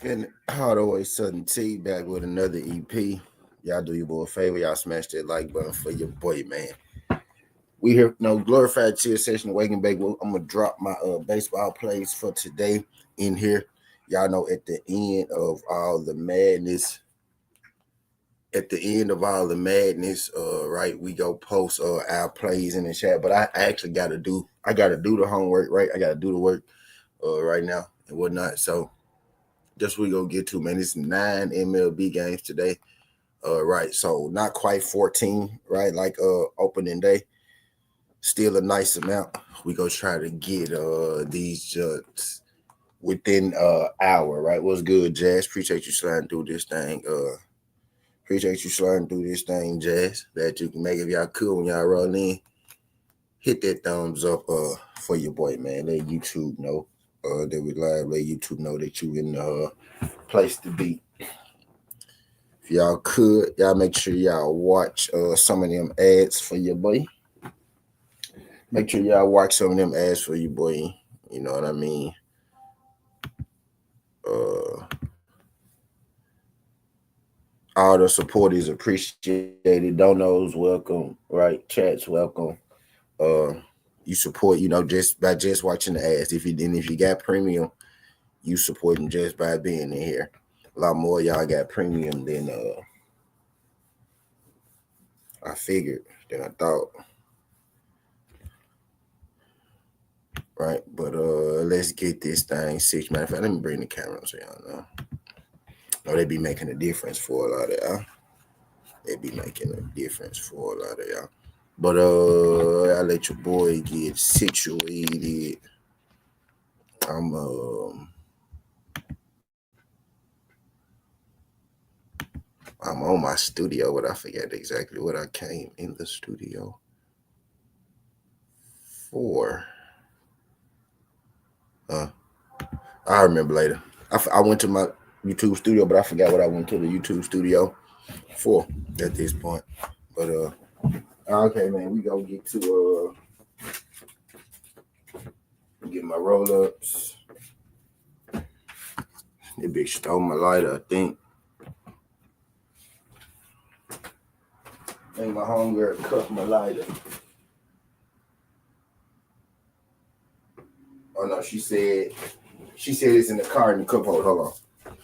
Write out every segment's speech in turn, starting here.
And all the way Southern T back with another EP. Y'all do your boy a favor. Y'all smash that like button for your boy, man. We here, no glorified chill session, wake and bake. I'm gonna drop my baseball plays for today in here. Y'all know at the end of all the madness, right, we go post our plays in the chat. But I actually gotta do the homework, right? I gotta do the work right now and whatnot. So just we gonna get to, man. It's 9 MLB games today. Right. So not quite 14, right? Like opening day. Still a nice amount. We go try to get these just within hour, right? What's good, Jazz? Appreciate you sliding through this thing. Jazz. That you can make if y'all cool when y'all roll in. Hit that thumbs up for your boy, man. Let YouTube know that we live. Let YouTube know that you in the place to be. If y'all could, y'all make sure y'all watch some of them ads for your boy. Make sure y'all watch some of them ads for your boy. You know what I mean? All the support is appreciated. Donos welcome, right? Chats welcome. You support, just by just watching the ads. If you got premium, you support them just by being in here. A lot more y'all got premium than I figured, than I thought. Right, but let's get this thing 6. Matter of fact, let me bring the camera so y'all know. Oh, they be making a difference for a lot of y'all. They be making a difference for a lot of y'all. But I let your boy get situated. I'm on my studio, but I forget exactly what I came in the studio for. I remember later. I went to my YouTube studio, but I forgot what I went to the YouTube studio for at this point. But okay, man, we gonna get to get my roll ups. That bitch stole my lighter, I think. I think my homegirl cut my lighter. Oh no, she said it's in the car in the cup holder. Hold on.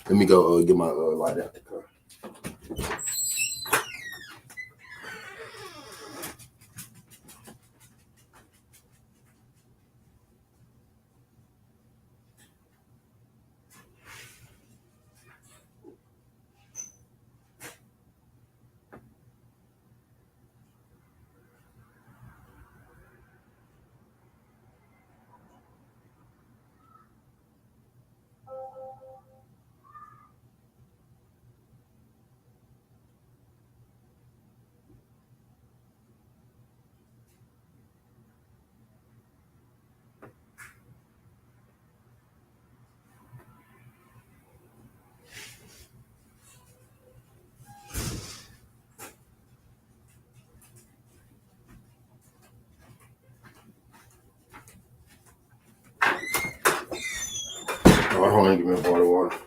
Let me go get my lighter out the car. Oh, hold on, give me a bottle of water.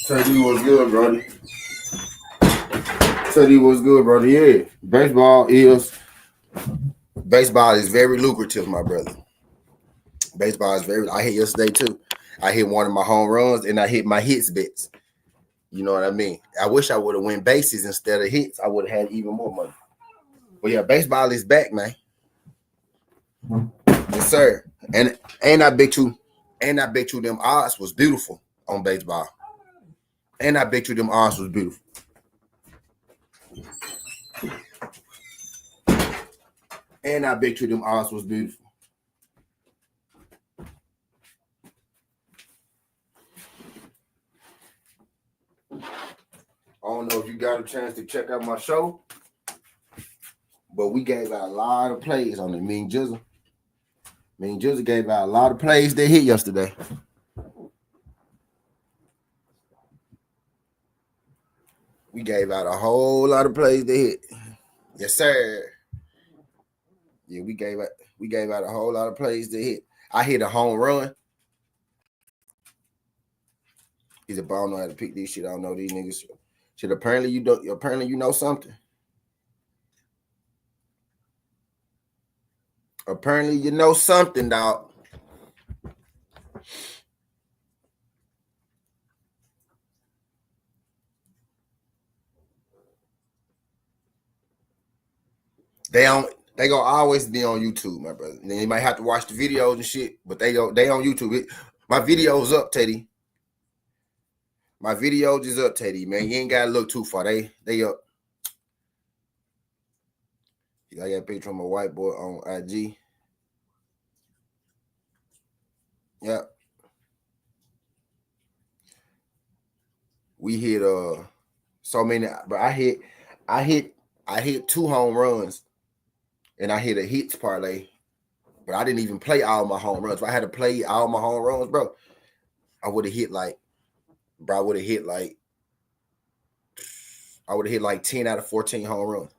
Teddy was good, brother. Yeah, baseball is very lucrative, my brother. Baseball is very. I hit yesterday too. I hit one of my home runs and I hit my hits bets. You know what I mean? I wish I would have won bases instead of hits. I would have had even more money. But yeah, baseball is back, man. Yes, sir. And I bet you them odds was beautiful on baseball. And I bet you them odds was beautiful. And I bet you them odds was beautiful. I don't know if you got a chance to check out my show. But we gave out a lot of plays on it. Me and Jizzle gave out a lot of plays that hit yesterday. We gave out a whole lot of plays that hit. Yes, sir. Yeah, we gave out a whole lot of plays that hit. I hit a home run. He's a ball know how to pick these shit. I don't know these niggas. Shit, apparently you don't. Apparently you know something. Apparently you know something, dog. They gonna always be on YouTube, my brother. And you might have to watch the videos and shit, but they on YouTube. My video's up, Teddy. My videos is up, Teddy. Man, you ain't gotta look too far. They up. I got a picture of my white boy on IG. Yep. We hit so many, but I hit 2 home runs, and I hit a hits parlay. But I didn't even play all my home runs. If I had to play all my home runs, bro, I would have hit like 10 out of 14 home runs.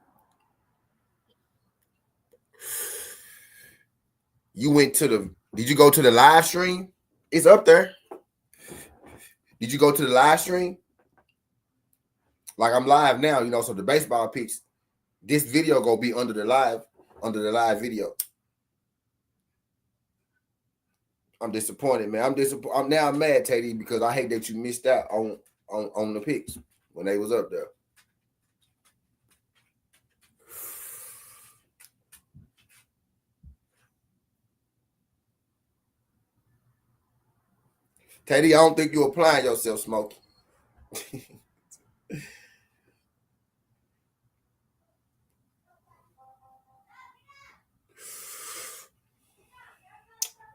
Did you go to the live stream? It's up there. Did you go to the live stream? Like I'm live now, so the baseball picks, this video gonna be under the live video. I'm disappointed, man. I'm now mad, Teddy, because I hate that you missed out on the picks when they was up there. Teddy, I don't think you're applying yourself, Smokey.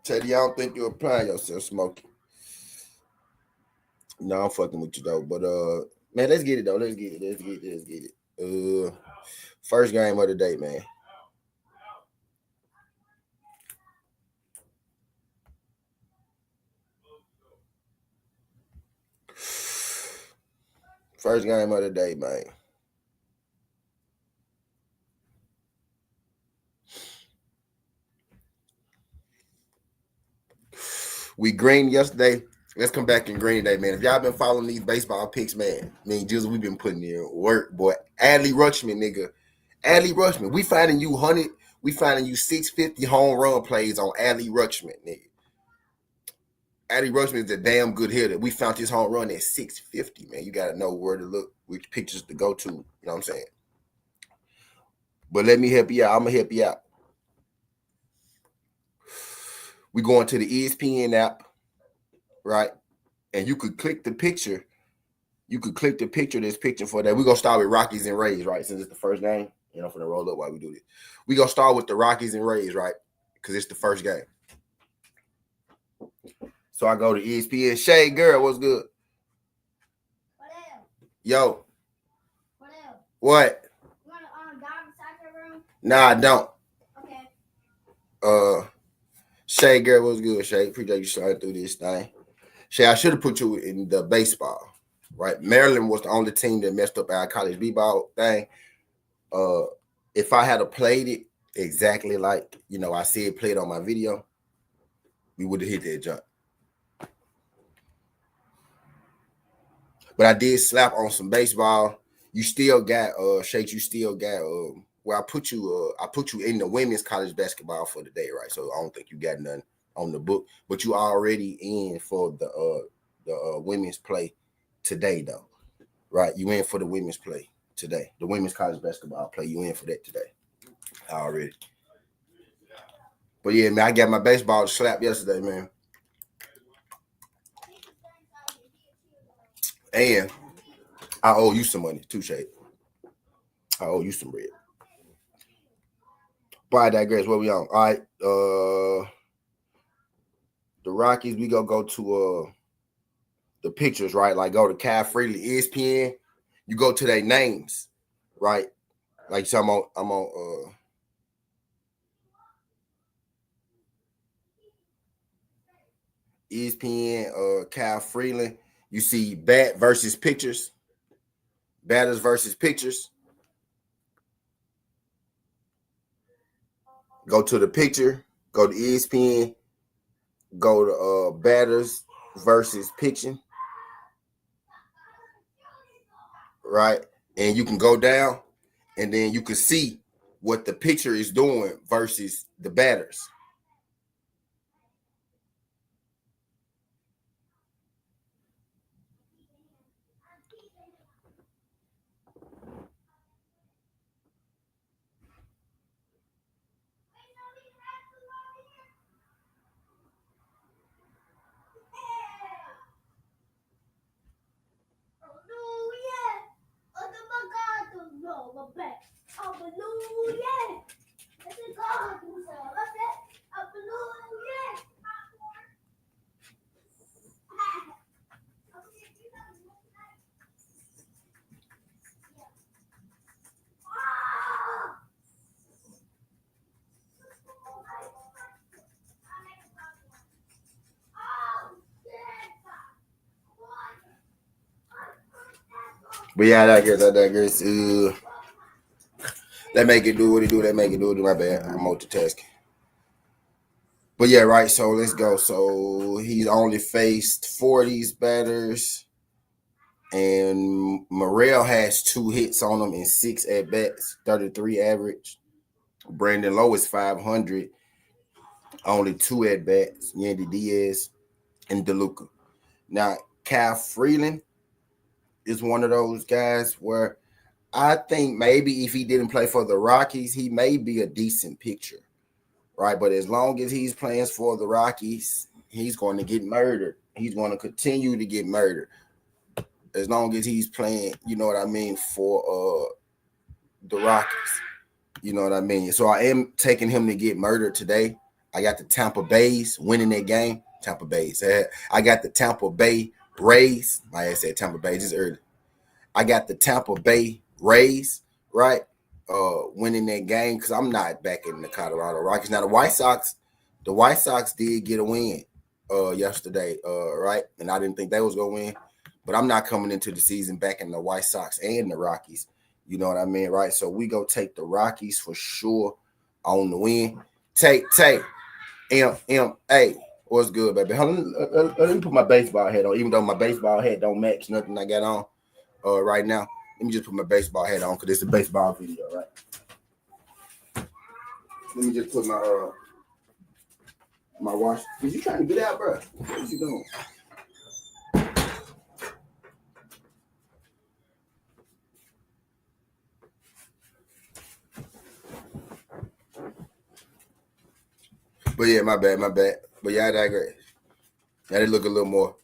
Teddy, I don't think you're applying yourself, Smokey. No, I'm fucking with you though. But man, let's get it though. Let's get it. First game of the day, man. First game of the day, man. We green yesterday. Let's come back and green today, man. If y'all been following these baseball picks, man, me and Jizzle, we've been putting in work, boy. Adley Rutschman, nigga. Adley Rutschman. We finding you 650 home run plays on Adley Rutschman, nigga. Adley Rutschman is a damn good hitter. We found his home run at 650, man. You got to know where to look, which pictures to go to. You know what I'm saying? But let me help you out. I'm going to help you out. We going to the ESPN app, right? And you could click the picture. You could click the picture, this picture for that. We're going to start with Rockies and Rays, right? Since it's the first game, for the roll up while we do this. We're going to start with the Rockies and Rays, right? Because it's the first game. So I go to ESPN. Shay, girl, what's good? What else? Yo. What else? What? You want to dive inside your room? Nah, I don't. Okay. Shay, girl, what's good, Shay? Appreciate you sliding through this thing. Shay, I should have put you in the baseball, right? Maryland was the only team that messed up our college b-ball thing. If I had played it exactly like, I said played on my video, we would have hit that jump. But I did slap on some baseball. You still got Shake, you still got I put you in the women's college basketball for the day, right? So I don't think you got nothing on the book, but you already in for the women's play today though. Right? You in for the women's play today. The women's college basketball play, you in for that today. Already. But yeah, man, I got my baseball slap yesterday, man. And I owe you some money too, Shade. I owe you some bread. But I digress. Where we on? All right. The Rockies, we go to the pictures, right? Like go to Cal Freely, ESPN. You go to their names, right? Like so I'm on ESPN, Kyle Freeland. You see bat versus pictures, batters versus pictures. Go to the picture, go to ESPN, go to batters versus pitching, right? And you can go down and then you can see what the pitcher is doing versus the batters. But yeah, I digress. Let make it do what it do. Let make it do what it do. My bad. I'm multitasking. But yeah, right. So let's go. So he's only faced 40s batters, and Morrell has 2 hits on him in 6 at bats, 33 average. Brandon Lowe is 500, only 2 at bats. Yandy Diaz and DeLuca. Now, Kyle Freeland is one of those guys where I think maybe if he didn't play for the Rockies, he may be a decent pitcher, right? But as long as he's playing for the Rockies, he's going to get murdered. He's going to continue to get murdered. As long as he's playing, you know what I mean, for the Rockies. You know what I mean? So I am taking him to get murdered today. I got the Tampa Bays winning that game. Tampa Bays. I got the Tampa Bay Rays. Like I said, Tampa Bay just early. I got the Tampa Bay Rays, right? Winning that game because I'm not back in the Colorado Rockies. Now the White Sox did get a win yesterday, right? And I didn't think they was gonna win, but I'm not coming into the season back in the White Sox and the Rockies. You know what I mean, right? So we go take the Rockies for sure on the win. Tay, M-M-A. What's good, baby? Let me put my baseball hat on, even though my baseball hat don't match nothing I got on right now. Let me just put my baseball hat on because it's a baseball video, right? Let me just put my watch. Is you trying to get out, bro? What you doing? But yeah, my bad. But yeah, I digress. Now they look a little more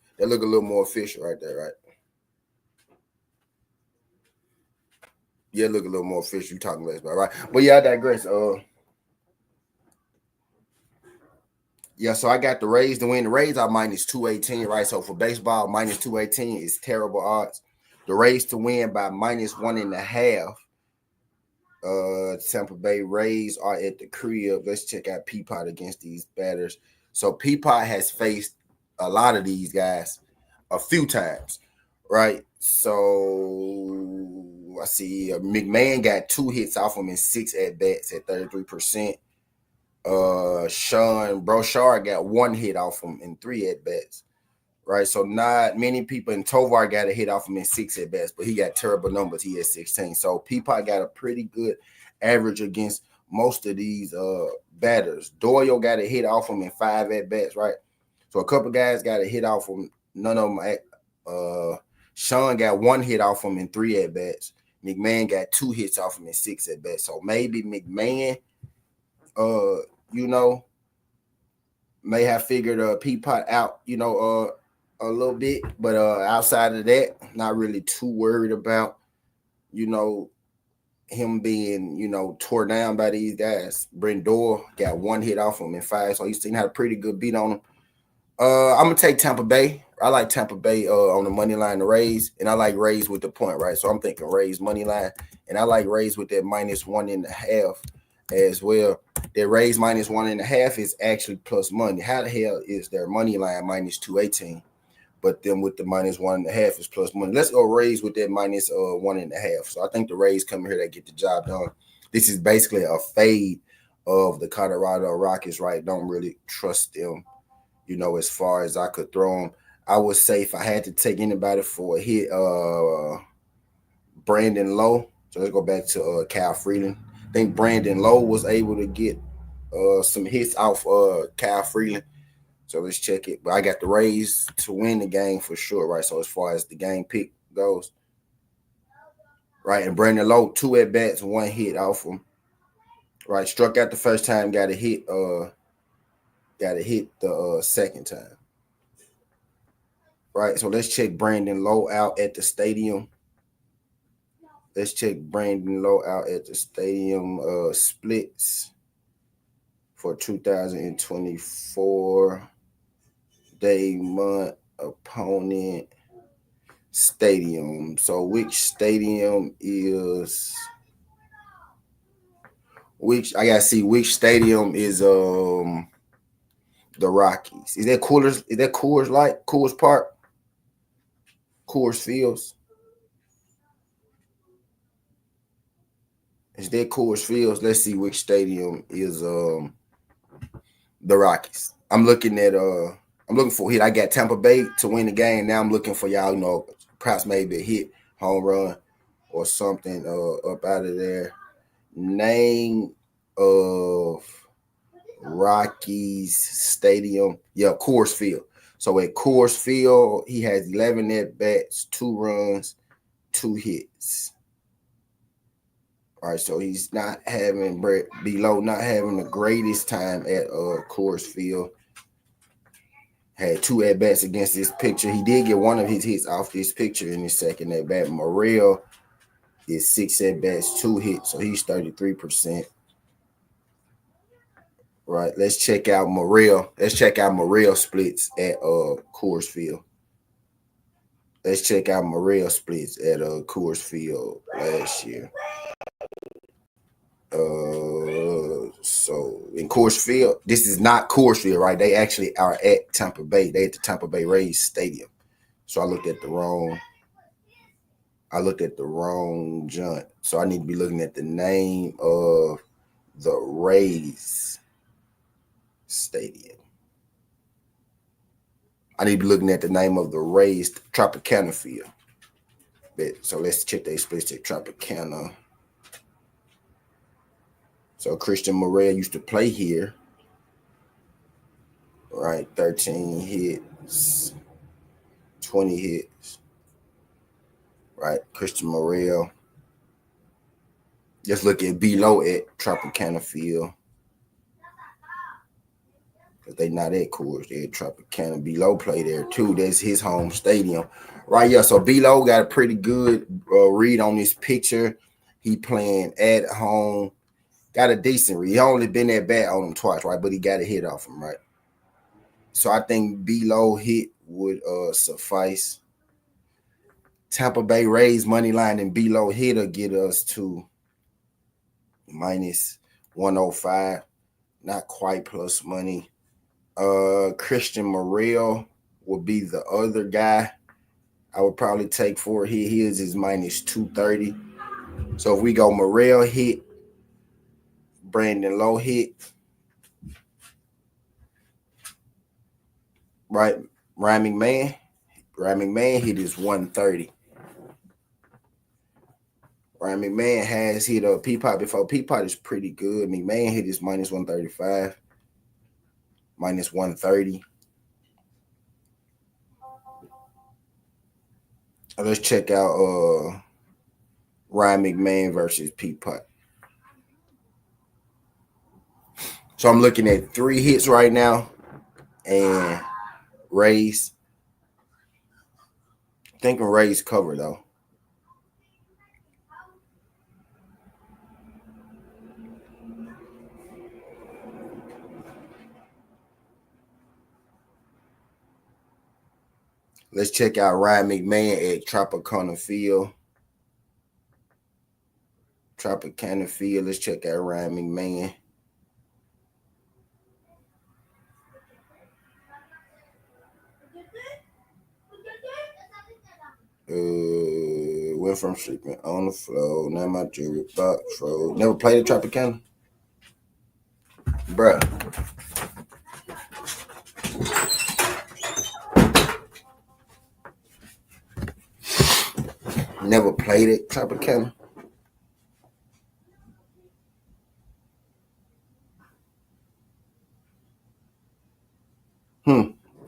official right there, right? Yeah, look a little more official. You talking baseball, right? But yeah, I digress. Yeah, so I got the Rays to win. The Rays are minus 218, right? So for baseball, minus 218 is terrible odds. The Rays to win by minus 1.5. Tampa Bay Rays are at the crib. Let's check out Peapot against these batters. So Peapot has faced a lot of these guys a few times, right? So I see McMahon got 2 hits off him in 6 at bats at 33%. Sean Brochard got 1 hit off him in 3 at bats, right? So not many people. And Tovar got a hit off him in 6 at bats, but he got terrible numbers. He had 16. So Peapot got a pretty good average against most of these batters. Doyle got a hit off him in 5 at bats, right? So a couple guys got a hit off him. None of them. Sean got 1 hit off him in 3 at bats. McMahon got 2 hits off him in 6 at bats. So maybe McMahon, may have figured Peapot out, a little bit, but outside of that, not really too worried about, him being, tore down by these guys. Brindor got 1 hit off him in 5, so he's seen had a pretty good beat on him. I'm gonna take Tampa Bay. I like Tampa Bay on the money line to raise, and I like Rays with the point, right? So I'm thinking Rays money line, and I like Rays with that -1.5 as well. That Rays -1.5 is actually plus money. How the hell is their money line -218? But then with the -1.5 is plus money. Let's go Rays with that -1.5. So I think the Rays come here to get the job done. This is basically a fade of the Colorado Rockies, right? Don't really trust them, as far as I could throw them. I would say if I had to take anybody for a hit, Brandon Lowe. So let's go back to Cal Freeland. I think Brandon Lowe was able to get some hits off Cal Freeland. So let's check it. But I got the Rays to win the game for sure, right? So as far as the game pick goes, right? And Brandon Lowe, 2 at bats, 1 hit off him. Right, struck out the first time, got a hit the second time. Right, so let's check Brandon Lowe out at the stadium. Let's check Brandon Lowe out at the stadium splits for 2024 day, month, opponent, stadium. So which stadium is I gotta see which stadium is the Rockies. Is that Coors Park? Coors Fields? Is that Coors Fields? Let's see which stadium is the Rockies. I'm looking for a hit. I got Tampa Bay to win the game. Now I'm looking for y'all, perhaps maybe a hit, home run, or something up out of there. Name of Rockies Stadium. Yeah, Coors Field. So at Coors Field, he has 11 at bats, 2 runs, 2 hits. All right, so he's not having the greatest time at Coors Field. Had 2 at bats against this pitcher. He did get one of his hits off this pitcher in his second at bat. Morel is 6 at bats, 2 hits, so he's 33%. Right, let's check out Morel. Let's check out Morel splits at Coors Field. Let's check out Morel splits at Coors Field last year. So in Coors Field, this is not Coors Field, right? They actually are at Tampa Bay. They at the Tampa Bay Rays Stadium. So I looked at the wrong joint. So I need to be looking at the name of the Rays Stadium. I need to be looking at the name of the Rays Tropicana Field. So let's check the explicit Tropicana. So Christian Morel used to play here. Right, 13 hits, 20 hits. Right, Christian Morel. Just look at below at Tropicana Field. Because they not at Coors, they at Tropicana. Below play there too. That's his home stadium. Right, yeah, so Below got a pretty good read on this picture. He playing at home. Got a decent read. He only been at bat on him twice, right? But he got a hit off him, right? So I think Below hit would suffice. Tampa Bay Rays money line and Below hit will get us to -105. Not quite plus money. Christian Morel will be the other guy I would probably take for a hit. His is -230. So if we go Morel hit, Brandon Lowe hit, right? Ryan McMahon hit is 130. Ryan McMahon has hit Peapot before. Peapot is pretty good. McMahon hit is -135, -130. Let's check out Ryan McMahon versus Peapot. So I'm looking at 3 hits right now and Rays. Thinking Rays cover though. Let's check out Ryan McMahon at Tropicana Field. Tropicana Field. Let's check out Ryan McMahon. Went from sleeping on the floor. Now my jewelry box froze. Never played at Tropicana? Bruh. Never played at Tropicana?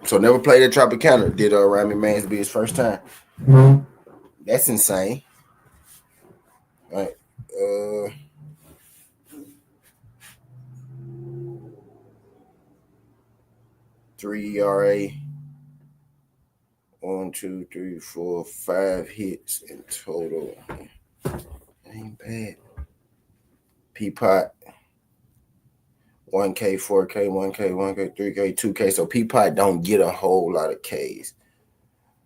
So never played at Tropicana. Did Ryan McMahon's be his first time? That's insane. All right. 3 ERA. 1, 2, 3, 4, 5 hits in total. That ain't bad. Peapot. 1K, 4K, 1K, 1K, 3K, 2K. So Peapot don't get a whole lot of Ks.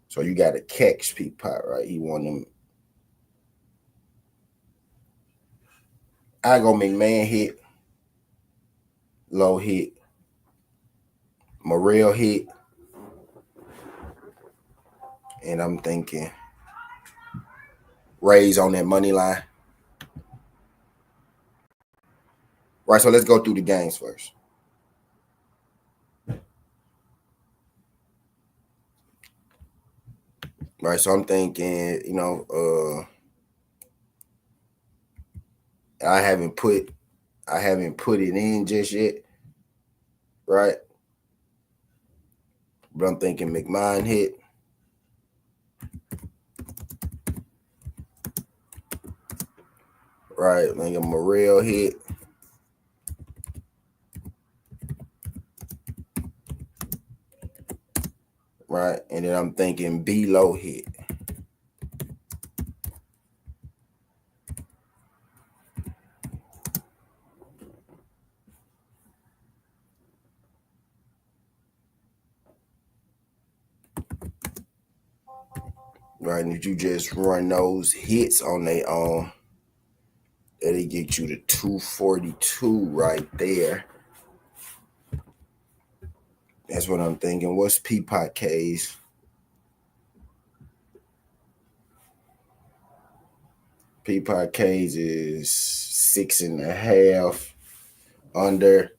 So you got to catch Peapot, right? He won them. I go McMahon hit. Low hit. Morrell hit. And I'm thinking Rays on that money line. Right, so let's go through the games first. Right, so I'm thinking, I haven't put it in just yet, right? But I'm thinking McMahon hit. Right, I'm thinking Morrell hit. Right, and then I'm thinking B-Low hit. Right, and if you just run those hits on their own, it'll get you to 242 right there. That's what I'm thinking. What's Peapot K's? Peapot K's is 6.5 under.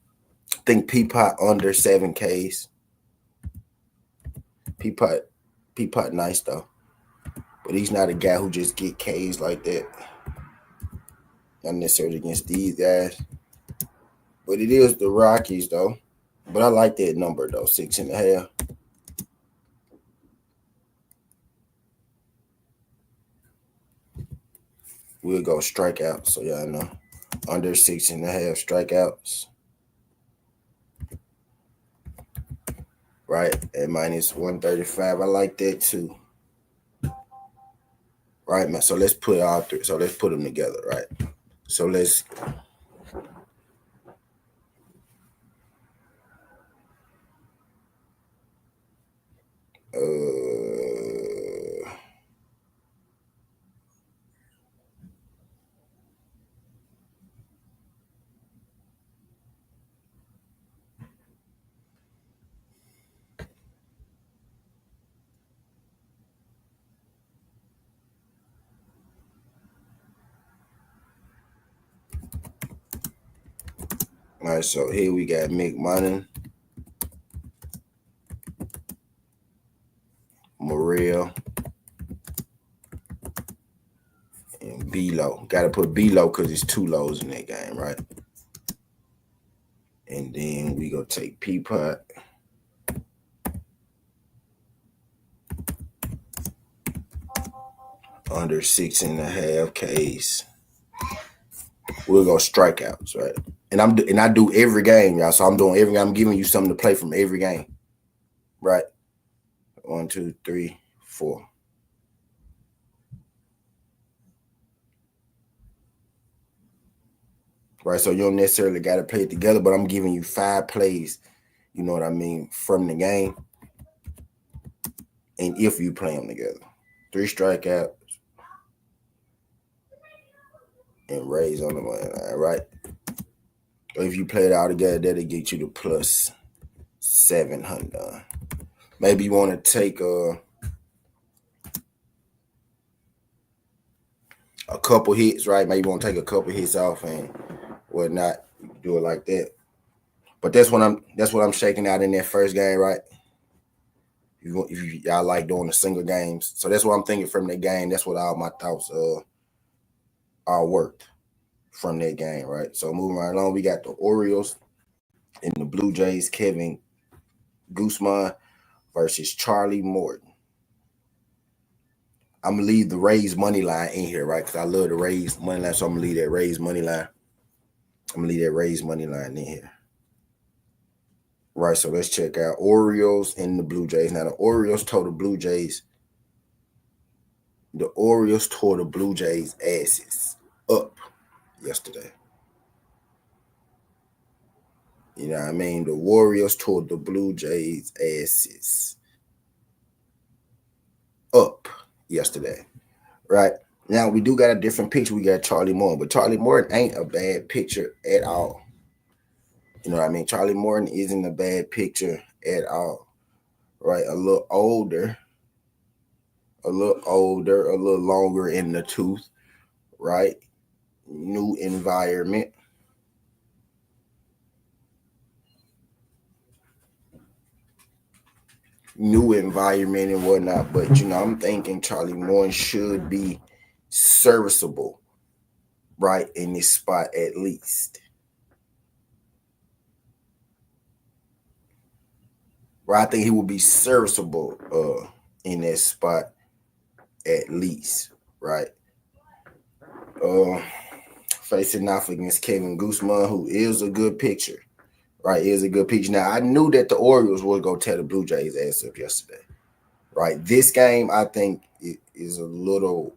I think Peapot under 7 Ks. Peapot nice though. But he's not a guy who just get Ks like that. Not necessarily against these guys. But it is the Rockies though. But I like that number though, 6.5. We'll go strikeouts, so y'all know. Under 6.5 strikeouts. Right, at minus 135. I like that too. Right, man. So let's put all three. So let's put them together, right? So let's all right, so here we got McMahon, Morrell, and B-Low. Got to put B-Low because it's 2 lows in that game, right? And then we go take Peapot. Under 6.5 Ks. We'll go strikeouts, right? And I do every game, y'all. So I'm doing every game. I'm giving you something to play from every game, right? 1, 2, 3, 4. Right, so you don't necessarily got to play it together, but I'm giving you 5 plays, you know what I mean, from the game. and if you play them together. 3 strikeouts and raise on the money line, right? Or if you play it all together, that'll get you to plus 700. Maybe you want to take a couple hits, right? Maybe you want to take a couple hits off and whatnot. You can do it like that. But that's what I'm shaking out in that first game, right? If y'all like doing the single games, so that's what I'm thinking from that game. That's what all my thoughts all worked from that game, right? So moving right along, we got the Orioles and the Blue Jays. Kevin Guzman versus Charlie Morton. I'm gonna leave the Rays money line in here, right? Because I love the Rays money line, so I'm gonna leave that Rays money line. I'm gonna leave that Rays money line in here. Right, so let's check out Orioles and the Blue Jays. Now the Orioles tore the Blue Jays. The Orioles tore the Blue Jays' asses up yesterday. You know what I mean? The Warriors tore the Blue Jays' asses up yesterday. Right? Now we do got a different picture. We got Charlie Morton, but Charlie Morton ain't a bad pitcher at all. You know what I mean? Charlie Morton isn't a bad pitcher at all. Right? A little older, a little longer in the tooth, right? New environment. New environment and whatnot. But you know, I'm thinking Charlie Morton should be serviceable, right, in this spot at least. Right, I think he will be serviceable in that spot at least, right? Facing off against Kevin Guzman, who is a good pitcher, right? Is a good pitcher. Now I knew that the Orioles was gonna tear the Blue Jays ass up yesterday, right? This game I think it is a little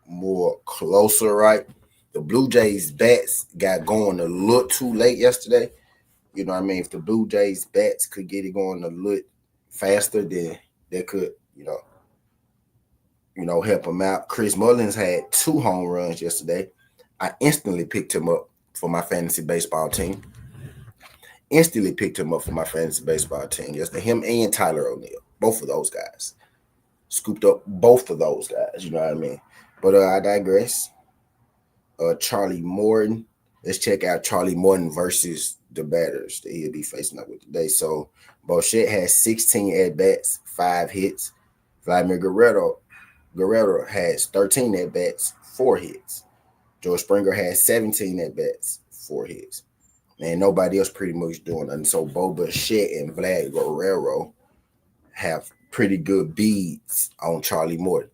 more closer, right? The Blue Jays bats got going a little too late yesterday. You know what I mean? If the Blue Jays bats could get it going a little faster, then they could, help him out. Chris Mullins had 2 home runs yesterday. I instantly picked him up for my fantasy baseball team. Yesterday, him and Tyler O'Neill, both of those guys. Scooped up both of those guys, you know what I mean? But I digress. Charlie Morton. Let's check out Charlie Morton versus the batters that he'll be facing up with today. So Bochette has 16 at-bats, 5 hits. Vladimir Guerrero has 13 at-bats, 4 hits. George Springer has 17 at-bats, 4 hits. And nobody else pretty much doing nothing. So Bochette and Vlad Guerrero have pretty good beads on Charlie Morton.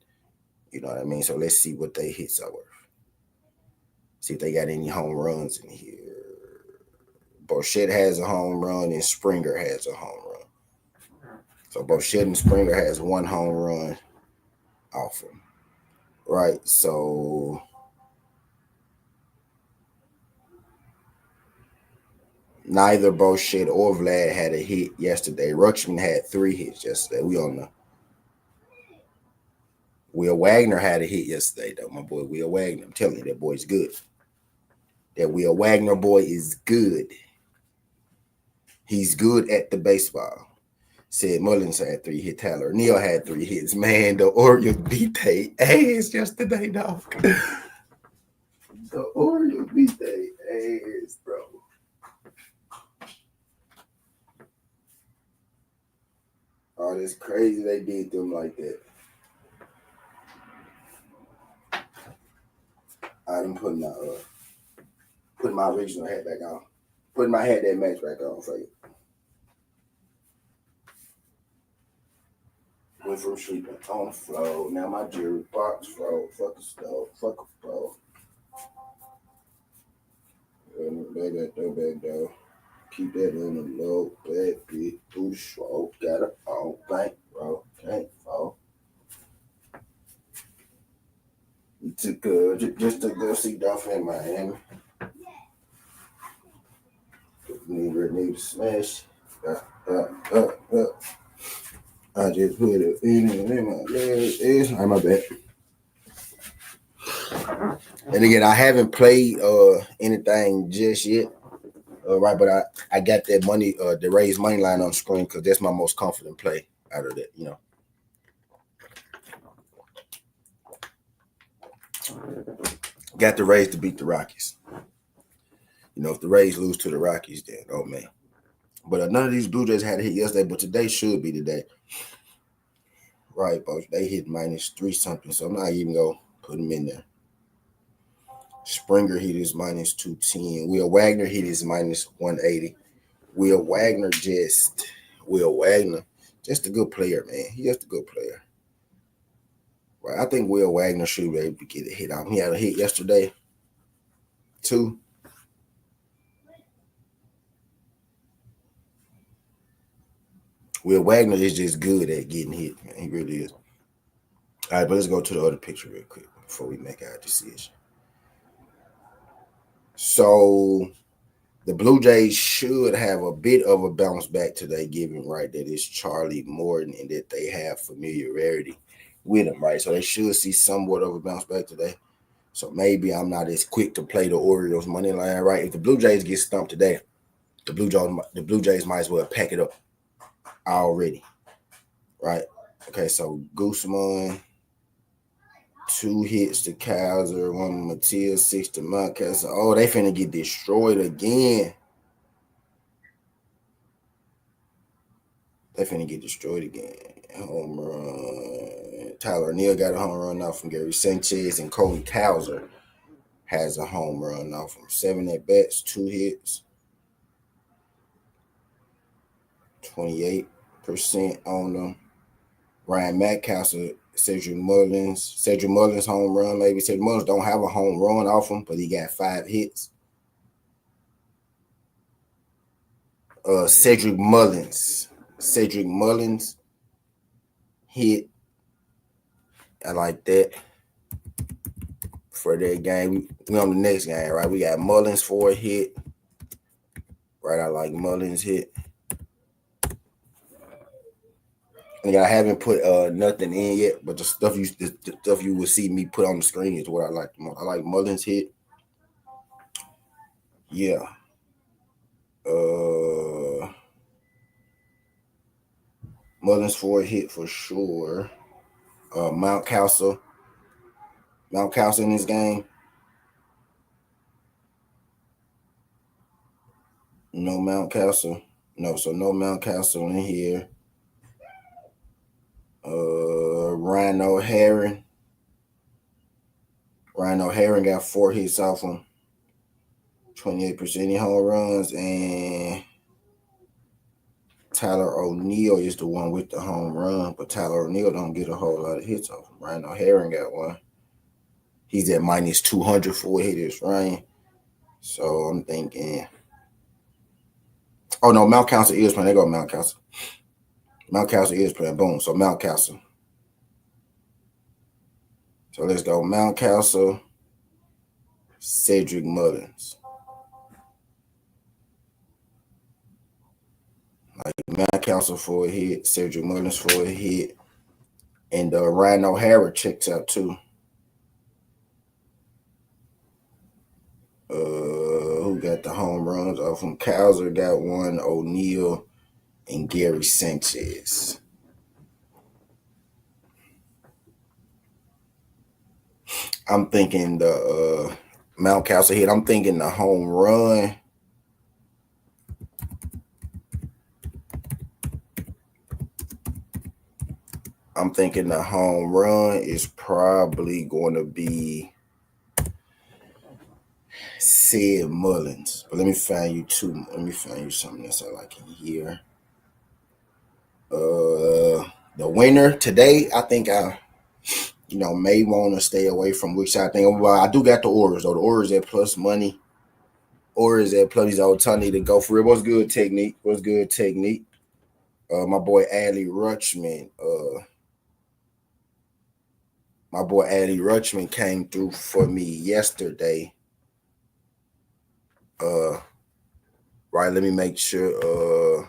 You know what I mean? So let's see what they hits are worth. See if they got any home runs in here. Bochette has a home run and Springer has a home run. So Bochette and Springer has 1 home run off him. Right, so neither Bochette or Vlad had a hit yesterday. Rutschman had 3 hits yesterday. We don't know. Will Wagner had a hit yesterday, though. My boy Will Wagner. I'm telling you, that boy's good. That Will Wagner boy is good. He's good at the baseball. Said Mullins had 3 hits. Tyler O'Neill had 3 hits. Man, the Orioles beat their ass yesterday, dog. The Orioles beat their ass, bro. Oh, that's crazy they did them like that. I'm putting my original hat back on. Putting my hat that match back on for you. Went from sleeping on the floor. Now my jewelry box floor. Fuck the stove. Fuck the floor. Back though. Keep that on the low. Bad bit. Through the stroke. Got it on. Bankroll. Can't fall. Just to go see Dolphin in Miami. Need to smash. I just put it in my leg. My bad. And again, I haven't played anything just yet. Right, but I got that money, the raised money line on the screen because that's my most confident play out of that, Got the Rays to beat the Rockies. If the Rays lose to the Rockies, then oh man. But none of these Blue Jays had a hit yesterday, but today should be today. Right, but they hit -3 something, so I'm not even gonna put them in there. Springer hit is -210. Will Wagner hit is -180. Will Wagner, just a good player, man. He just a good player. Right, I think Will Wagner should be able to get a hit out. He had a hit yesterday, too. Will Wagner is just good at getting hit, man. He really is. All right, but let's go to the other picture real quick before we make our decision. So the Blue Jays should have a bit of a bounce back today, given right that it's Charlie Morton and that they have familiarity with him, right? So they should see somewhat of a bounce back today. So maybe I'm not as quick to play the Orioles money line, right? If the Blue Jays get stumped today, the Blue Jays might as well pack it up already, right? Okay, so Guzman, 2 hits to Kaiser, 1 Matias, 6 to Mountcastle. Oh, they finna get destroyed again. Home run. Tyler O'Neill got a home run off from Gary Sanchez, and Cody Kaiser has a home run off from 7 at bats, 2 hits, 28% on them. Ryan Mountcastle, Cedric Mullins home run. Maybe Cedric Mullins don't have a home run off him, but he got 5 hits. Cedric Mullins hit. I like that for that game. We on the next game, right? We got Mullins for a hit. Right, I like Mullins hit. And I haven't put nothing in yet, but the stuff you will see me put on the screen is what I like the most. I like Mullins hit. Yeah. Mullins for a hit for sure. Mountcastle in this game. No Mountcastle. No, so no Mountcastle in here. Rhino Herring. Rhino Herring got 4 hits off him. 28% home runs, and Tyler O'Neill is the one with the home run, but Tyler O'Neill don't get a whole lot of hits off him. Rhino Herring got 1. He's at -200 for hitters, Ryan. So I'm thinking, oh no, Mountcastle is playing. They go Mountcastle. Mountcastle is playing. Boom. So Mountcastle. So let's go Mountcastle, Cedric Mullins. Like Mountcastle for a hit, Cedric Mullins for a hit, and Ryan O'Hara checks out too. Who got the home runs off him? Kaiser got 1, O'Neill, and Gary Sanchez. I'm thinking the Mountcastle hit. I'm thinking the home run. I'm thinking the home run is probably going to be Sid Mullins. But let me find you something else I like in here. The winner today, I think I may want to stay away from which I think. Well, I do got the Orioles though. The Orioles at plus money. Orioles at plus old Tony to go for it. What's good technique? My boy Adley Rutschman. My boy Adley Rutschman came through for me yesterday. Right, let me make sure.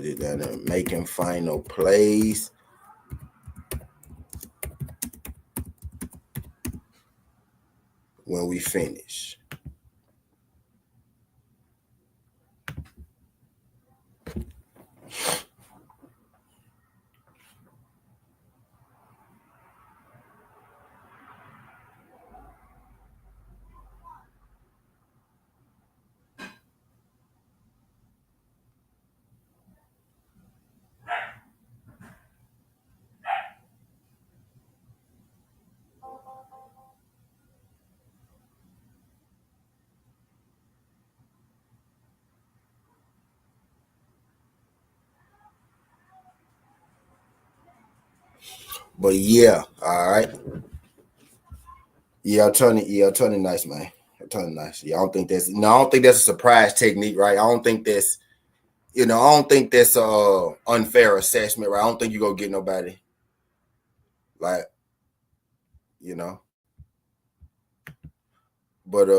it down there. Making final plays. When we finish. But yeah, all right. Yeah, turning nice, man. Turning nice. Yeah, I don't think that's a surprise technique, right? I don't think that's unfair assessment, right? I don't think you're gonna get nobody like, you know. But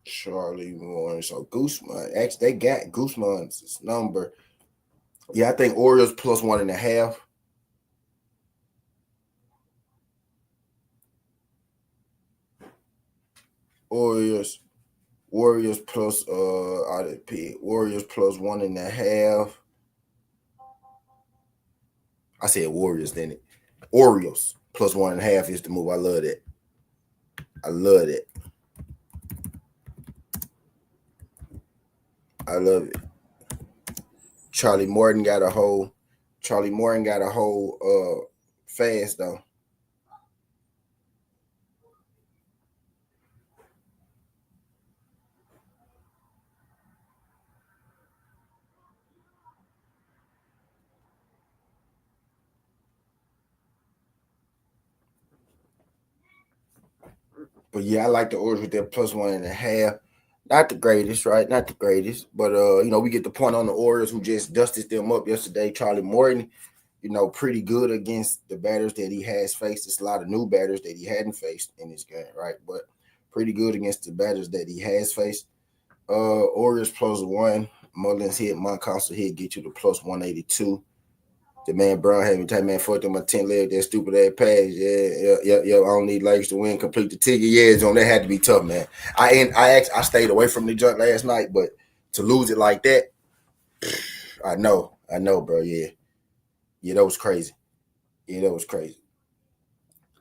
Charlie Moore. So Guzman, actually they got Guzman's number. Yeah, I think Orioles plus 1.5. Warriors plus Warriors plus 1.5. I said Warriors, didn't it? Orioles plus 1.5 is the move. I love that. I love it. I love it. Charlie Morton got a whole fast though. But yeah, I like the Orioles with their plus 1.5. Not the greatest, right? Not the greatest. But we get the point on the Orioles who just dusted them up yesterday. Charlie Morton, pretty good against the batters that he has faced. It's a lot of new batters that he hadn't faced in this game, right? But pretty good against the batters that he has faced. Orioles plus 1. Mullins hit, Mountcastle hit, get you to plus 182. The man Brown had me type, man, fuck them my 10 leg, that stupid ass pass. Yeah. I don't need legs to win, complete the ticket. Yeah, John, that had to be tough, man. I stayed away from the junk last night, but to lose it like that, I know, bro. Yeah, that was crazy. Yeah, that was crazy.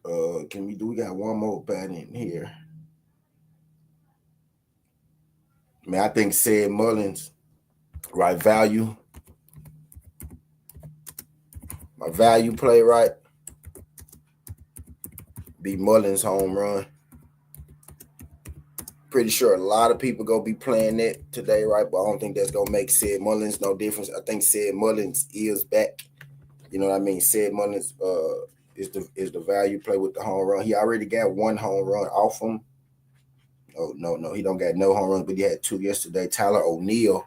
We got one more bat in here. Man, I think said Mullins, right value. My value play, right? Be Mullins home run. Pretty sure a lot of people gonna be playing that today, right? But I don't think that's gonna make said Mullins no difference. I think said Mullins is back. You know what I mean? Said Mullins is the value play with the home run. He already got one home run off him. No, he don't got no home runs, but he had 2 yesterday. Tyler O'Neill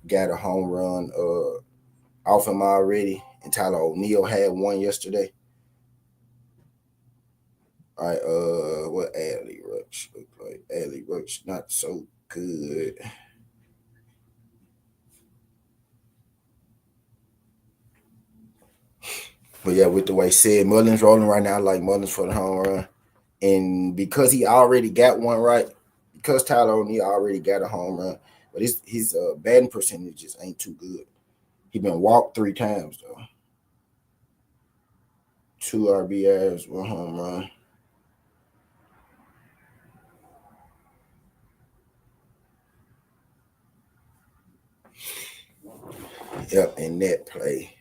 got a home run off him already, and Tyler O'Neill had 1 yesterday. All right, what Adley Rutsch look like? Adley Rutsch not so good. But yeah, with the way said Mullins rolling right now, I like Mullins for the home run. And because he already got one right, because Tyler O'Neill already got a home run, but his batting percentages ain't too good. He been walked 3 times though. 2 RBIs, 1 home run. Yep, in that play.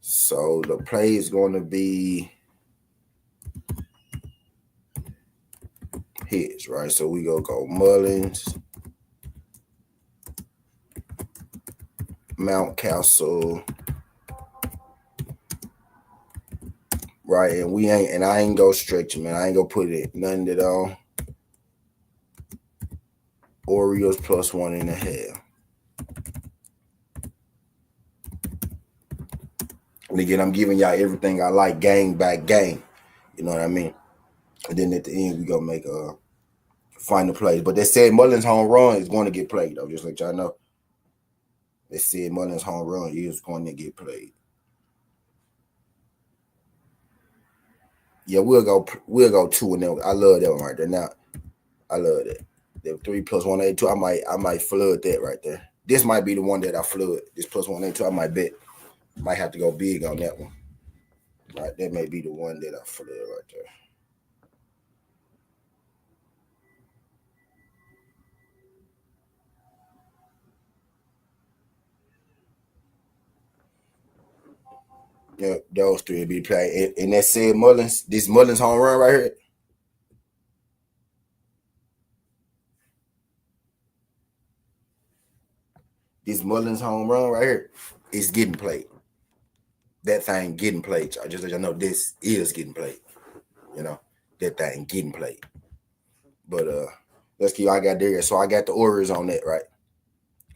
So the play is going to be hits, right? So we go Mullins, Mountcastle, right? And I ain't go stretch, man. I ain't gonna put it nothing at all. Orioles plus 1.5. And again, I'm giving y'all everything I like game by game. You know what I mean? And then at the end, we gonna make final plays. But they said Mullins home run is going to get played, though. Just let y'all know. They said Mullins home run is going to get played. Yeah, we'll go 2-0. I love that one right there. Now, I love that. The 3 + 182. I might flood that right there. This might be the one that I flood. This + 182. I might bet. Might have to go big on that one. Right, that may be the one that I flood right there. Yeah, those 3 will be playing. And that said Mullins, this Mullins home run right here. This Mullins home run right here is getting played. That thing getting played. I just let y'all know this is getting played. You know, that thing getting played. But let's keep. I got there. So I got the Orioles on that, right?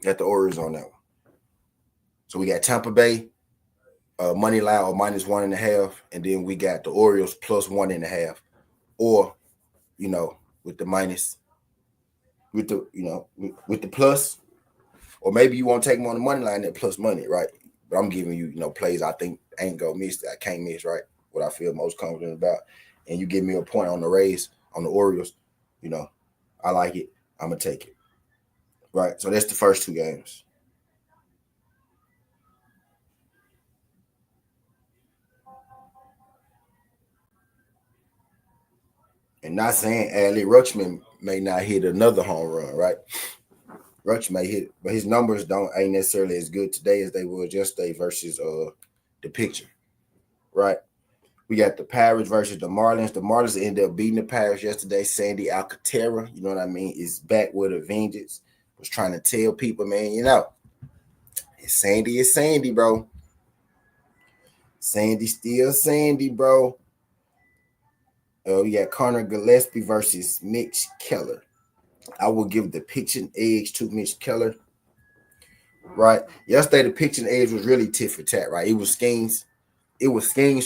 Got the Orioles on that one. So we got Tampa Bay, money line or -1.5, and then we got the Orioles +1.5, or with the minus, with the with the plus, or maybe you won't take them on the money line at plus money, right? But I'm giving you plays I think ain't gonna miss, that I can't miss, right? What I feel most confident about, and you give me a point on the Rays, on the Orioles, I like it. I'm gonna take it, right? So that's the first 2 games. And not saying Adley Rutschman may not hit another home run, right? Rutsch may hit, but his numbers ain't necessarily as good today as they were yesterday versus the picture, right? We got the Pirates versus the Marlins. The Marlins ended up beating the Pirates yesterday. Sandy Alcantara, you know what I mean, is back with a vengeance. Was trying to tell people, man, Sandy is Sandy, bro. Sandy still Sandy, bro. We got Connor Gillespie versus Mitch Keller. I will give the pitching edge to Mitch Keller. Right. Yesterday, the pitching edge was really tit for tat, right? It was Skeens.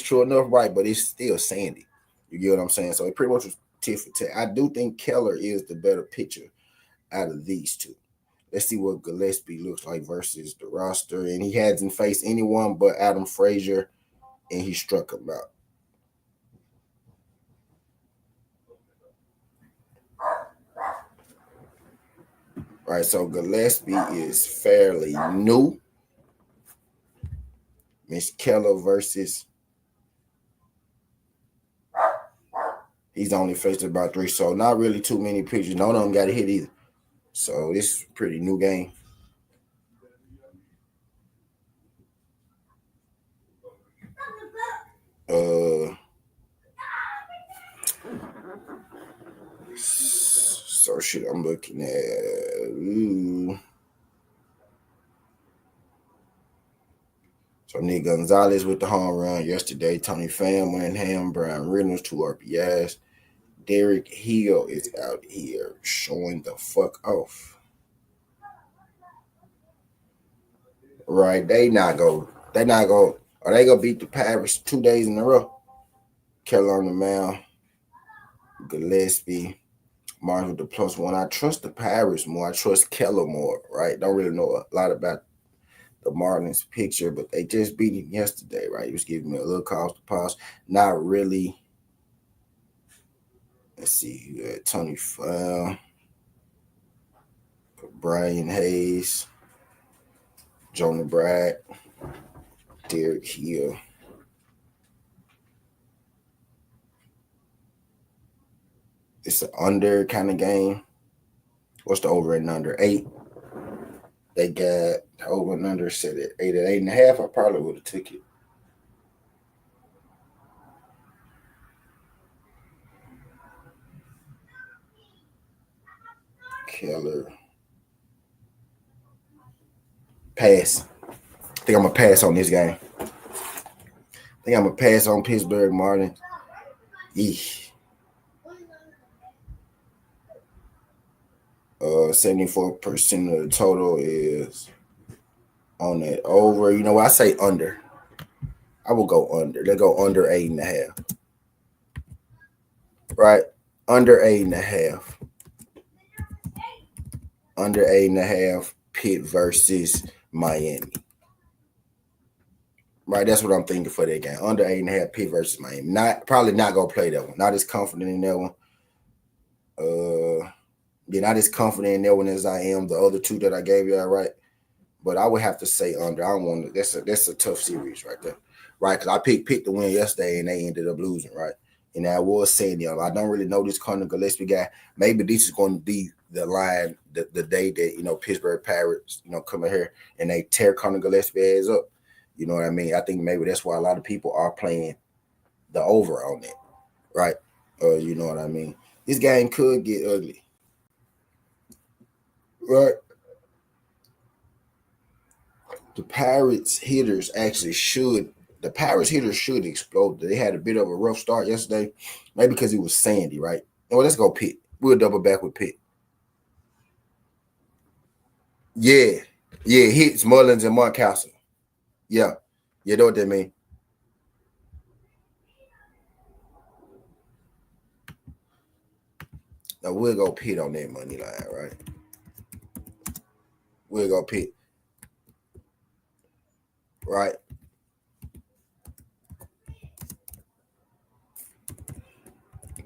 True enough, right? But it's still Sandy. You get what I'm saying? So it pretty much was tit for tat. I do think Keller is the better pitcher out of these 2. Let's see what Gillespie looks like versus the roster. And he hasn't faced anyone but Adam Frazier, and he struck him out. Right, so Gillespie is fairly new. Miss Keller versus, he's only faced about 3, so not really too many pitchers. None of them got a hit either. So this is a pretty new game. So shit, I'm looking at. So Nick Gonzalez with the home run yesterday. Tony Pham, Winningham, Brian Reynolds, 2 RBIs. Derek Hill is out here showing the fuck off. Right, they not go. Are they gonna beat the Pirates 2 days in a row? Keller on the mound. Gillespie. Martin with the +1. I trust the Pirates more. I trust Keller more, right? Don't really know a lot about the Marlins picture, but they just beat him yesterday, right? He was giving me a little cause to pause. Not really. Let's see. You got Tony Pham, Brian Hayes, Jonah Bragg, Derek Hill. It's an under kind of game. What's the over and under? 8. They got over and under set at 8 at 8.5. I probably would have took it. Keller. Pass. I think I'm going to pass on this game. I think I'm going to pass on Pittsburgh Marlins. Eesh. 74% of the total is on that over. You know what? I say under. I will go under. They go under 8.5. Right? Under 8.5. Under 8.5, Pitt versus Miami. Right, that's what I'm thinking for that game. Under 8.5, Pitt versus Miami. Probably not gonna play that one. Not as confident in that one. Yeah, not as confident in that one as I am the other two that I gave you. All right, but I would have to say under. I don't want to. That's a tough series right there, right? Because I picked Pitt to win yesterday and they ended up losing, right? And I was saying, I don't really know this Conor Gillespie guy. Maybe this is going to be the line the day that Pittsburgh Pirates come in here and they tear Conor Gillespie ass up. You know what I mean? I think maybe that's why a lot of people are playing the over on it, right? You know what I mean? This game could get ugly, right? The Pirates hitters should explode. They had a bit of a rough start yesterday, maybe because it was sandy, right? Well, let's go Pitt. We'll double back with Pitt. Yeah, hits Mullins and Mountcastle. Yeah, you know what that mean. Now we'll go Pitt on that money line, right? We'll go Pitt, right?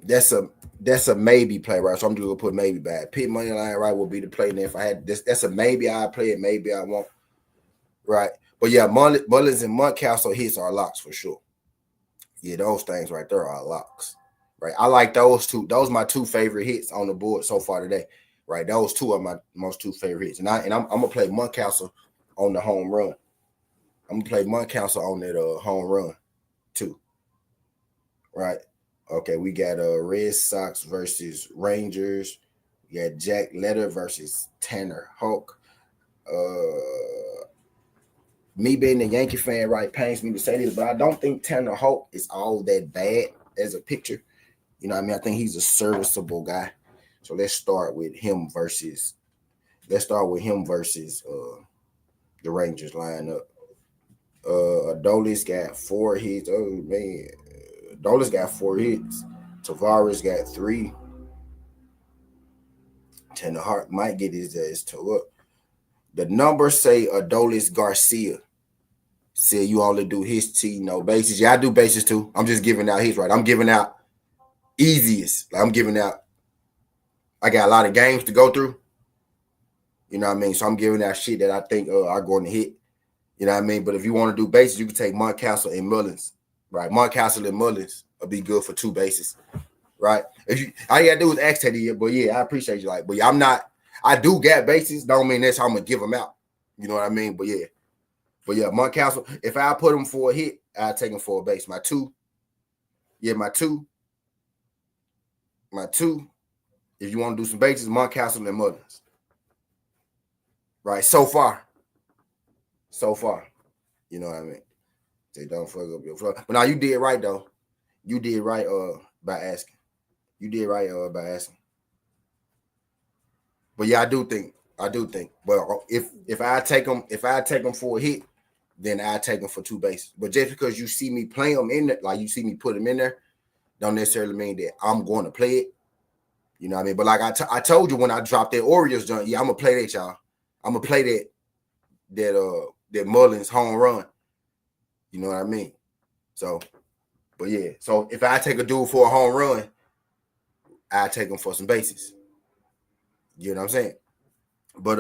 That's a maybe play, right? So I'm just gonna put maybe back. Pitt money line, right, will be the play. And if I had this, that's a maybe. I play it, maybe I won't, right? But yeah, Mullins and Mountcastle hits are locks for sure. Yeah, those things right there are locks, right? I like those two. Those are my two favorite hits on the board so far today, right? Those two are my most two favorite hits, and I'm gonna play Mountcastle on the home run. I'm gonna play Mountcastle on that home run too, right? Okay, we got Red Sox versus Rangers. We got Jack Letter versus Tanner Houck. Me being a Yankee fan, right, pains me to say this, but I don't think Tanner Houck is all that bad as a pitcher. You know what I mean? I think he's a serviceable guy. So let's start with him versus the Rangers lineup. Adolis got 4 hits. Oh man. Adolis got 4 hits. Tavares got 3. Tanner Hart might get his ass toe up. The numbers say Adolis Garcia. Said you only do his T, no bases. Yeah, I do bases too. I'm just giving out his right. I'm giving out easiest. Like I'm giving out. I got a lot of games to go through. You know what I mean? So I'm giving out shit that I think are going to hit. You know what I mean? But if you want to do bases, you can take Mountcastle and Mullins. Right? Mountcastle and Mullins will be good for 2 bases. Right? If you all you gotta do is ask Teddy, but yeah, I appreciate you. Like, but yeah, I'm not. I do get bases. Don't mean that's how I'm gonna give them out. You know what I mean? But yeah, Mountcastle. If I put him for a hit, I take him for a base. My two. If you want to do some bases, Mountcastle and Mullins. Right? So far. You know what I mean? They don't fuck up your flow. But now you did right though. You did right by asking. By asking. But yeah, I do think. But if I take them for a hit, then I take them for 2 bases. But just because you see me play them in there, like you see me put them in there, don't necessarily mean that I'm going to play it. You know what I mean? But like I told you when I dropped that Orioles jump, yeah, I'm gonna play that, y'all. I'm gonna play that Mullins home run. You know what I mean? So, but yeah. So if I take a dude for a home run, I take him for some bases. You know what I'm saying? But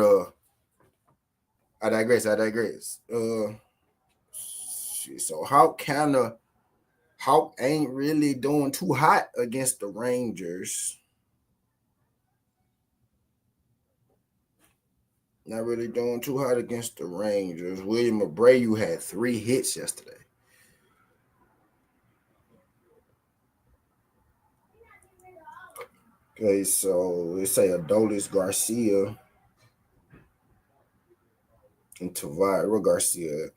I digress. So Hawk ain't really doing too hot against the Rangers. Not really doing too hot against the Rangers. William Abreu had 3 hits yesterday. Okay, so let's say Adolis Garcia and Tavares Garcia.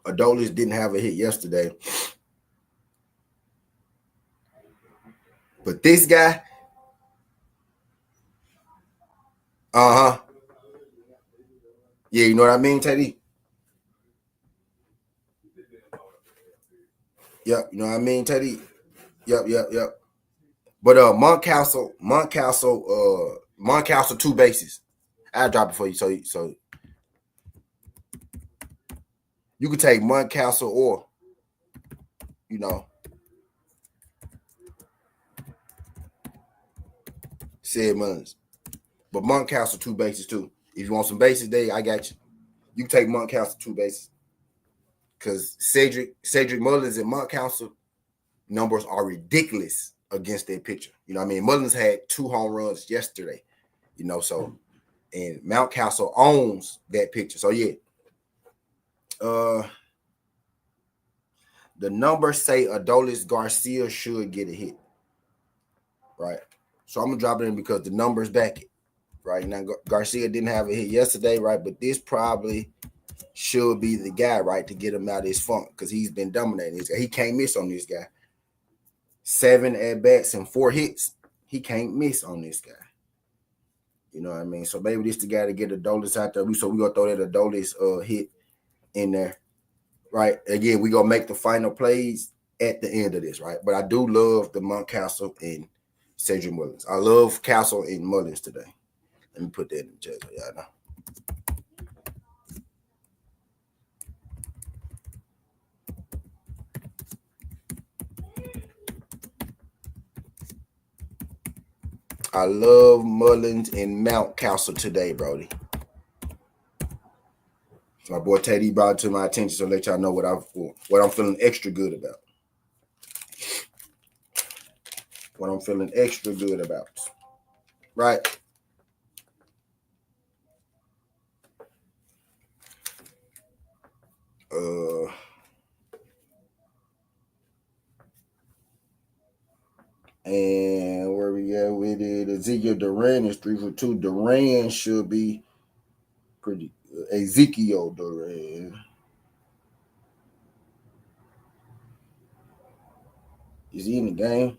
Adolis didn't have a hit yesterday. But this guy, yeah, you know what I mean, Teddy? Yep, you know what I mean, Teddy? Yep. But Mountcastle 2 bases. I'll drop it for you. So you can take Mountcastle or, you know, said Mullins. But Mountcastle 2 bases too. If you want some bases, I got you. You can take Mountcastle 2 bases. Because Cedric Mullins and Mountcastle numbers are ridiculous against their pitcher. You know what I mean? Mullins had 2 home runs yesterday. You know, so and Mountcastle owns that pitcher. So yeah. The numbers say Adolis Garcia should get a hit. Right. So I'm gonna drop it in because the numbers back it. Right now, Garcia didn't have a hit yesterday, right? But this probably should be the guy, right, to get him out of his funk because he's been dominating this guy. He can't miss on this guy. 7 at bats and 4 hits. He can't miss on this guy. You know what I mean? So maybe this the guy to get Adolis out there. So we gonna throw that Adolis hit in there, right? Again, we gonna make the final plays at the end of this, right? But I do love the Mountcastle and Cedric Mullins. I love Castle and Mullins today. Let me put that in the chat so y'all know. I love Mullins and Mountcastle today, Brody. My boy Teddy brought it to my attention, so let y'all know what I'm feeling extra good about. What I'm feeling extra good about. Right? And where we at with it? Ezekiel Duran is 3 for 2. Duran should be pretty. Ezekiel Duran. Is he in the game?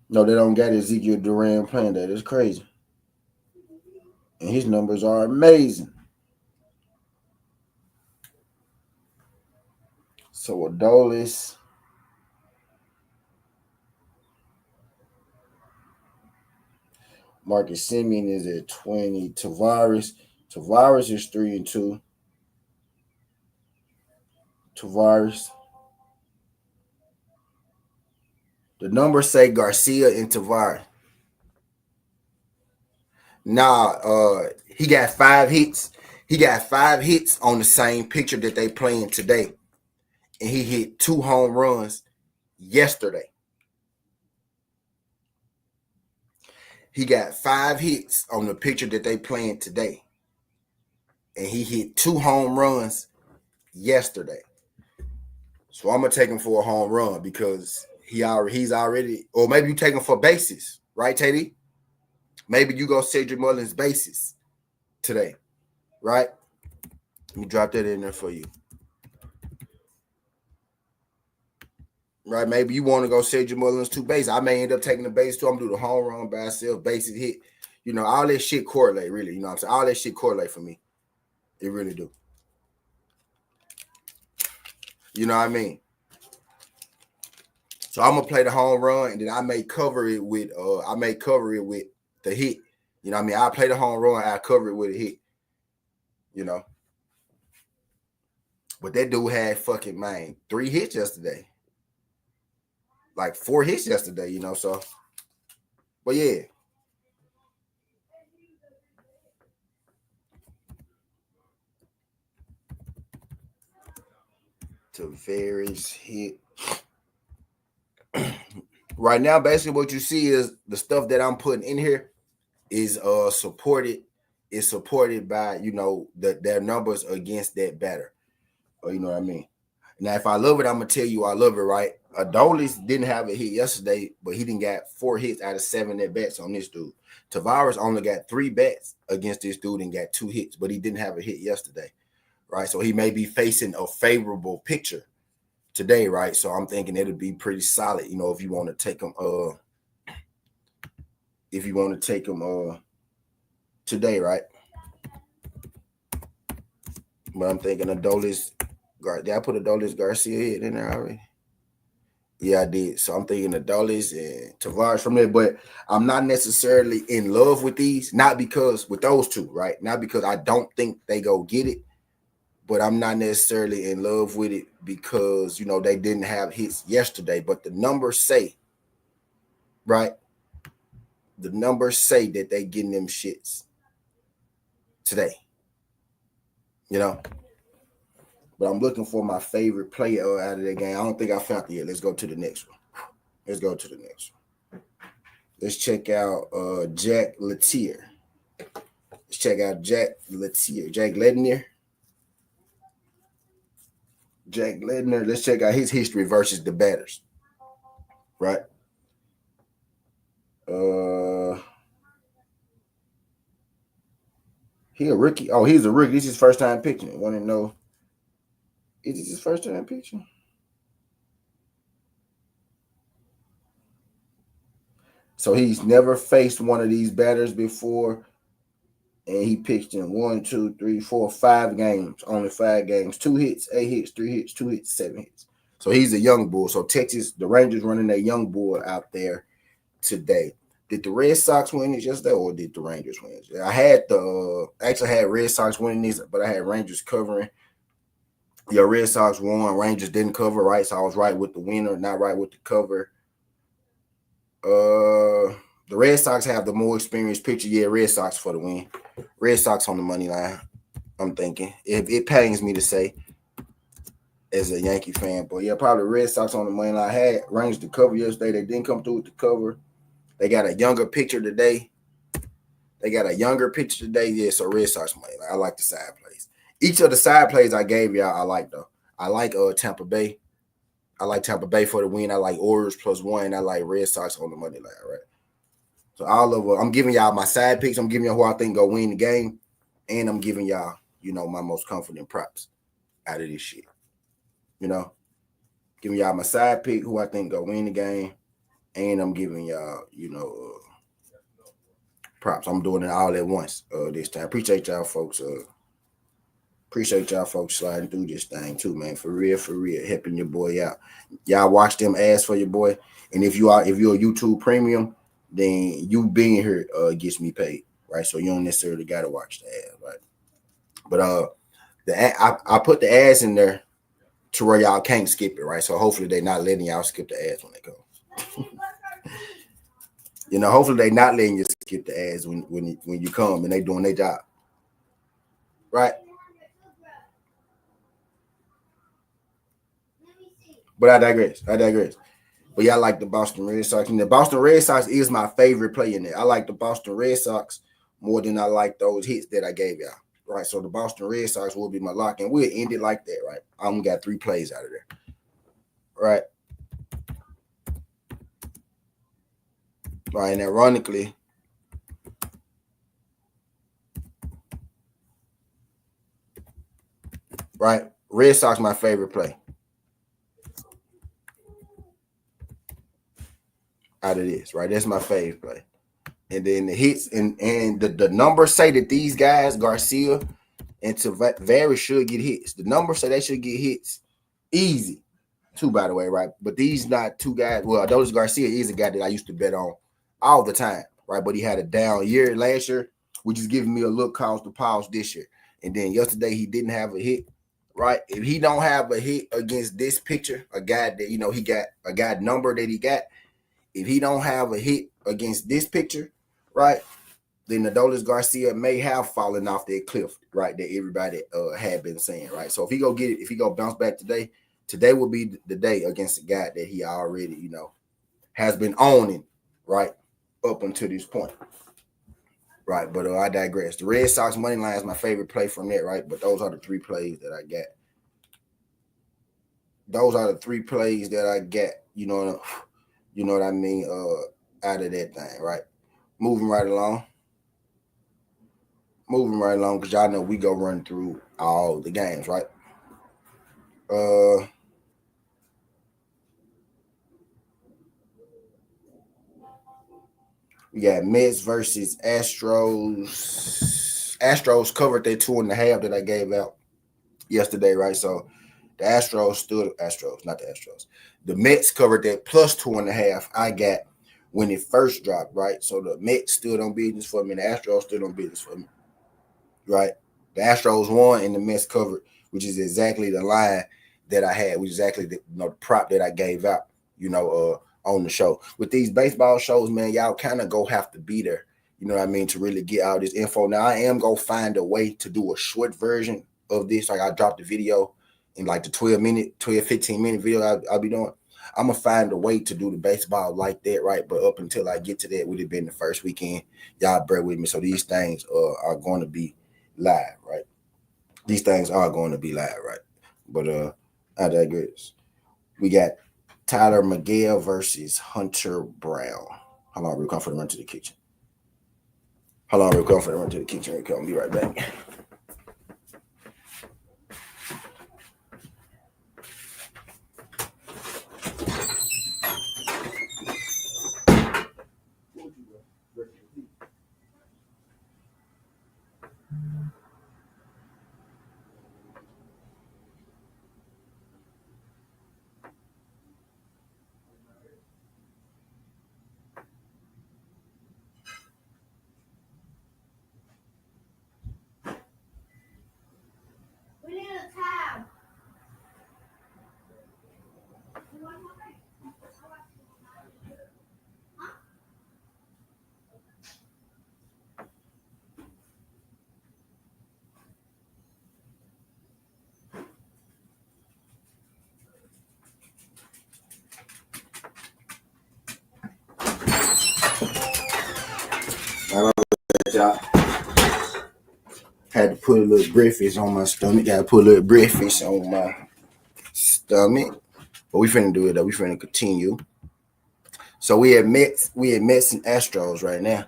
No, they don't got Ezekiel Duran playing that. It's crazy. And his numbers are amazing. So Adolis. Marcus Semien is at 20. Tavares is 3 and 2. Tavares. The numbers say Garcia and Tavares. Nah, he got 5 hits. He got 5 hits on the same picture that they playing today. And he hit 2 home runs yesterday. He got 5 hits on the picture that they playing today. And he hit 2 home runs yesterday. So I'm gonna take him for a home run because he's already, or maybe you take him for bases, right, Teddy? Maybe you go Cedric Mullins bases today, right? Let me drop that in there for you. Right, maybe you want to go Cedric Mullins 2 bases. I may end up taking the base too. I'm gonna do the home run by itself, bases hit. You know, all that shit correlate, really. You know what I'm saying? All that shit correlate for me. It really do. You know what I mean? So I'm gonna play the home run, and then I may cover it with the hit. You know what I mean? I play the home run, I cover it with a hit. You know. But that dude had 3 hits yesterday. Like 4 hits yesterday, you know. So, but yeah. Tavares hit. Right now, basically what you see is the stuff that I'm putting in here is supported by, you know, their numbers against that batter. You know what I mean? Now, if I love it, I'm gonna tell you I love it, right? Adolis didn't have a hit yesterday, but he didn't got 4 hits out of 7 at bats on this dude. Tavares only got 3 bats against this dude and got 2 hits, but he didn't have a hit yesterday, right? So he may be facing a favorable pitcher today, right? So I'm thinking it'll be pretty solid, you know, if you want to take him today, right? But I'm thinking Adolis. Did I put Adolis Garcia in there already? Yeah, I did. So I'm thinking the Dulles and Tavares from there, but I'm not necessarily in love with these. Not because with those two, right? Not because I don't think they go get it, but I'm not necessarily in love with it because they didn't have hits yesterday. But the numbers say, right? The numbers say that they getting them shits today. You know. But I'm looking for my favorite player out of the game. I don't think I found it yet. Let's go to the next one. Let's go to the next one. Let's check out Jack Letier. Let's check out Jack Letier. Jack Lednier. Jack Ledner. Let's check out his history versus the batters. Right. He a rookie. Oh, he's a rookie. This is his first time pitching. Want to know? Is this his first time pitching? So he's never faced one of these batters before, and he pitched in 1, 2, 3, 4, 5 games. Only 5 games. 2 hits, 8 hits, 3 hits, 2 hits, 7 hits. So he's a young bull. So Texas, the Rangers running that young bull out there today. Did the Red Sox win it yesterday, or did the Rangers win it? I had actually had Red Sox winning this, but I had Rangers covering. Your Red Sox won, Rangers didn't cover, right? So I was right with the winner, not right with the cover. The Red Sox have the more experienced pitcher. Yeah, Red Sox for the win. Red Sox on the money line. I'm thinking. It pains me to say as a Yankee fan, but yeah, probably Red Sox on the money line. I had Rangers to cover yesterday. They didn't come through with the cover. They got a younger pitcher today. Yeah, so Red Sox money line. I like the side plays. Each of the side plays I gave y'all, I like though. I like Tampa Bay. I like Tampa Bay for the win. I like Orioles +1. I like Red Sox on the money line, right? So all of I'm giving y'all my side picks. I'm giving y'all who I think go win the game, and I'm giving y'all, my most confident props out of this shit. Giving y'all my side pick, who I think go win the game, and I'm giving y'all, props. I'm doing it all at once this time. Appreciate y'all folks. Appreciate y'all folks sliding through this thing too, man. For real, helping your boy out. Y'all watch them ads for your boy. And if you're a YouTube premium, then you being here gets me paid, right? So you don't necessarily gotta watch the ads, right? But I put the ads in there to where y'all can't skip it, right? So hopefully they're not letting y'all skip the ads when they come. Hopefully they're not letting you skip the ads when you come and they doing their job, right? But I digress. But yeah, I like the Boston Red Sox. And the Boston Red Sox is my favorite play in there. I like the Boston Red Sox more than I like those hits that I gave y'all. Right. So the Boston Red Sox will be my lock. And we'll end it like that, right? I only got 3 plays out of there. Right. Right. And ironically, right, Red Sox my favorite play out of this, right? That's my favorite play. And then the hits and the numbers say that these guys, Garcia and Tavares, should get hits. The numbers say they should get hits easy, too, by the way, right? But these not 2 guys. Well, Adolis Garcia is a guy that I used to bet on all the time, right? But he had a down year last year, which is giving me a little cause to pause this year. And then yesterday he didn't have a hit, right? If he don't have a hit against this pitcher, a guy that he got a guy number that he got, if he don't have a hit against this pitcher, right, then Adolis Garcia may have fallen off that cliff, right, that everybody had been saying, right? So if he go get it, if he go bounce back today will be the day against a guy that he already, has been owning, right, up until this point. Right, but I digress. The Red Sox money line is my favorite play from that, right? But those are the 3 plays that I got. Those are the 3 plays that I got, you know what I mean, out of that thing, right? Moving right along because y'all know we go run through all the games, right? We got Mets versus Astros. Astros covered their 2.5 that I gave out yesterday, right? So The not the Astros. The Mets covered that plus 2.5 I got when it first dropped, right? So the Mets stood on business for me, and the Astros stood on business for me, right? The Astros won and the Mets covered, which is exactly the line that I had, which is exactly the prop that I gave out, on the show. With these baseball shows, man, y'all kind of go have to be there, you know what I mean, to really get all this info. Now, I am going to find a way to do a short version of this. Like, I dropped the video in like the 15-minute video I'll be doing. I'm going to find a way to do the baseball like that, right? But up until I get to that, would have been the first weekend. Y'all bear with me. So these things are going to be live, right? These things are going to be live, right? But I digress. We got Tyler Miguel versus Hunter Brown. Hold on, real quick, for the run to the kitchen. I'll be right back. We need a tab. You want one? Huh? Y'all. Had to put a little breakfast on my stomach. Got to put a little breakfast on my stomach. But we finna do it though. We finna continue. So we had Mets and Astros right now.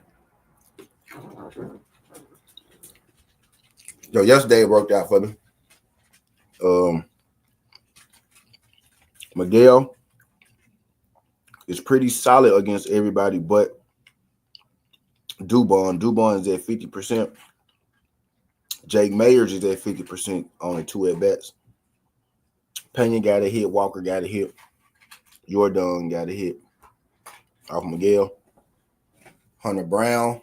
So yesterday it worked out for me. Miguel is pretty solid against everybody but Dubon. Dubon is at 50%. Jake Mayers is at 50%, only 2 at bats. Pena got a hit. Walker got a hit. Jordan got a hit off Miguel. Hunter Brown.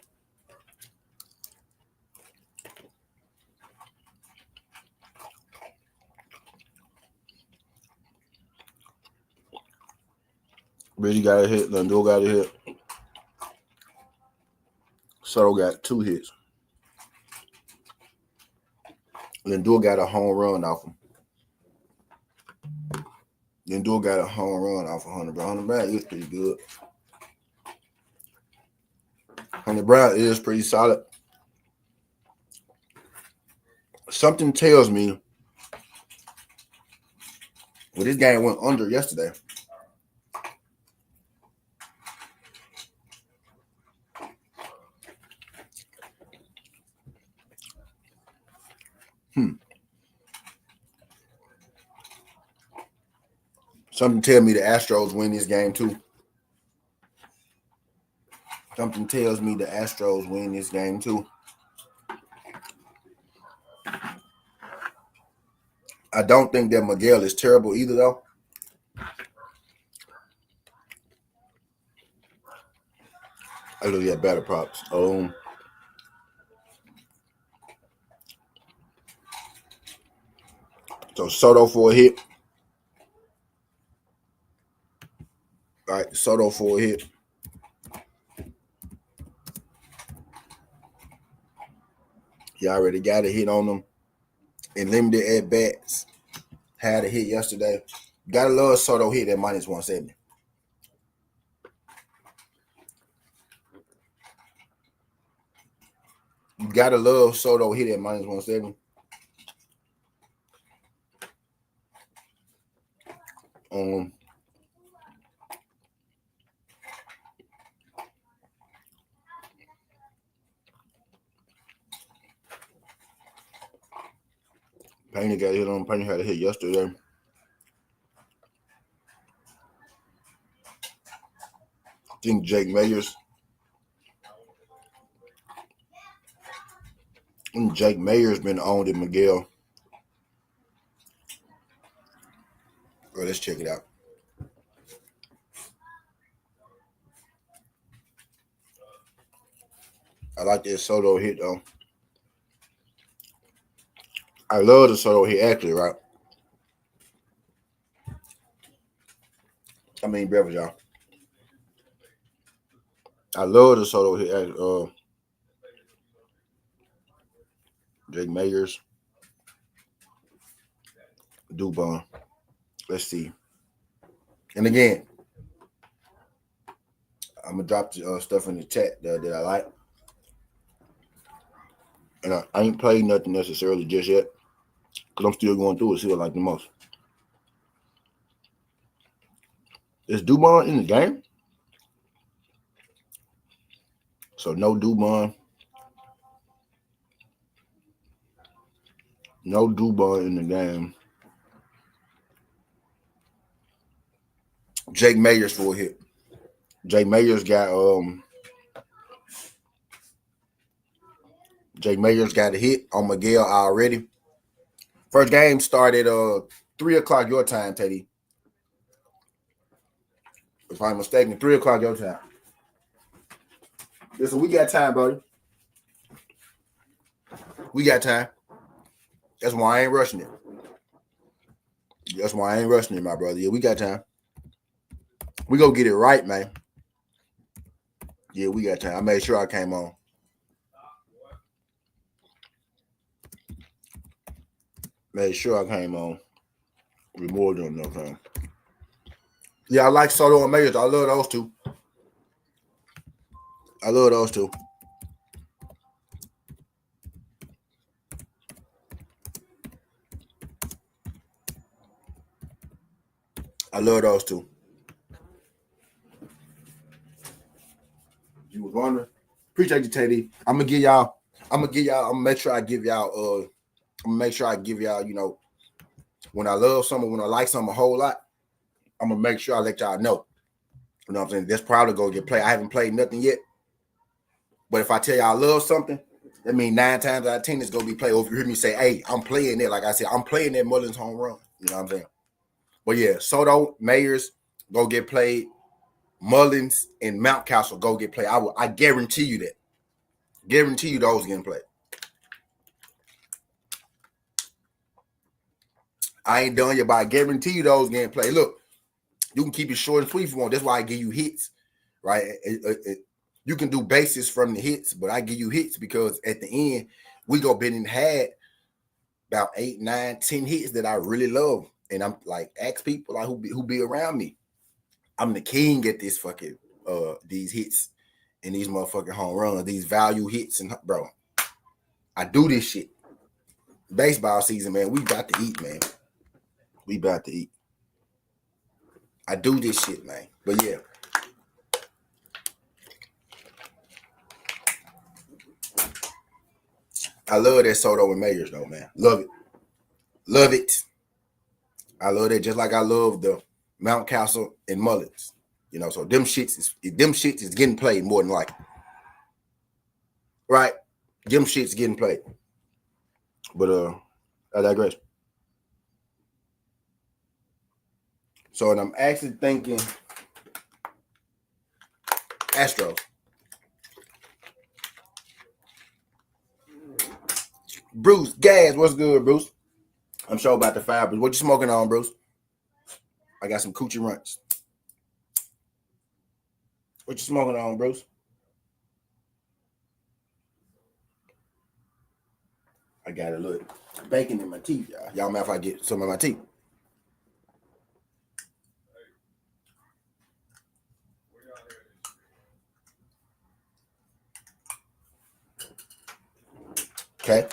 Brady got a hit. Lindor got a hit. Soto got 2 hits. Lindor got a home run off him. Lindor got a home run off of Hunter Brown. Hunter Brown is pretty good. Hunter Brown is pretty solid. Something tells me, well, this game went under yesterday. Something tells me the Astros win this game too. Something tells me the Astros win this game too. I don't think that Miguel is terrible either, though. I look at better props. So Soto for a hit. All right, Soto for a hit. He already got a hit on him in limited at bats. Had a hit yesterday. Gotta love Soto hit at minus 170. You gotta love Soto hit at minus 170. Pena got hit on. Pena had a hit yesterday. I think Jake Mayers. Jake Mayers been owned at Miguel. let's check it out. I like this Soto hit though. I love the Soto hit actually, right? I mean beverage, y'all. I love the Soto hit. Jake Mayers, Dubon. Let's see. And again, I'm gonna drop the stuff in the chat that I like. And I ain't played nothing necessarily just yet, because I'm still going through it, see what I like the most. Is Dubon in the game? So no Dubon. No Dubon in the game. Jake Mayers for a hit. Jake Mayers got Jake Mayers got a hit on Miguel already. First game started 3 o'clock your time, Teddy. If I'm mistaken, 3 o'clock your time. Listen, we got time, buddy. We got time. That's why I ain't rushing it. That's why I ain't rushing it, my brother. Yeah, we got time. We gonna get it right, man. Yeah, we got time. I made sure I came on. Made sure I came on with more than enough time. Yeah, I like Soto and Mayers. I love those two. I love those two. I love those two. You was wondering? Appreciate you, Teddy. I'm gonna make sure I give y'all you know, when I love someone, when I like something a whole lot, I'm gonna make sure I let y'all know. You know what I'm saying? That's probably gonna get played. I haven't played nothing yet. But if I tell y'all I love something, that means 9 times out of 10 it's gonna be played. Or if you hear me say, hey, I'm playing it, like I said, I'm playing that Mullins home run. You know what I'm saying? But yeah, Soto, Mayers go get played. Mullins and Mountcastle go get played. I guarantee you that. Guarantee you those getting played. I ain't done yet, but I guarantee you those getting played. Look, you can keep it short and sweet if you want. That's why I give you hits, right? You can do bases from the hits, but I give you hits because at the end, we go been and had about 8, 9, 10 hits that I really love. And I'm like, ask people like who be around me. I'm the king at this fucking these hits and these motherfucking home runs, these value hits, and bro, I do this shit. Baseball season, man, we about to eat, man. We about to eat. I do this shit, man. But yeah. I love that Soto and Mayers, though, man. Love it. Love it. I love that just like I love the Mountcastle and Mullins. You know, so them shits is getting played more than likely. Right? Them shits getting played. But I digress. So and I'm actually thinking Astros. Bruce, Gas, what's good, Bruce? I'm sure about the fire, but what you smoking on, Bruce? I got some coochie runts. What you smoking on, Bruce? I got a little bacon in my teeth, y'all. Y'all mind if I get some of my teeth? Okay.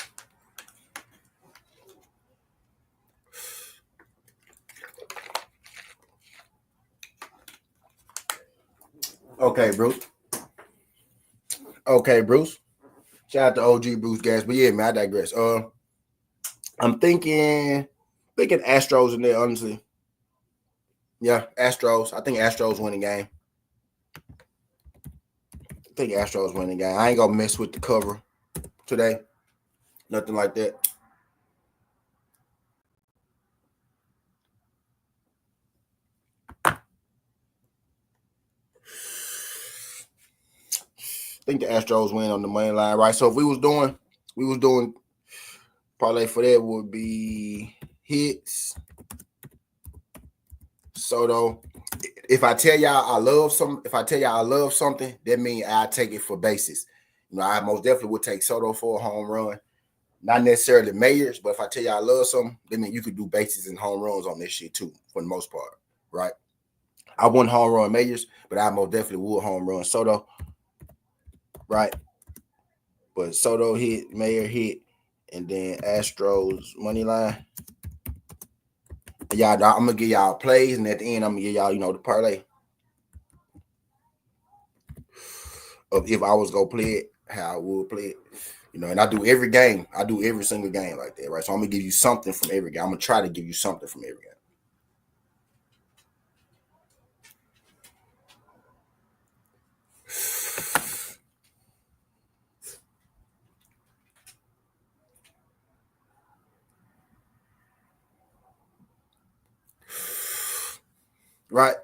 Okay, Bruce. Okay, Bruce. Shout out to OG Bruce Gas. But yeah, man, I digress. I'm thinking Astros in there, honestly. Yeah, Astros. I think Astros win the game. I think Astros win the game. I ain't gonna mess with the cover today. Nothing like that. think the Astros win on the money line, right? So if we was doing parlay for that would be hits. Soto. If I tell y'all I love something, that means I take it for bases. You know, I most definitely would take Soto for a home run. Not necessarily Mayors, but if I tell you I love something, that means you could do bases and home runs on this shit too, for the most part, right? I wouldn't home run Mayors, but I most definitely would home run Soto, right? But Soto hit, Mayor hit, and then Astros money line. And y'all, I'm gonna give y'all plays, and at the end, I'm gonna give y'all, the parlay of if I was gonna play it, how I would play it. And I do every game. I do every single game like that, right? So I'm gonna give you something from every game. I'm gonna try to give you something from every game. Right?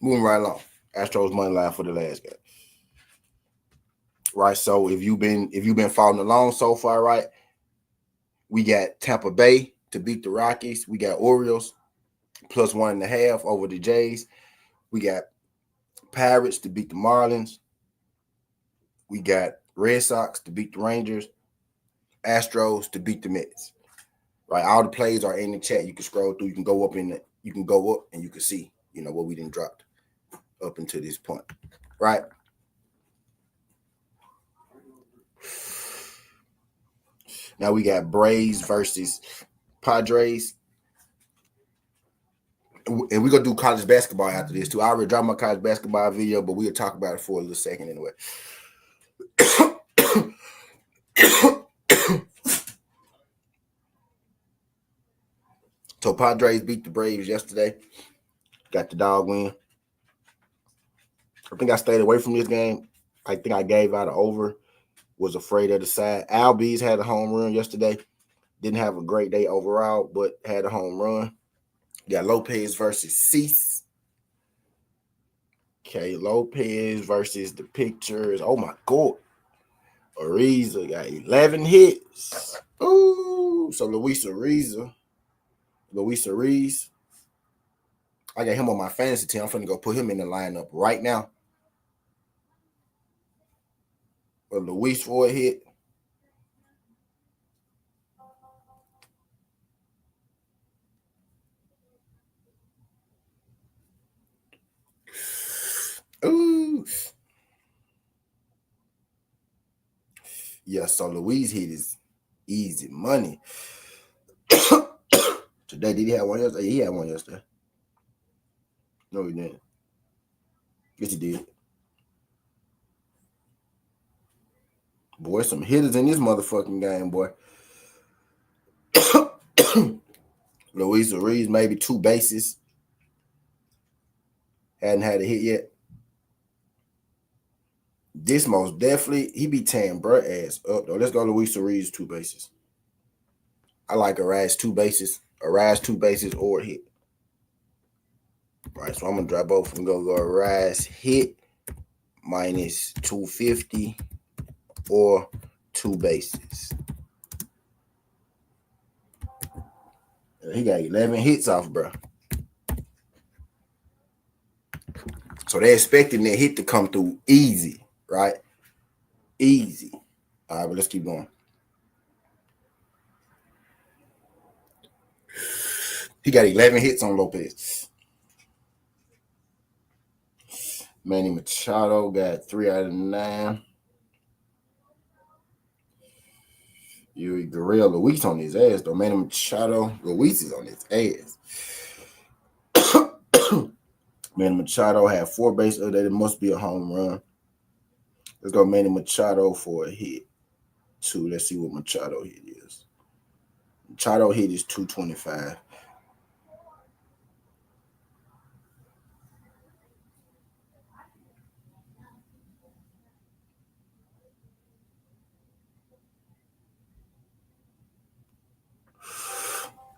Moving right along. Astros money line for the last game. Right. So if you've been following along so far, right? We got Tampa Bay to beat the Rockies. We got Orioles plus 1.5 over the Jays. We got Pirates to beat the Marlins. We got Red Sox to beat the Rangers. Astros to beat the Mets. Right. All the plays are in the chat. You can scroll through. You can go up and you can see, what we didn't drop up until this point. Right. Now we got Braves versus Padres. And we're going to do college basketball after this, too. I already dropped my college basketball video, but we'll talk about it for a little second anyway. So Padres beat the Braves yesterday. Got the dog win. I think I stayed away from this game. I think I gave out an over. Was afraid of the side. Albies had a home run yesterday. Didn't have a great day overall, but had a home run. Got Lopez versus Cease. Okay, Lopez versus the pictures. Oh, my God. Ariza got 11 hits. Ooh, so Luis Ariza. I got him on my fantasy team. I'm finna go put him in the lineup right now. But Luis for a hit. Ooh. Yeah, so Luis hit is easy money. Today, did he have one yesterday? He had one yesterday. No, he didn't. Yes, he did. Boy, some hitters in this motherfucking game, boy. Luis Ariz, maybe 2 bases. Hadn't had a hit yet. This most definitely, he be tearing bruh ass up, though. Let's go Luis Ariz, 2 bases. I like Arise 2 bases. Arise 2 bases or hit. All right, so I'm going to drop both and go Arise hit minus 250 or 2 bases. He got 11 hits off, bro. So they're expecting that hit to come through easy, right? Easy. All right, but let's keep going. He got 11 hits on Lopez. Manny Machado got 3 out of 9. Yuri Guerrero, Luis on his ass, though. Manny Machado, Luis is on his ass. Manny Machado had 4 bases. It must be a home run. Let's go Manny Machado for a hit. 2. Let's see what Machado hit is. Machado hit is 225.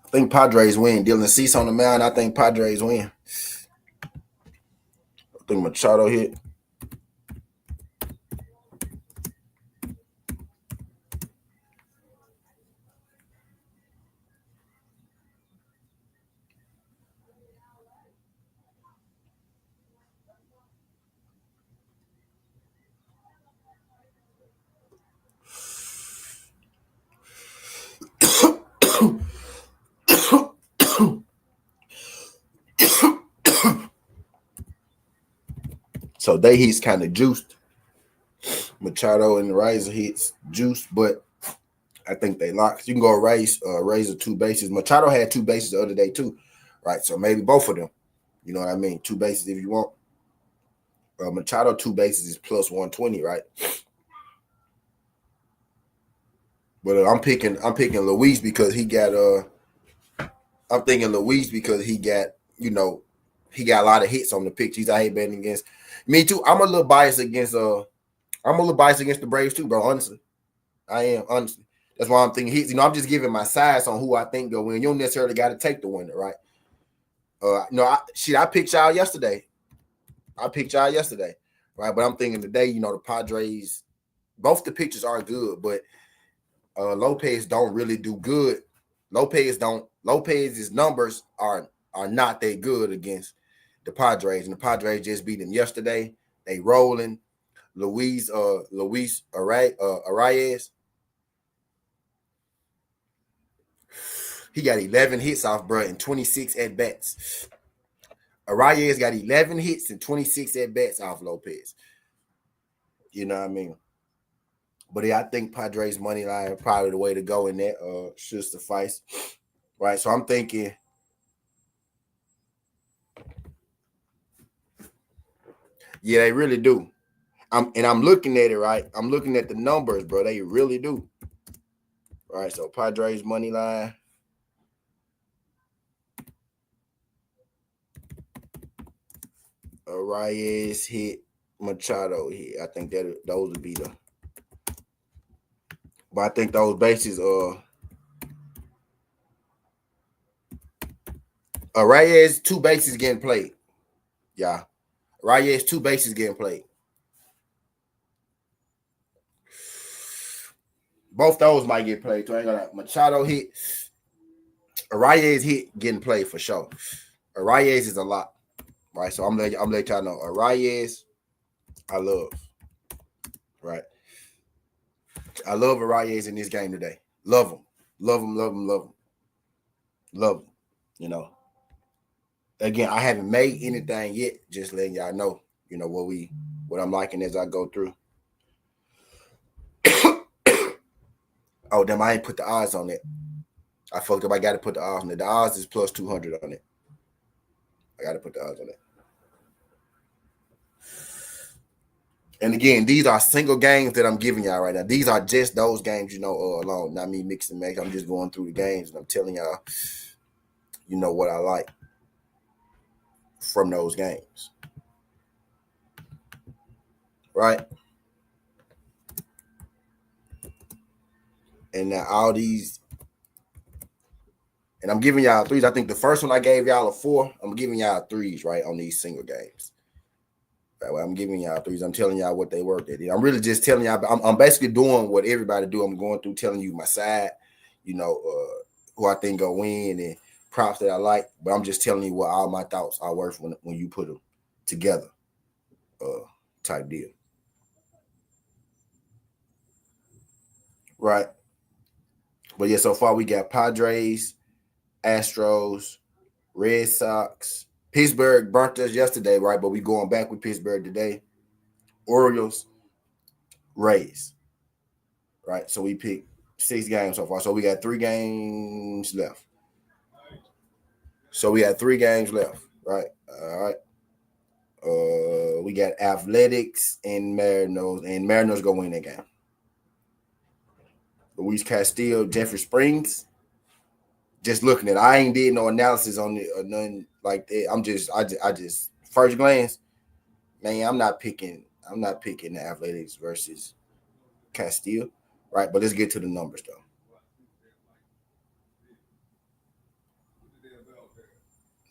I think Padres win. Dylan Cease on the mound. I think Padres win. I think Machado hit. So they hits kind of juiced. Machado and the Razor hits juiced, but I think they locked. You can go Razor 2 bases. Machado had 2 bases the other day too, right? So maybe both of them. You know what I mean? 2 bases if you want. Machado 2 bases is plus 120, right? But I'm picking Luis because he got I'm thinking Luis because he got, he got a lot of hits on the pitch. He's out here betting against me too. I'm a little biased against the Braves too, bro. Honestly. I am, honestly. That's why I'm thinking I'm just giving my size on who I think go win. You don't necessarily got to take the winner, right? I picked y'all yesterday. Right? But I'm thinking today, the Padres, both the pitchers are good, but Lopez don't really do good. Lopez's numbers are not that good against the Padres, and the Padres just beat them yesterday. They rolling. Luis Arias. He got 11 hits off, bro, and 26 at bats. Arias got 11 hits and 26 at bats off Lopez. You know what I mean? But yeah, I think Padres money line probably the way to go in that should suffice. Right. So I'm thinking, yeah, they really do. I'm looking at it, right? I'm looking at the numbers, bro. They really do. Right. So Padres money line. Arias hit, Machado hit. I think those would be the. But I think those bases Reyes 2 bases getting played. Yeah. Reyes 2 bases getting played. Both those might get played. So I ain't gonna Machado hit. Reyes hit getting played for sure. Reyes is a lot. Right. So I'm let y'all know. Reyes, I love. Right. I love Reyes in this game today. Love him. Love him, love him, love him. Love him. Again, I haven't made anything yet. Just letting y'all know, what I'm liking as I go through. Oh, damn, I ain't put the odds on it. I fucked up. I got to put the odds on it. The odds is plus 200 on it. I got to put the odds on it. And again, these are single games that I'm giving y'all right now. These are just those games, alone. Not me mixing and match. I'm just going through the games and I'm telling y'all, what I like from those games. Right? And now all these, and I'm giving y'all threes. I think the first one I gave y'all a 4. I'm giving y'all threes, right, on these single games. That way, I'm giving y'all threes. I'm telling y'all what they worked at. I'm really just telling y'all. I'm basically doing what everybody do. I'm going through telling you my side, who I think go win and props that I like. But I'm just telling you what all my thoughts are worth when you put them together, type deal. Right. But yeah, so far we got Padres, Astros, Red Sox. Pittsburgh burnt us yesterday, right? But we going back with Pittsburgh today. Orioles, Rays. Right? So we picked 6 games so far. So we got 3 games left. Right? All right. We got Athletics and Mariners, and Mariners go win that game. Luis Castillo, Jeffrey Springs. Just looking at it. I ain't did no analysis on it or nothing like that. I just first glance, man, I'm not picking the Athletics versus Castillo, right? But let's get to the numbers though.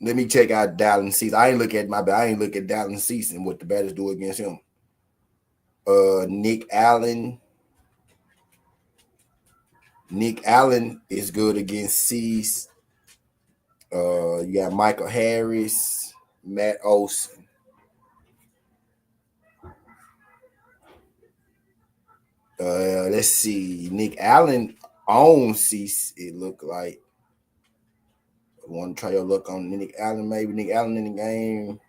Let me check out Dallin Cease. I ain't look at Dallin Cease and what the batters do against him. Nick Allen. Nick Allen is good against Cease. You got Michael Harris, Matt Olson. Let's see. Nick Allen owns Cease, it looked like. Want to try your luck on Nick Allen, maybe Nick Allen in the game.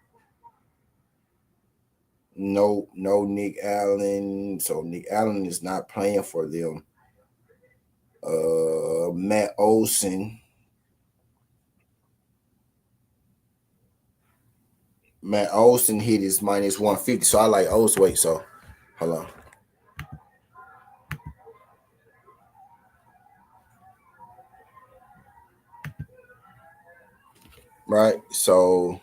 No Nick Allen. So Nick Allen is not playing for them. Matt Olson. Matt Olson hit his minus 150. So I like Olson. Wait, so hold on. Right. So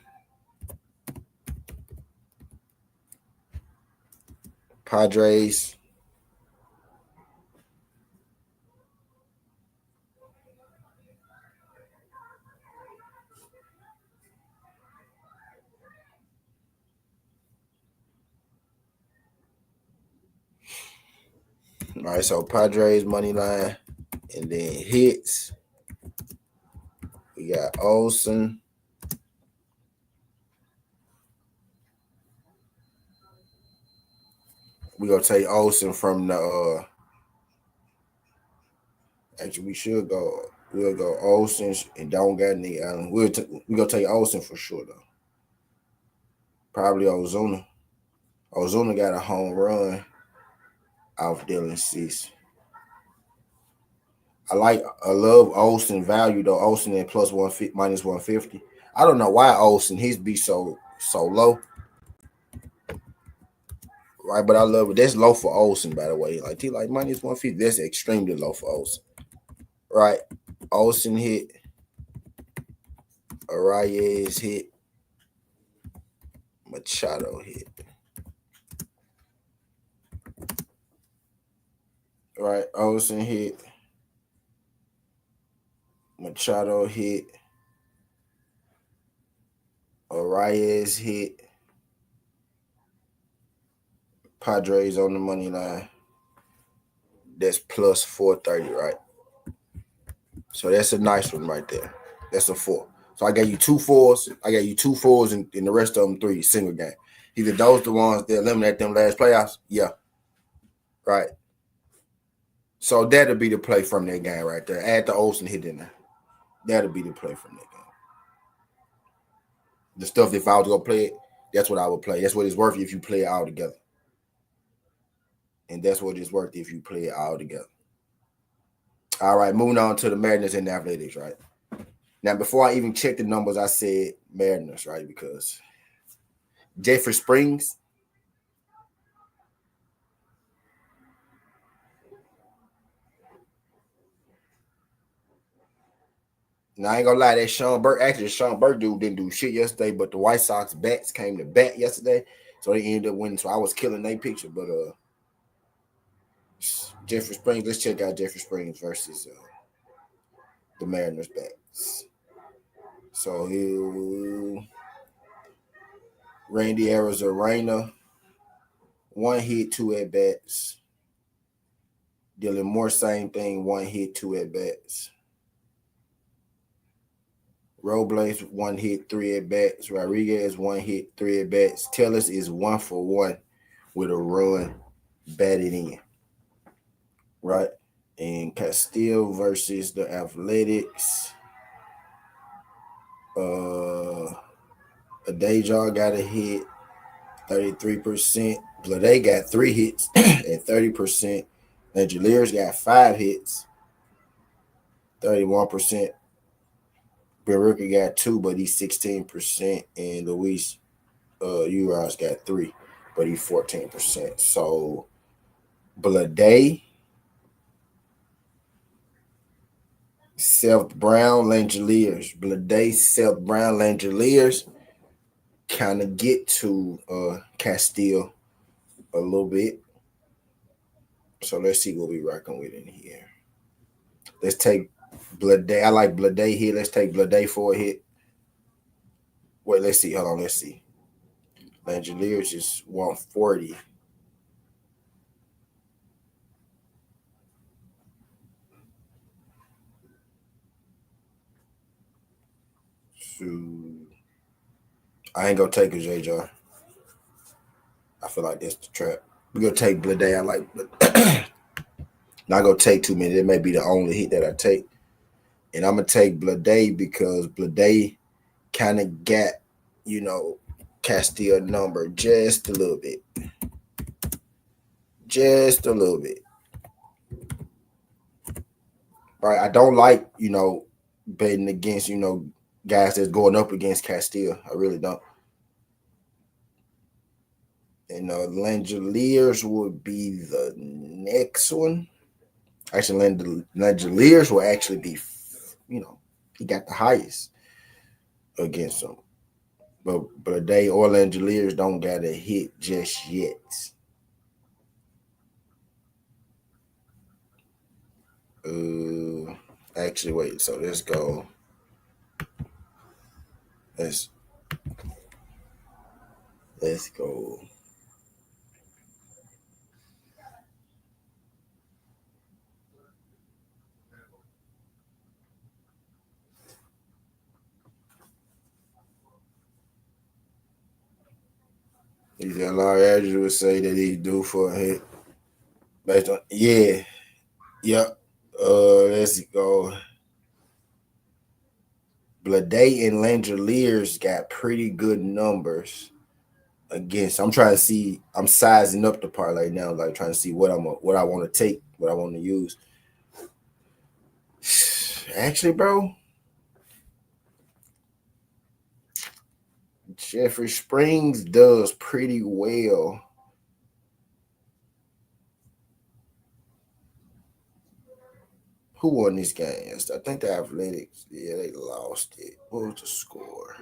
Padres. All right, so Padres money line, and then hits. We got Olson. We gonna take Olson from the. Actually, we should go. We'll go Olson and don't got Nick Allen. We gonna take Olson for sure though. Probably Ozuna. Ozuna got a home run off Dylan Cease. I love Olsen value though. Olsen at plus 150 minus 150. I don't know why Olsen his be so low. Right, but I love it. That's low for Olsen, by the way. Like minus 150. That's extremely low for Olsen. Right. Olsen hit. Arraez hit. Machado hit. Right. Olsen hit. Machado hit. Arraez hit. Padres on the money line. That's plus 430, right? So that's a nice one right there. That's a 4. So I gave you 2 4s. I gave you 2 4s and the rest of them 3 single game. Either those the ones that eliminate them last playoffs? Yeah. Right. So that'll be the play from that game right there. Add the Olsen hit in there. That'll be the play from that game. The stuff, if I was going to play it, that's what I would play. That's what it's worth if you play it all together. And that's what it's worth if you play it all together. All right, moving on to the Mariners and the Athletics, right? Now, before I even check the numbers, I said Mariners, right? Because Jeffrey Springs. Now, I ain't gonna lie, that Sean Burke, actually, the Sean Burke dude didn't do shit yesterday, but the White Sox bats came to bat yesterday, so they ended up winning. So I was killing their picture, but Jeffrey Springs, let's check out Jeffrey Springs versus the Mariners bats. So Randy Arozarena, 1 hit, 2 at bats. Dylan Moore, same thing, 1 hit, 2 at bats. Robles, 1 hit, 3 at bats. Rodriguez, 1 hit, 3 at bats. Tellus is 1 for 1 with a run batted in. Right? And Castillo versus the Athletics. Adeja got a hit, 33%. Blade got 3 hits at 30%. Langeliers got 5 hits, 31%. Baruka got 2, but he's 16%. And Luis Urias got 3, but he's 14%. So Blade, Seth Brown, Langeliers. Blade, Seth Brown, Langeliers kind of get to Castile a little bit. So let's see what we're rocking with in here. Let's take Blade. I like Blade here. Let's take Blade for a hit. Wait, let's see. Hold on. Let's see. Langeliers is 140. So I ain't gonna take a JJ. I feel like that's the trap. We're gonna take Blade. I like not gonna take too many. It may be the only hit that I take. And I'm gonna take Blade because Blade kind of got, Castillo number just a little bit. Just a little bit. Right. I don't like, betting against, guys that's going up against Castillo. I really don't. And Langeliers would be the next one. Actually, Langeliers will actually be, he got the highest against him. But they or Langeliers don't got a hit just yet. Actually, wait. So let's go. Let's go. These analyses would say that he's due for a hit. Based on yep. Let's go. Blade and Langeliers got pretty good numbers against. I'm trying to see. I'm sizing up the parlay now, like trying to see what I want to take, what I want to use. Actually, bro, Jeffrey Springs does pretty well. Who won this game? I think the Athletics. Yeah, they lost it. What was the score?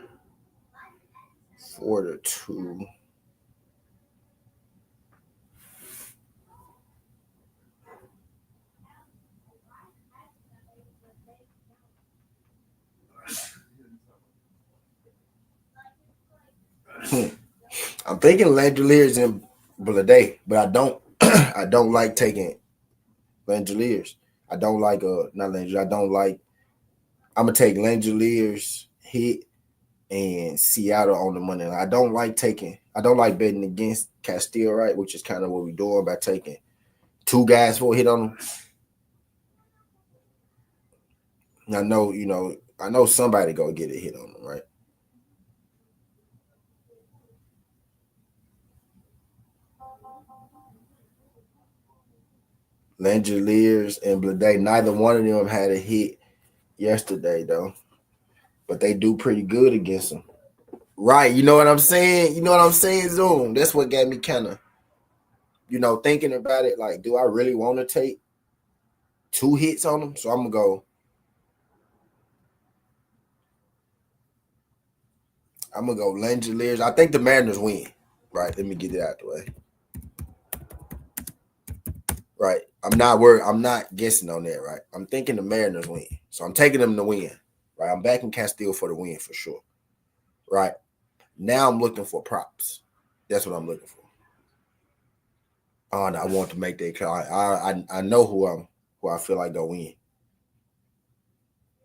4-2. I'm thinking Langeliers and Blade, but I don't. I don't like taking Langeliers. I don't like not Langeliers. I don't like. I'm gonna take Langeliers hit and Seattle on the money line. I don't like betting against Castillo, right? Which is kind of what we're doing by taking two guys for a hit on them. I know somebody gonna get a hit on them, right? Langeliers and Blade, neither one of them had a hit yesterday though, but they do pretty good against them. Right, you know what I'm saying? Zoom. That's what got me kind of, thinking about it. Like, do I really want to take two hits on them? So I'm gonna go Langeliers. I think the Mariners win. Right, let me get it out the way. Right, I'm not worried. I'm not guessing on that. Right, I'm thinking the Mariners win. So I'm taking them to win. Right, I'm backing Castillo for the win for sure. Right, now I'm looking for props. That's what I'm looking for. Oh, and I want to make that clear. I know who I feel like go win.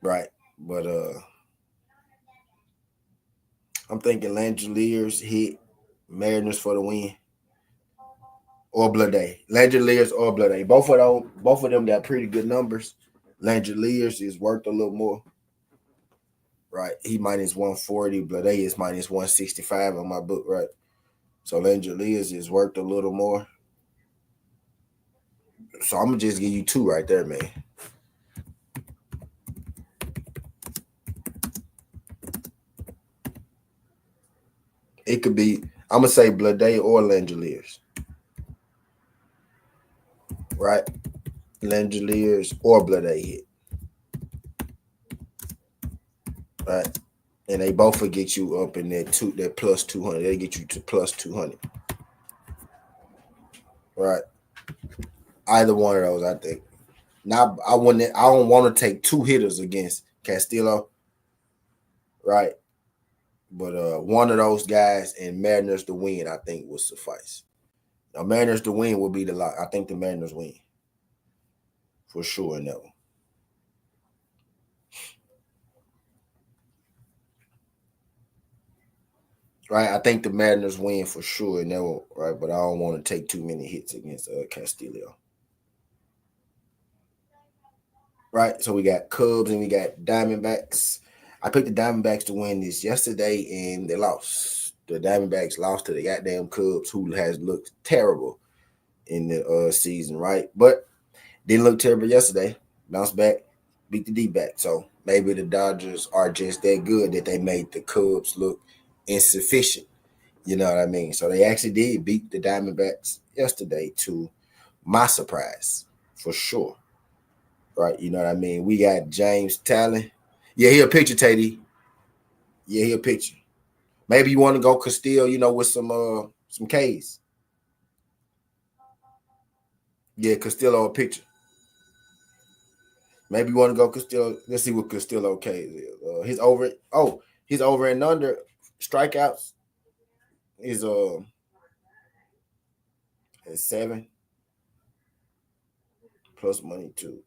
Right, but I'm thinking Langeliers hit Mariners for the win. Or Blade. Langeliers or Blade. Both of them got pretty good numbers. Langeliers is worth a little more. Right. He minus 140. Blade is minus 165 on my book, right? So Langeliers is worth a little more. So I'm gonna just give you two right there, man. It could be, I'm gonna say Blade or Langeliers. Right? Langeliers or Blade hit. Right? And they both will get you up in that plus 200. They get you to plus 200. Right? Either one of those, I think. Now I don't want to take two hitters against Castillo. Right? But one of those guys and Mariners to win, I think, will suffice. Now, Mariners to win will be the lock. I think the Mariners win. For sure in that one. Right? I think the Mariners win for sure in that one, right? But I don't want to take too many hits against Castillo. Right? So we got Cubs and we got Diamondbacks. I picked the Diamondbacks to win this yesterday, and they lost. The Diamondbacks lost to the goddamn Cubs, who has looked terrible in the season, right? But didn't look terrible yesterday. Bounced back, beat the D-back. So maybe the Dodgers are just that good that they made the Cubs look insufficient. You know what I mean? So they actually did beat the Diamondbacks yesterday, to my surprise, for sure. Right? You know what I mean? We got James Talon. Yeah, he a pitcher, Teddy. Yeah, he a pitcher. Maybe you want to go Castillo, with some K's. Yeah, Castillo a pitcher. Maybe you want to go Castillo. Let's see what Castillo K is. He's over and under strikeouts is is 7 plus money too.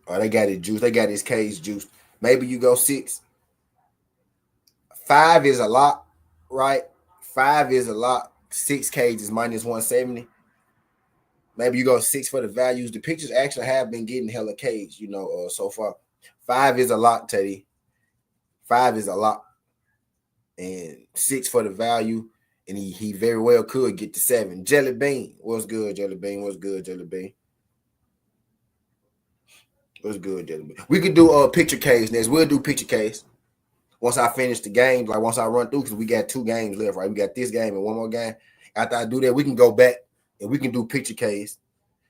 Oh, they got his juice. They got his K's juice. Maybe you go 6. 5 is a lot, right? 5 is a lot. 6 K's is minus 170. Maybe you go 6 for the values. The pictures actually have been getting hella K's, so far. 5 is a lot, Teddy. 5 is a lot. And 6 for the value. And he very well could get to 7. Jelly Bean. What's good, Jelly Bean? What's good, Jelly Bean? What's good, Jelly Bean? We could do picture case next. We'll do picture case. Once I finish the games, like once I run through, because we got 2 games left, right? We got this game and one more game. After I do that, we can go back and we can do picture case,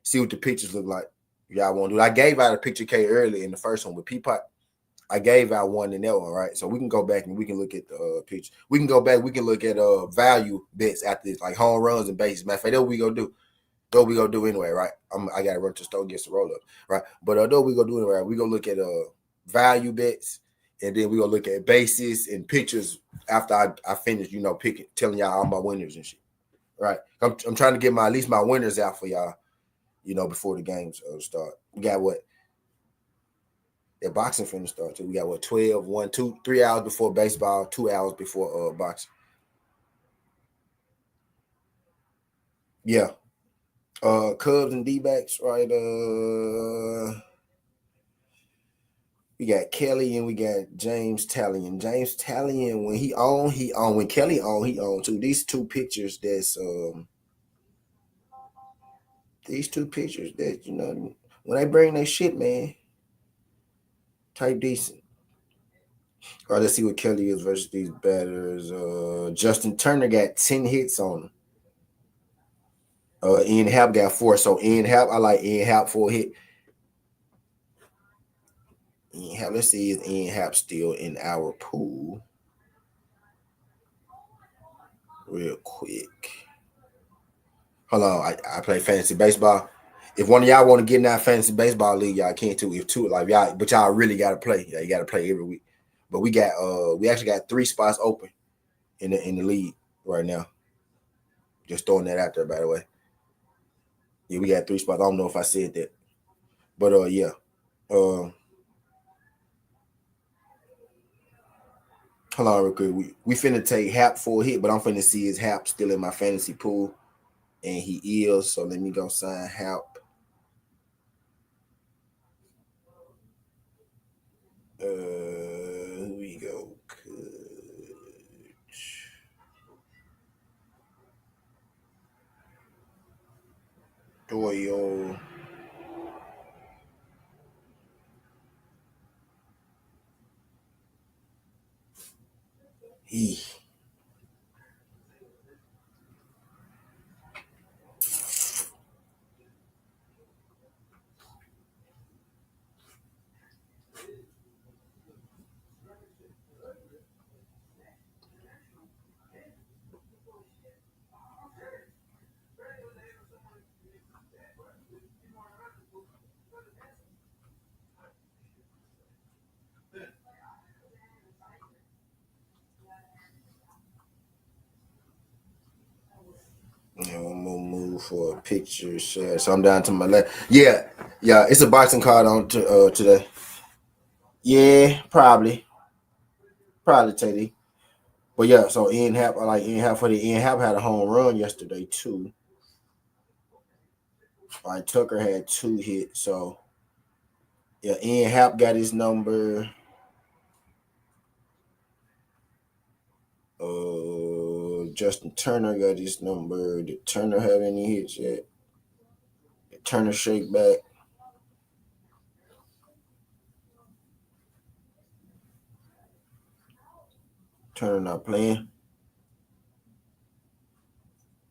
see what the pictures look like. Y'all want to do it. I gave out a picture case early in the first one with Peapot. I gave out one in that one, right? So we can go back and we can look at the picture. We can go back. We can look at value bets after this, like home runs and bases. Matter of fact, that's what we gonna do. That's what we gonna do anyway, right? I gotta run to the store, get some roll up, right? But that's what we gonna do anyway. Right? We gonna look at value bets, and then we gonna look at bases and pictures after I finish, picking, telling y'all all my winners and shit, right? I'm trying to get at least my winners out for y'all, before the games start. We got what? That boxing finna start too. We got 12, 1, 2, 3 hours before baseball, 2 hours before boxing. Yeah. Cubs and D-backs, right? We got Kelly and we got James Tallian. James Tallian, when he on, he on. When Kelly on, he on too. These two pictures that when they bring their shit, man, type decent. All right, let's see what Kelly is versus these batters. Justin Turner got 10 hits on him. Ian Happ got 4. So Ian Happ, I like Ian Happ for a hit. Ian Happ, let's see, is Ian Happ still in our pool? Real quick. Hold on, I play fantasy baseball. If one of y'all want to get in that fantasy baseball league, y'all can too. If two, like y'all, but y'all really gotta play. Yeah, you gotta play every week. But we actually got 3 spots open in the league right now. Just throwing that out there, by the way. Yeah, we got 3 spots. I don't know if I said that, but yeah. Hold on real quick. We finna take Hap for a hit, but I'm finna see his Hap still in my fantasy pool, and he is. So let me go sign Hap. Here we go. Doyle. He. I'm gonna move for a picture share. So I'm down to my left. Yeah, it's a boxing card on today. Yeah, probably Teddy. But yeah, so Ian Happ, I like Ian Happ for the Ian Happ had a home run yesterday too. Like Tucker had 2 hits, so yeah, Ian Happ got his number. Justin Turner got his number. Did Turner have any hits yet? Did Turner shake back? Turner not playing.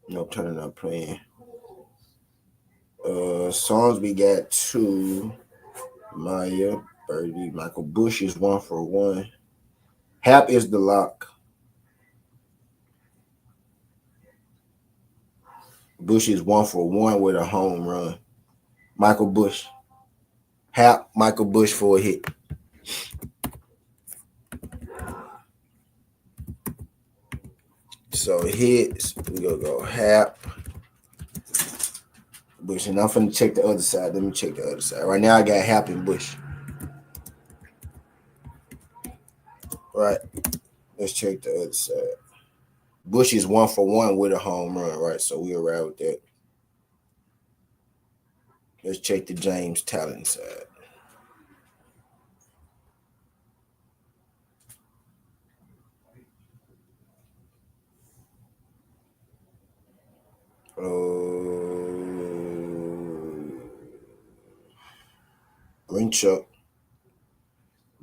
No, Turner not playing. Songs we got 2. Maya, Birdie, Michael Bush is 1-for-1. Hap is the lock. Bush is 1-for-1 with a home run. Michael Bush. Hap, Michael Bush for a hit. So hits, we gonna go Hap, Bush, and I'm finna check the other side. Let me check the other side. Right now I got Hap and Bush. Right. Let's check the other side. Bush is 1-for-1 with a home run, right? So we around with that. Let's check the James Talon side.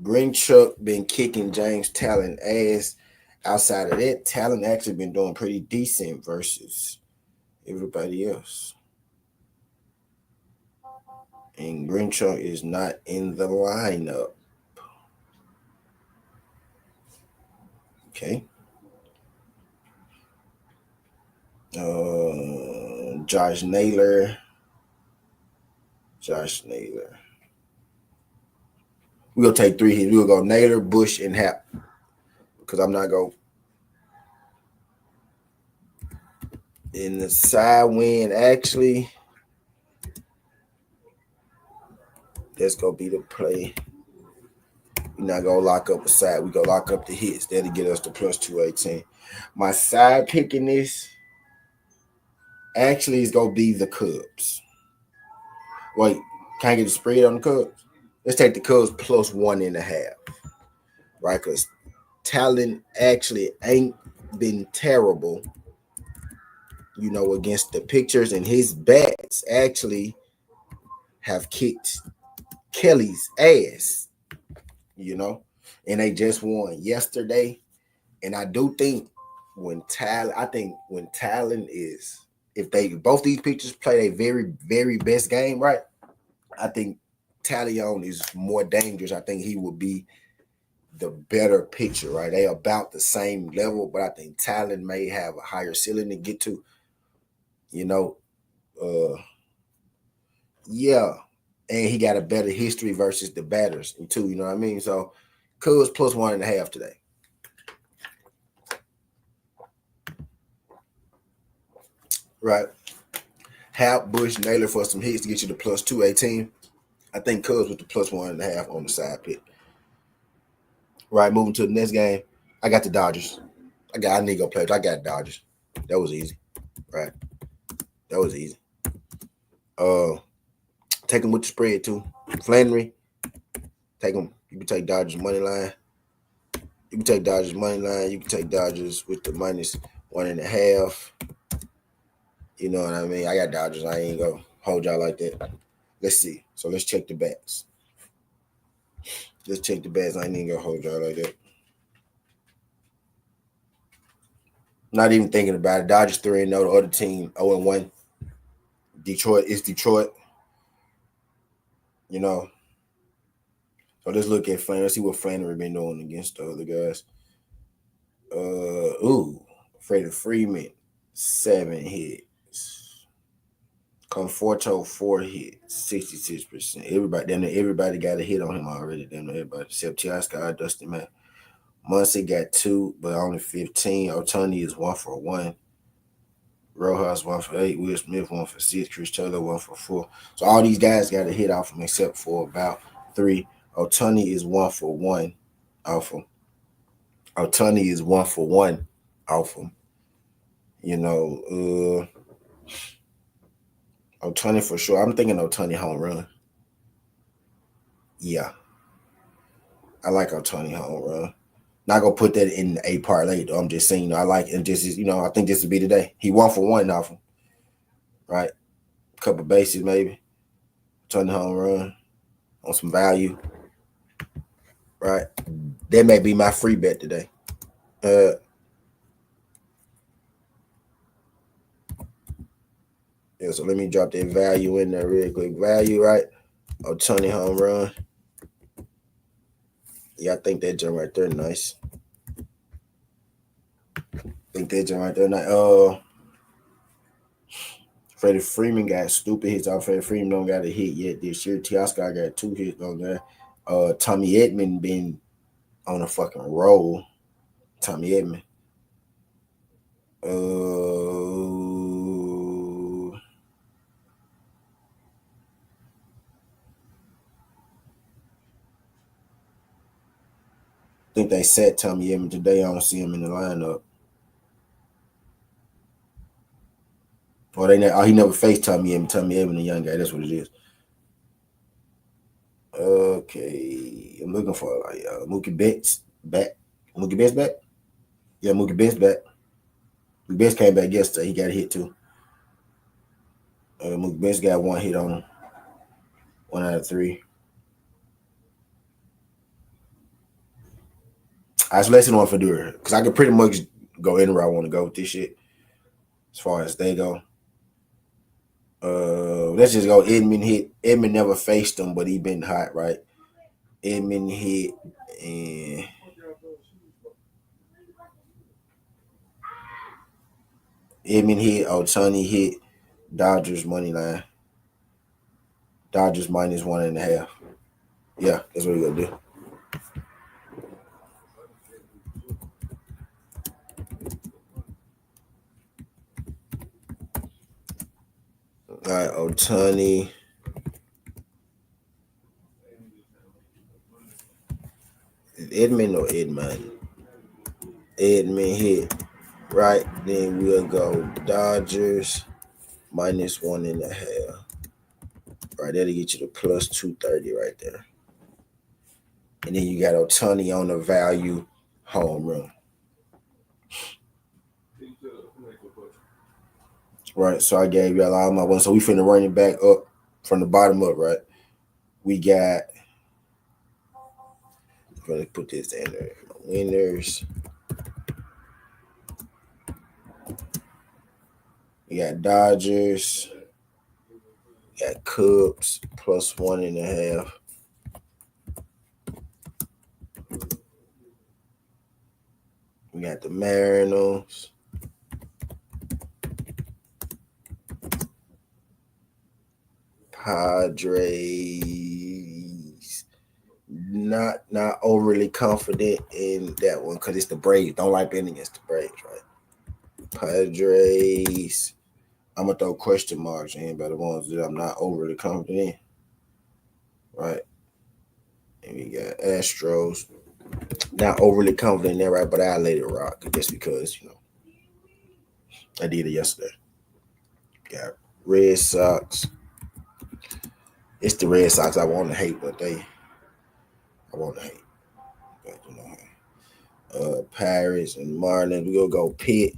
Grinchuk been kicking James Talon ass. Outside of that, Talon actually been doing pretty decent versus everybody else. And Grinchuk is not in the lineup. Okay. Josh Naylor. We'll take 3 hits. We'll go Naylor, Bush, and Hap. Because I'm not going. In the side win, actually, that's going to be the play. We're not going to lock up a side. We're going to lock up the hits. That'll get us to plus 218. My side picking this actually is going to be the Cubs. Wait, can I get the spread on the Cubs? Let's take the Cubs plus 1.5. Right? Because Talon actually ain't been terrible, against the pitchers, and his bats actually have kicked Kelly's ass, and they just won yesterday. And I do think when Talon is, if they both these pitchers play a very, very best game, right? I think Talion is more dangerous. I think he would be the better pitcher, right? They about the same level, but I think Talon may have a higher ceiling to get to. Yeah. And he got a better history versus the batters too, you know what I mean? So Cubs plus 1.5 today. Right. Hap, Bush, Naylor for some hits to get you to plus 218. I think Cubs with the plus 1.5 on the side pick. Right, moving to the next game. I got the Dodgers. I need to go play. I got Dodgers. That was easy. Right. That was easy. Take them with the spread too. Flannery. Take them. You can take Dodgers money line. You can take Dodgers money line. You can take Dodgers with the minus 1.5. You know what I mean? I got Dodgers. I ain't gonna hold y'all like that. Let's see. So let's check the bats. I ain't even gonna hold y'all like that. Not even thinking about it. Dodgers 3-0. The other team 0-1. Detroit is Detroit. So let's look at Flannery. Let's see what Flannery been doing against the other guys. Freddie Freeman, 7 hits. Conforto, 4 hits, 66%. Everybody got a hit on him already. Everybody except Teoscar, Dustin Mack. Muncy got 2, but only 15. Otani is 1-for-1. Rojas 1-for-8. Will Smith 1-for-6. Chris Taylor 1-for-4. So all these guys got a hit off him except for about 3. Otani is 1-for-1 off him. Otani is 1-for-1 off him. Otani for sure. I'm thinking Otani home run. Yeah. I like Otani home run. Not gonna put that in a parlay though. I'm just saying, I like it. Just I think this would be today. He 1-for-1 off him, right? Couple bases maybe, turn the home run on some value, right? That may be my free bet today. Yeah, so let me drop that value in there real quick. Value, right? Tony home run. Yeah, I think that jump right there nice. Freddie Freeman got stupid hits off. Freddie Freeman don't got a hit yet this year. Teoscar got 2 hits on there. Tommy Edman been on a fucking roll. Tommy Edman. I think they set Tommy Edman today. I don't see him in the lineup. Or he never faced Tommy Edman. Tommy Edman, the young guy. That's what it is. Okay, I'm looking for Mookie Betts back. Mookie Betts back? Yeah, Mookie Betts back. Mookie Betts came back yesterday. He got a hit too. Mookie Betts got 1 hit on him. 1 out of 3. Isolation on Fedora because I can pretty much go anywhere I want to go with this shit as far as they go. Let's just go. Edman hit. Edman never faced him, but he been hot, right? Edman hit and Ohtani hit. Dodgers money line. Dodgers -1.5. Yeah, that's what we're gonna do. All right, Ohtani. Edman or Edman? Edman hit. Right, then we'll go Dodgers -1.5. Right, that'll get you to +230 right there. And then you got Ohtani on the value home run. Right, so I gave y'all all my ones. So we finna run it back up from the bottom up, right? We got, gonna put this in there. Winners. We got Dodgers. We got Cubs +1.5. We got the Mariners. Padres. Not overly confident in that one because it's the Braves. Don't like betting against the Braves, right? Padres. I'm gonna throw question marks in by the ones that I'm not overly confident in. Right. And we got Astros. Not overly confident in that, right? But I let it rock just because, I did it yesterday. Got Red Sox. It's the Red Sox I want to hate, but I want to hate. But, Pirates and Marlins. We're gonna go Pitt.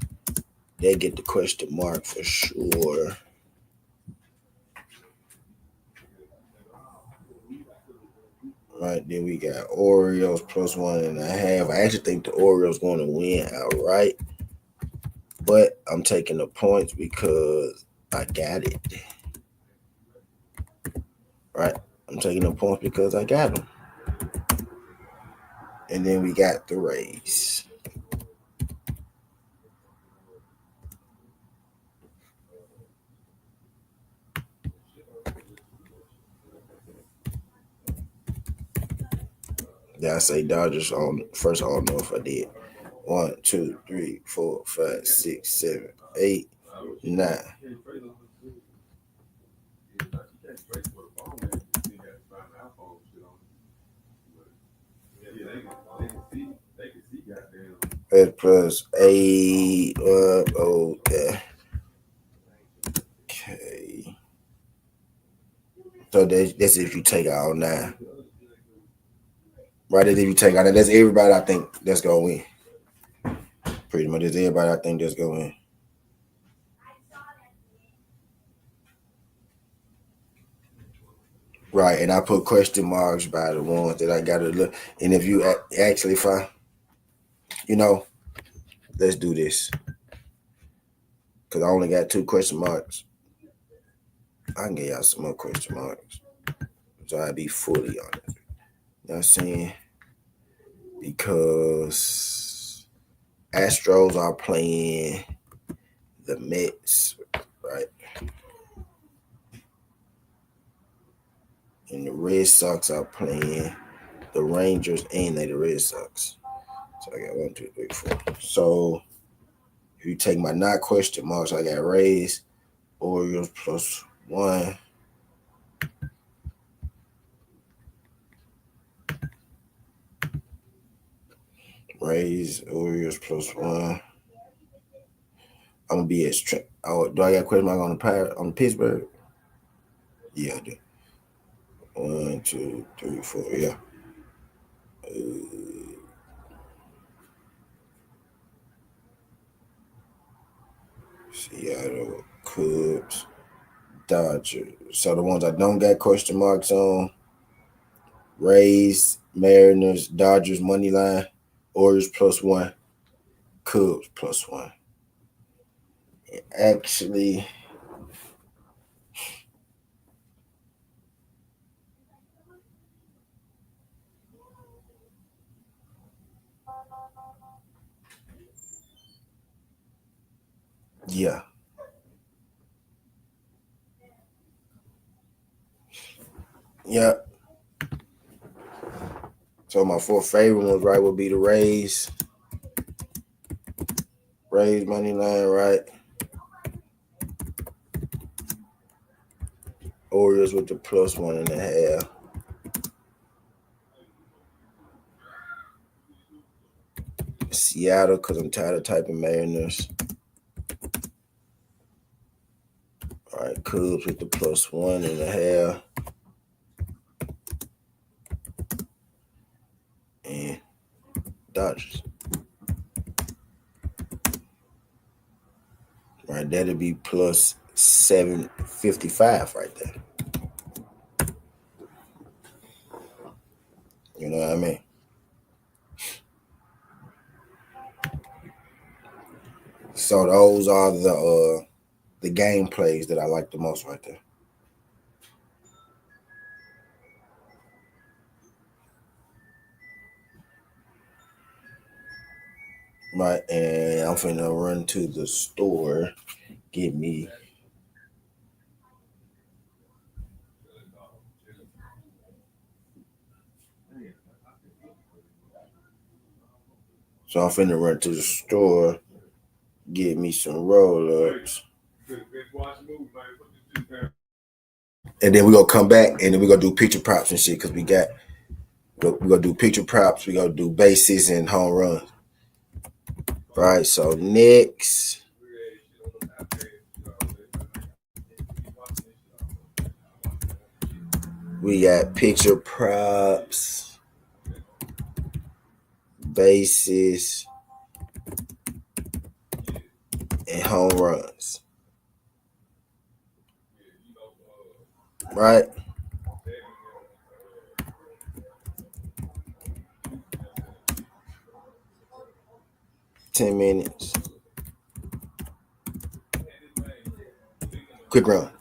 They get the question mark for sure. Right, then we got Orioles +1.5. I actually think the Orioles going to win outright, but I'm taking the points because I got it. Right, I'm taking the points because I got them. And then we got the Rays. Yeah, I say Dodgers on first. I don't know if I did. 1, 2, 3, 4, 5, 6, 7, 8, 9. That +8. Okay. Okay. So that's if you take all 9. Right, if you take out that, that's everybody I think that's gonna win. Pretty much, that's everybody I think that's gonna win. Right, and I put question marks by the ones that I gotta look. And if you actually find, let's do this because I only got 2 question marks. I can get y'all some more question marks, so I'd be fully honest. You know what I'm saying? Because Astros are playing the Mets, right? And the Red Sox are playing the Rangers and the Red Sox. So I got 1, 2, 3, 4. So if you take my not question marks, I got Rays, Orioles +1. Rays, Orioles +1. I'm gonna be at do I got question mark on the Pittsburgh? Yeah, I do. 1, 2, 3, 4. Yeah. Seattle, Cubs, Dodgers. So the ones I don't got question marks on: Rays, Mariners, Dodgers money line, Orioles +1, Cubs +1. Actually, yeah. Yeah. So my 4 favorite ones, right, would be the Rays. Rays money line, right? Orioles with the +1.5. Seattle, because I'm tired of typing Mariners. All right, Cubs with the +1.5. And Dodgers. Right, that'd be +755 right there. You know what I mean? So those are the game plays that I like the most right there. Right, and I'm finna run to the store, get me. So I'm finna run to the store, get me some roll-ups. And then we're gonna come back and then we're gonna do picture props and shit because we're gonna do picture props, we're gonna do bases and home runs. Right, so next we got picture props, bases, and home runs. Right? $10 minutes. Quick run.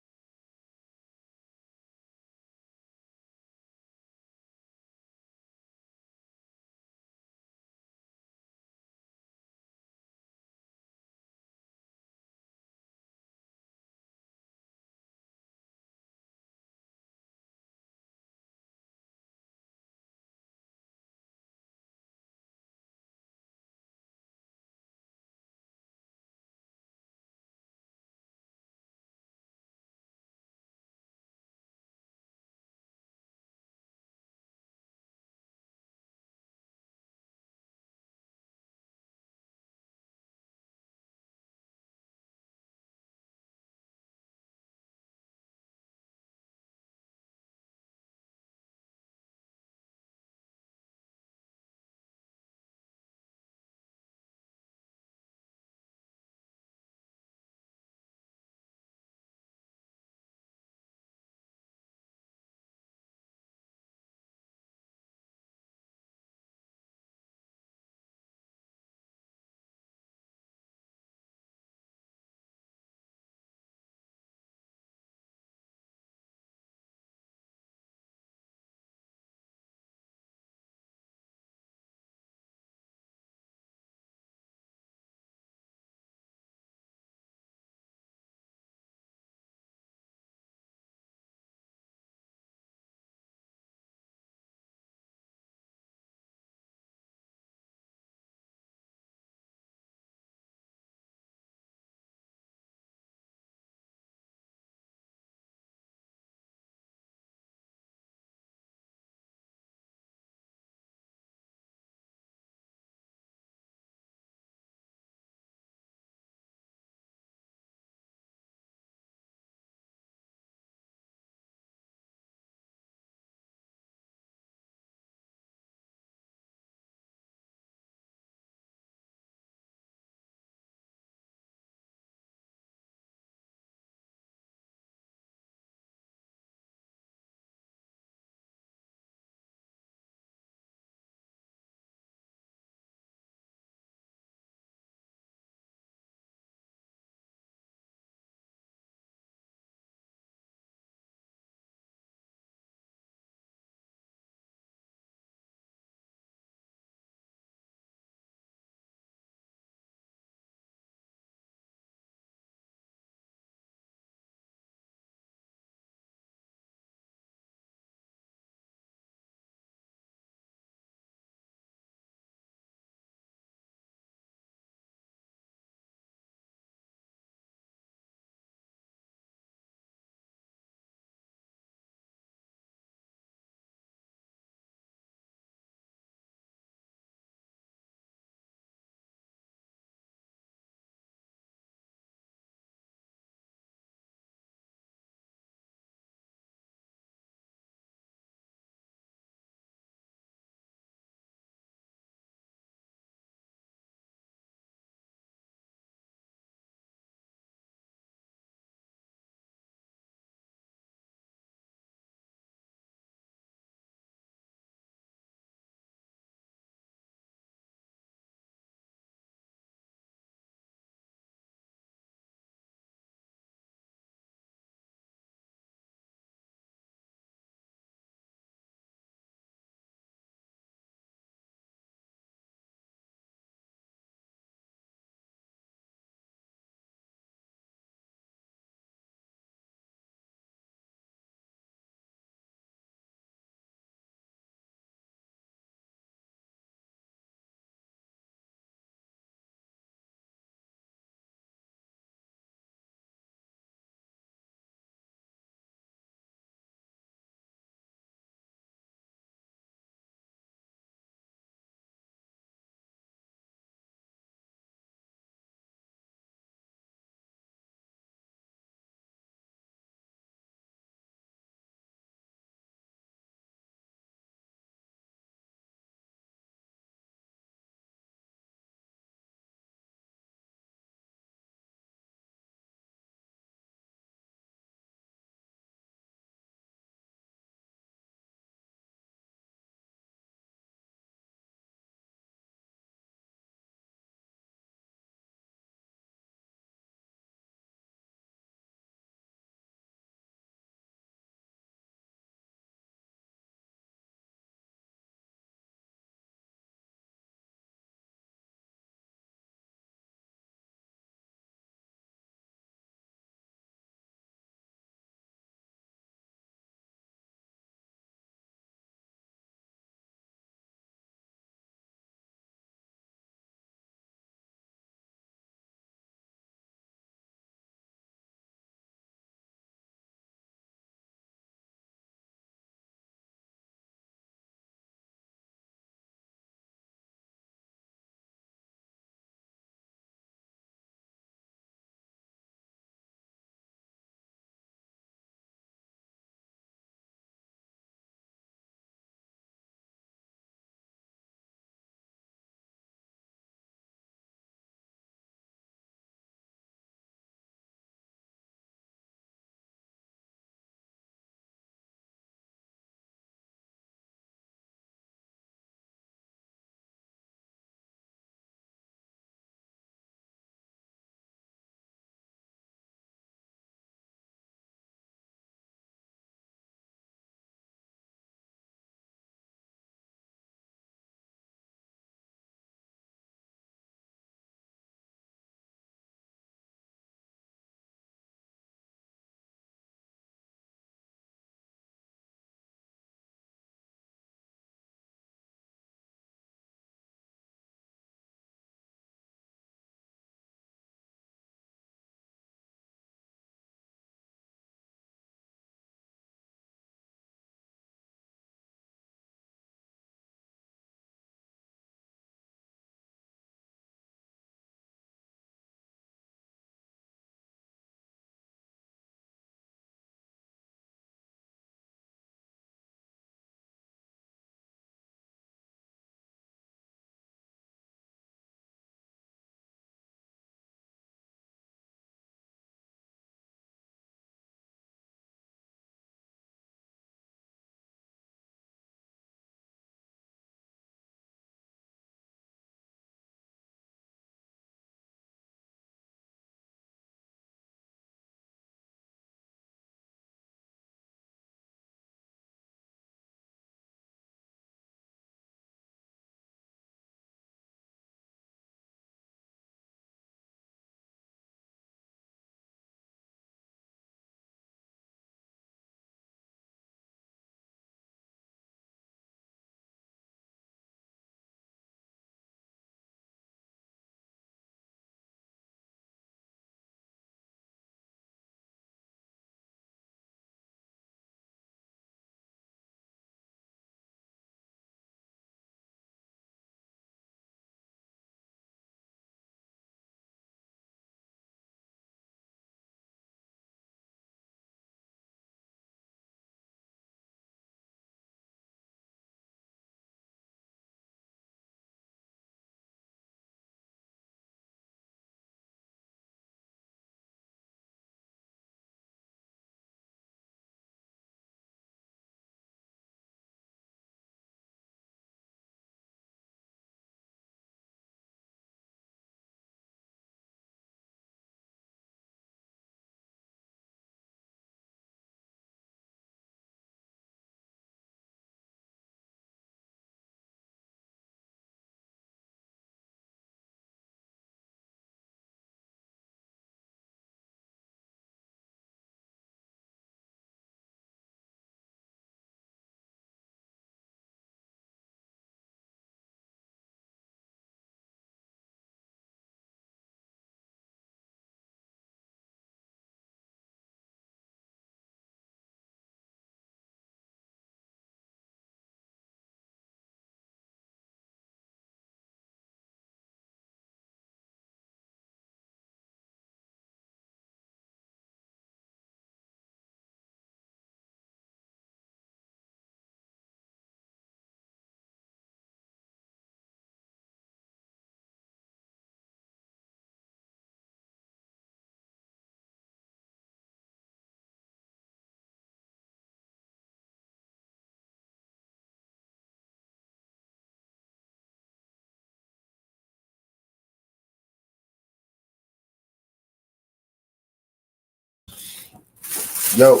Yo.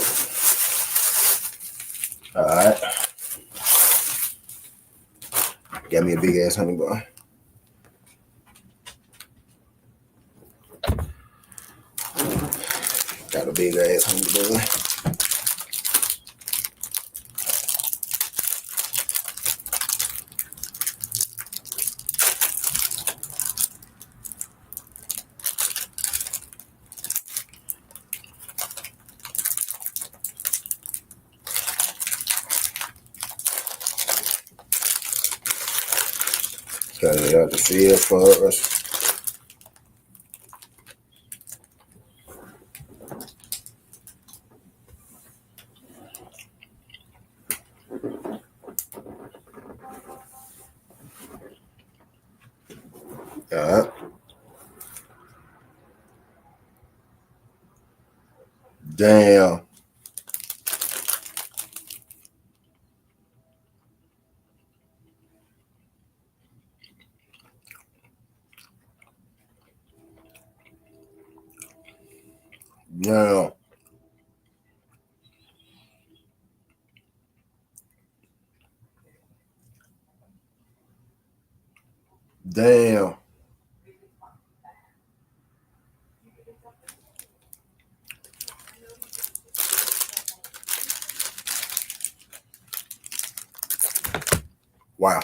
All right. Got me a big ass honey bar. Got a big ass honey bar. Got it out the field for us. All right. Damn. Damn. Damn. Wow.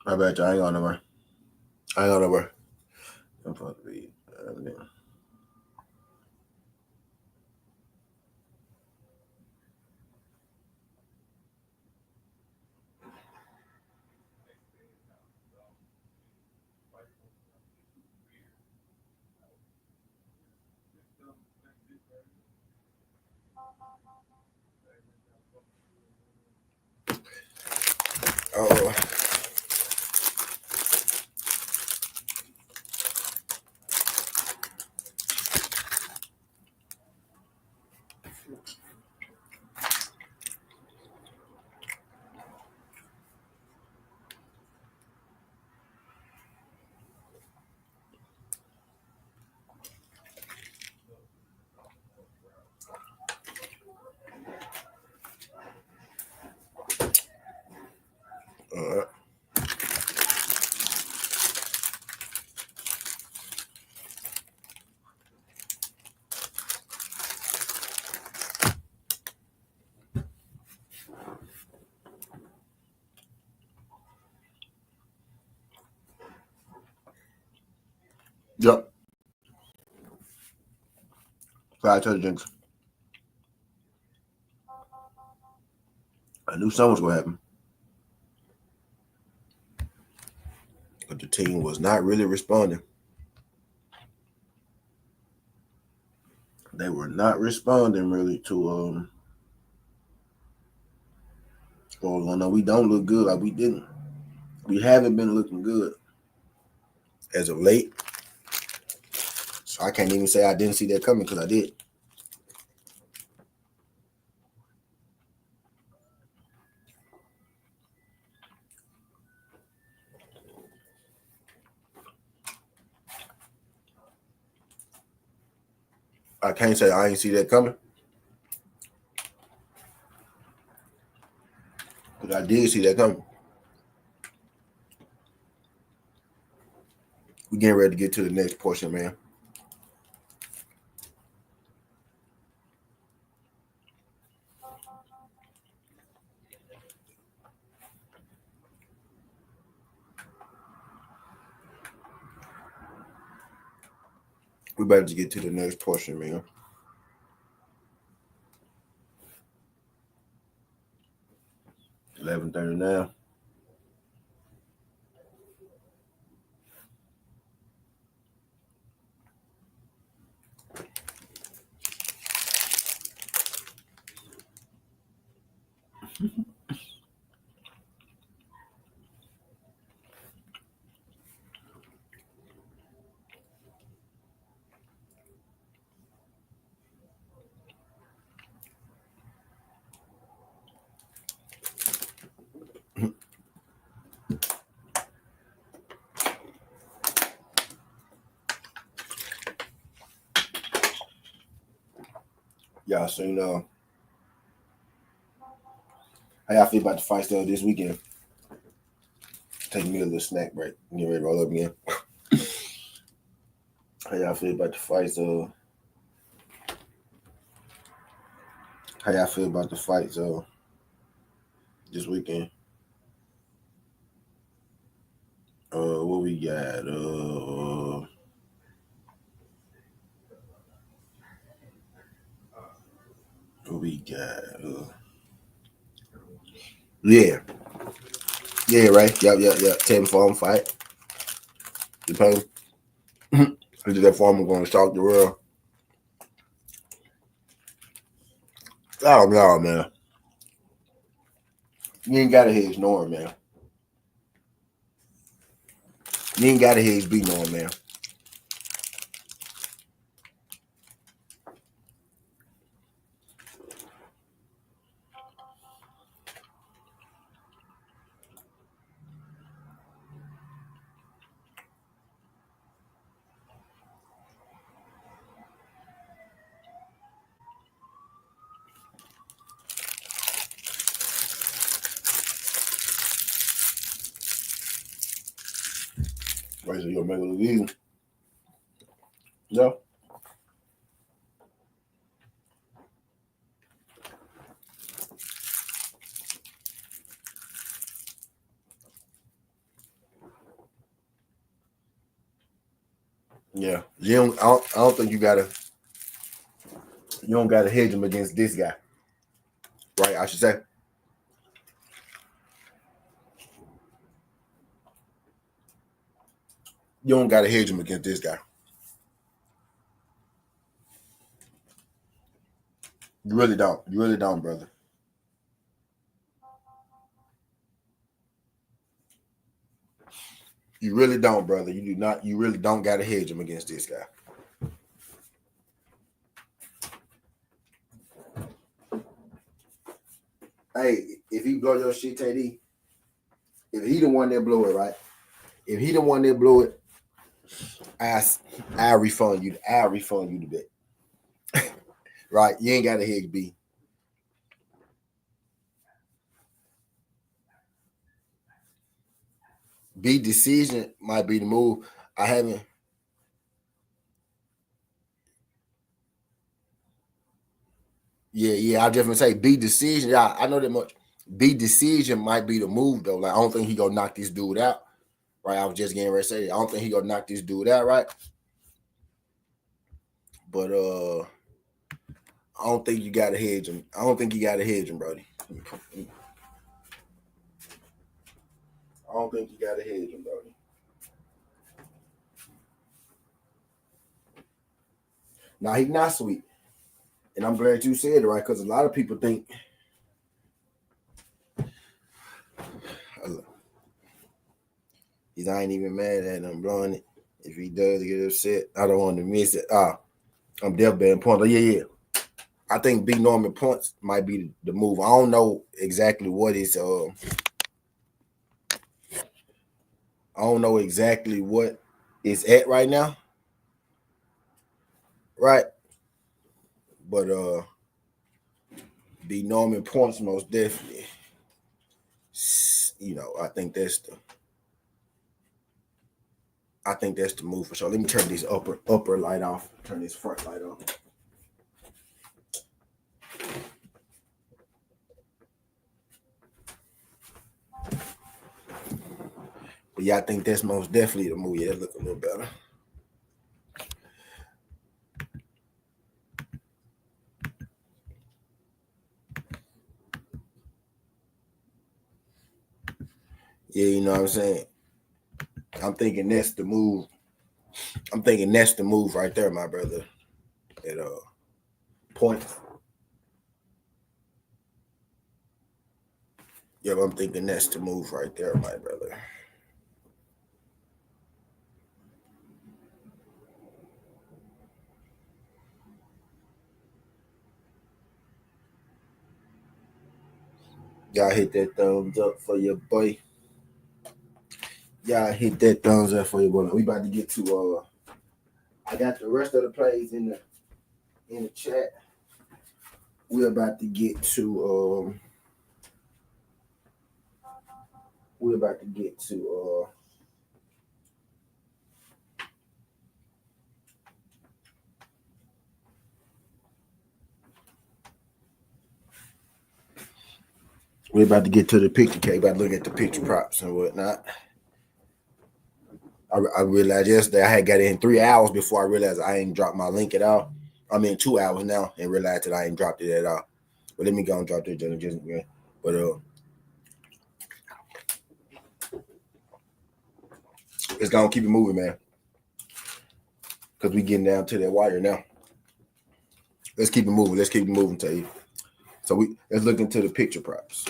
I bet you I ain't going nowhere. I ain't going nowhere. I'm supposed to be. Oh. All right. Yep. Fried turkey drinks. I knew something was going to happen. But the team was not really responding. They were not responding really to oh no, we don't look good like we didn't. We haven't been looking good as of late. So I can't even say I didn't see that coming because I did. I can't say I ain't see that coming. But I did see that coming. We're getting ready to get to the next portion, man. We better just get to the next portion, man. 11:30 now. Y'all seen how y'all feel about the fight stuff this weekend? Take me a little snack break. Get ready to roll up again. How y'all feel about the fights? How y'all feel about the fights this weekend? What we got? What we got? Yeah, right. Yep. 10 farm fight. You pay. Is that farmer going to shock the world? Oh no, man. You ain't gotta hear his knowing, man. You ain't gotta hear his be knowing, man. Right, so you'll make it look easy. Yeah. Yeah. I don't think you don't gotta hedge him against this guy. Right, I should say. You don't gotta hedge him against this guy. You really don't. You really don't, brother. You really don't, brother. You do not. You really don't gotta hedge him against this guy. Hey, if he blow your shit, TD, if he the one that blow it, right? If he the one that blow it, I refund you. I refund you the bet. Right? You ain't got a hedge B. B decision might be the move. I haven't. Yeah. I definitely say B decision. Yeah, I know that much. B decision might be the move though. Like I don't think he gonna knock this dude out. Right? I was just getting ready to say that. I don't think he gonna knock this dude out, right? But I don't think you gotta hedge him. I don't think you gotta hedge him, Brody. I don't think you gotta hedge him, Brody. Now he's not sweet. And I'm glad you said it, right? Because a lot of people think I ain't even mad at him blowing it. If he does get upset, I don't want to miss it. I'm definitely in points. Yeah. I think B Norman points might be the move. I don't know exactly what is I don't know exactly what it's at right now. Right? But B Norman points most definitely. I think that's the move for sure. Let me turn this upper light off. Turn this front light on. But yeah, I think that's most definitely the move. Yeah, that look a little better. Yeah, you know what I'm saying? I'm thinking that's the move. I'm thinking that's the move right there, my brother. At point. Yeah, I'm thinking that's the move right there, my brother. Y'all hit that thumbs up for your boy. Y'all hit that thumbs up for your boy. We about to get to I got the rest of the plays in the chat. We're about to get to we're about to get to we're about to get to the picture cake. About to look at the picture props and whatnot. I realized yesterday I had got in 3 hours before I realized I ain't dropped my link at all. I'm in 2 hours now and realized that I ain't dropped it at all. But let me go and drop it just again. But it's gonna keep it moving, man. Because we getting down to that wire now. Let's keep it moving. Let's keep it moving, Tay. So let's look into the picture props.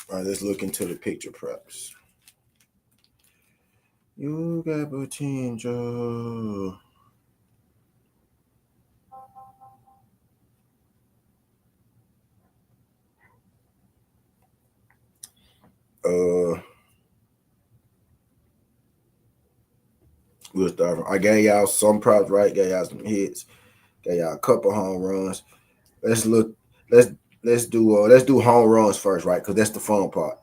All right, let's look into the picture props. You got potential. We'll start from, I gave y'all some props, right? Gave y'all some hits. Gave y'all a couple home runs. Let's look. Let's do home runs first, right? Because that's the fun part.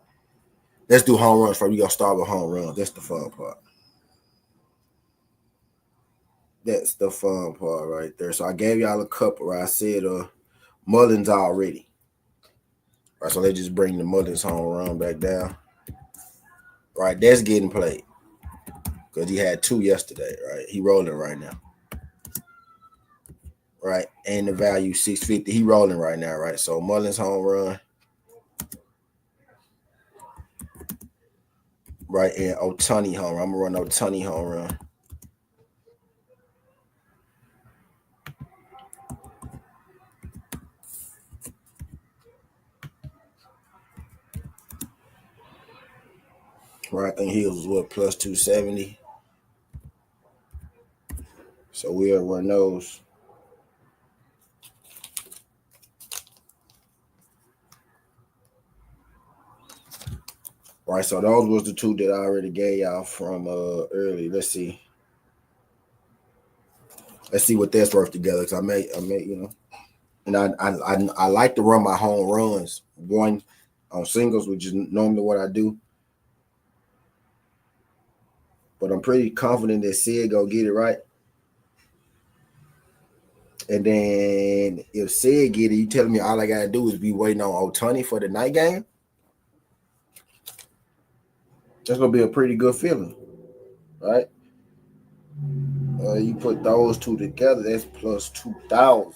Let's do home runs first. We gonna start with home runs. That's the fun part. That's the fun part right there. So I gave y'all a couple, right? I said Mullins already. Right, so let's just bring the Mullins home run back down. Right, that's getting played. Because he had 2 yesterday, right? He rolling right now. Right? And the value 650. He rolling right now, right? So Mullins home run. Right, and Ohtani home run. I'm gonna run Ohtani home run. Right, I think he was what, plus 270. So we'll run those. Right, so those was the 2 that I already gave y'all from early. Let's see what that's worth together. Cause I may, and I like to run my home runs one on singles, which is normally what I do. But I'm pretty confident that Sid go get it right. And then if Sid get it, you telling me all I gotta do is be waiting on Ohtani for the night game? That's gonna be a pretty good feeling, right? You put those 2 together, that's plus 2,000.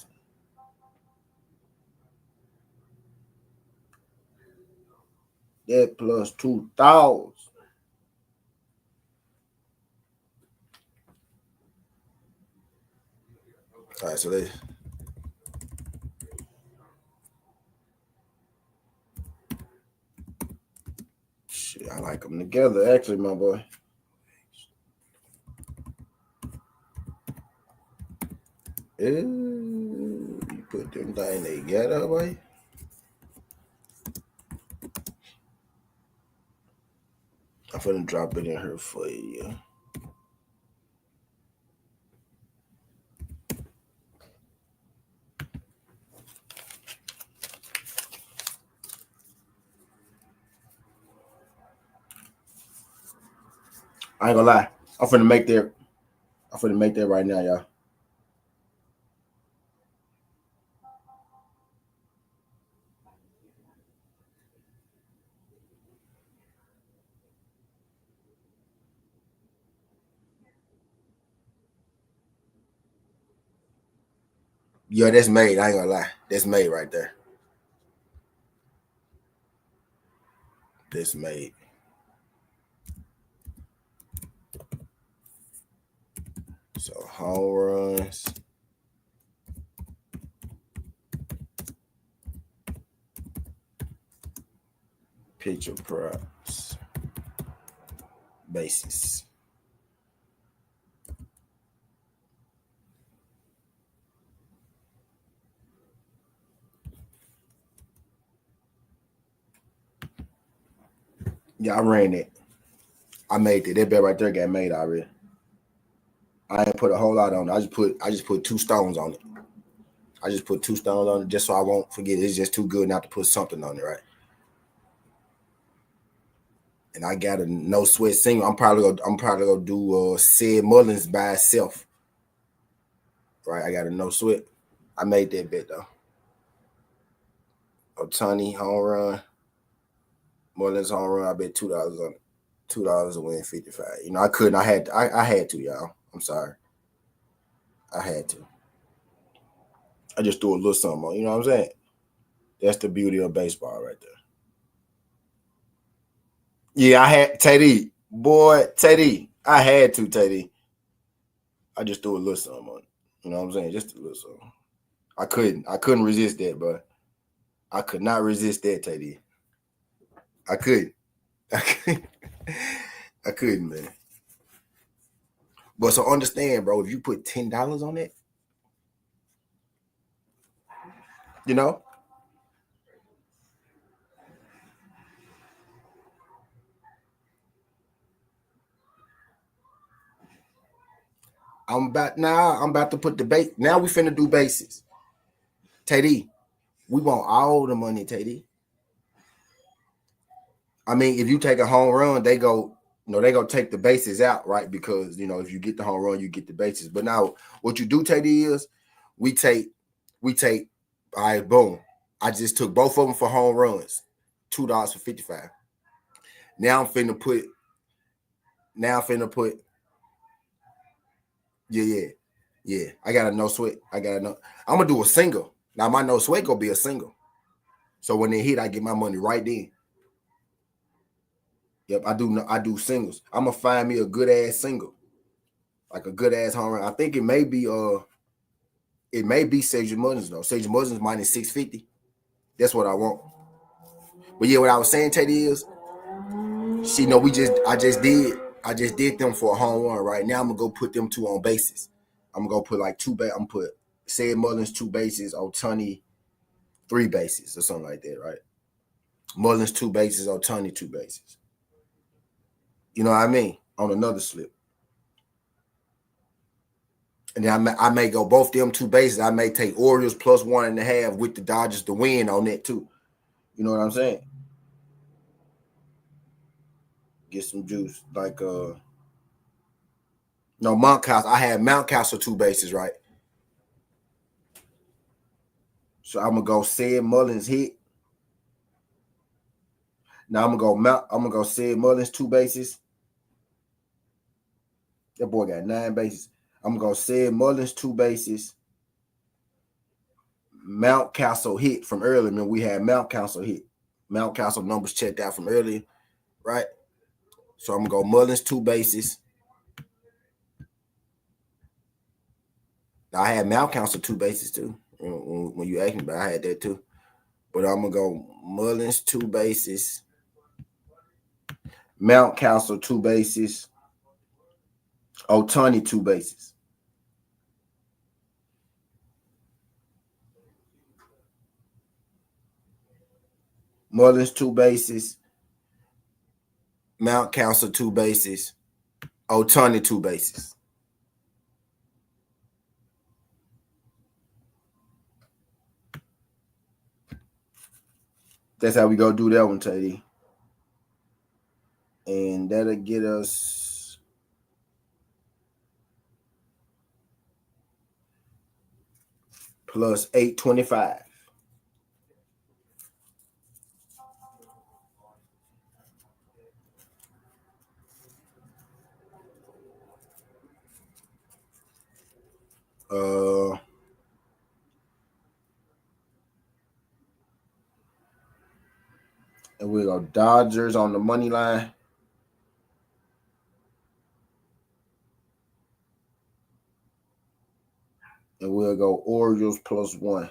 That plus 2,000. All right, so they shit, I like them together, actually, my boy. You put them things together, boy. I'm finna drop it in here for you. I ain't gonna lie. I'm finna make that right now, y'all. Yeah, that's made. I ain't gonna lie. That's made right there. That's made. So home runs. Pitcher props. Bases. Yeah, I ran it. I made it. That bet right there got made already. I ain't put a whole lot on it. I just put 2 stones on it. I just put 2 stones on it just so I won't forget. It's just too good not to put something on it, right? And I got a no sweat single. I'm probably gonna do Sid Mullins by itself. Right. I got a no sweat. I made that bet though. Otani home run. Mullins home run. I bet $2 on it. $2 to win 55. You know, I couldn't. I had to, y'all. I'm sorry. I had to. I just threw a little something on. You know what I'm saying? That's the beauty of baseball right there. Yeah, I had TWTea. Boy, TWTea. I had to, TWTea. I just threw a little something on it. You know what I'm saying? Just a little something. I couldn't resist that, bro. I could not resist that, TWTea. I couldn't. I couldn't. I couldn't, man. But so understand, bro, if you put $10 on it, you know, I'm about to put the base. Now we finna do bases. TWTea, we want all the money, TWTea. I mean, if you take a home run, they go take the bases out, right? Because if you get the home run, you get the bases. But now what you do, TWTea, is we take, all right, boom. I just took both of them for home runs. $2 for 55. Now I'm finna put, yeah. I got a no sweat. I'm gonna do a single. Now my no sweat gonna be a single. So when they hit, I get my money right then. Yep, I do singles. I'm gonna find me a good ass single, like a good ass home run. I think it may be Sage Mullins though. Sage Mullins minus 650. That's what I want. But yeah, what I was saying, Teddy, is I just did them for a home run. Right now, I'm gonna go put them 2 on bases. I'm gonna go put like 2 I'm gonna put Sage Mullins 2 bases, Otani 3 bases or something like that, right? Mullins 2 bases, Otani 2 bases. You know what I mean? On another slip. And then I may go both them 2 bases. I may take Orioles plus 1.5 with the Dodgers to win on that too. You know what I'm saying? Get some juice. Like no, Mountcastle. I had Mountcastle 2 bases, right? So I'm gonna go Sid Mullins hit. Now I'm gonna go Sid Mullins 2 bases. That boy got 9 bases. I'm gonna go Sid Mullins 2 bases. Mountcastle hit from earlier. I mean, we had Mountcastle hit. Mountcastle numbers checked out from earlier, right? So I'm gonna go Mullins 2 bases. Now, I had Mountcastle 2 bases too. When you asked me, but I had that too. But I'm gonna go Mullins 2 bases. Mountcastle 2 bases. Otani 2 bases. Mullins 2 bases. Mountcastle 2 bases. Otani 2 bases. That's how we go do that one, Teddy. And that'll get us plus 825. we'll go Dodgers on the money line. And we'll go Orioles +1.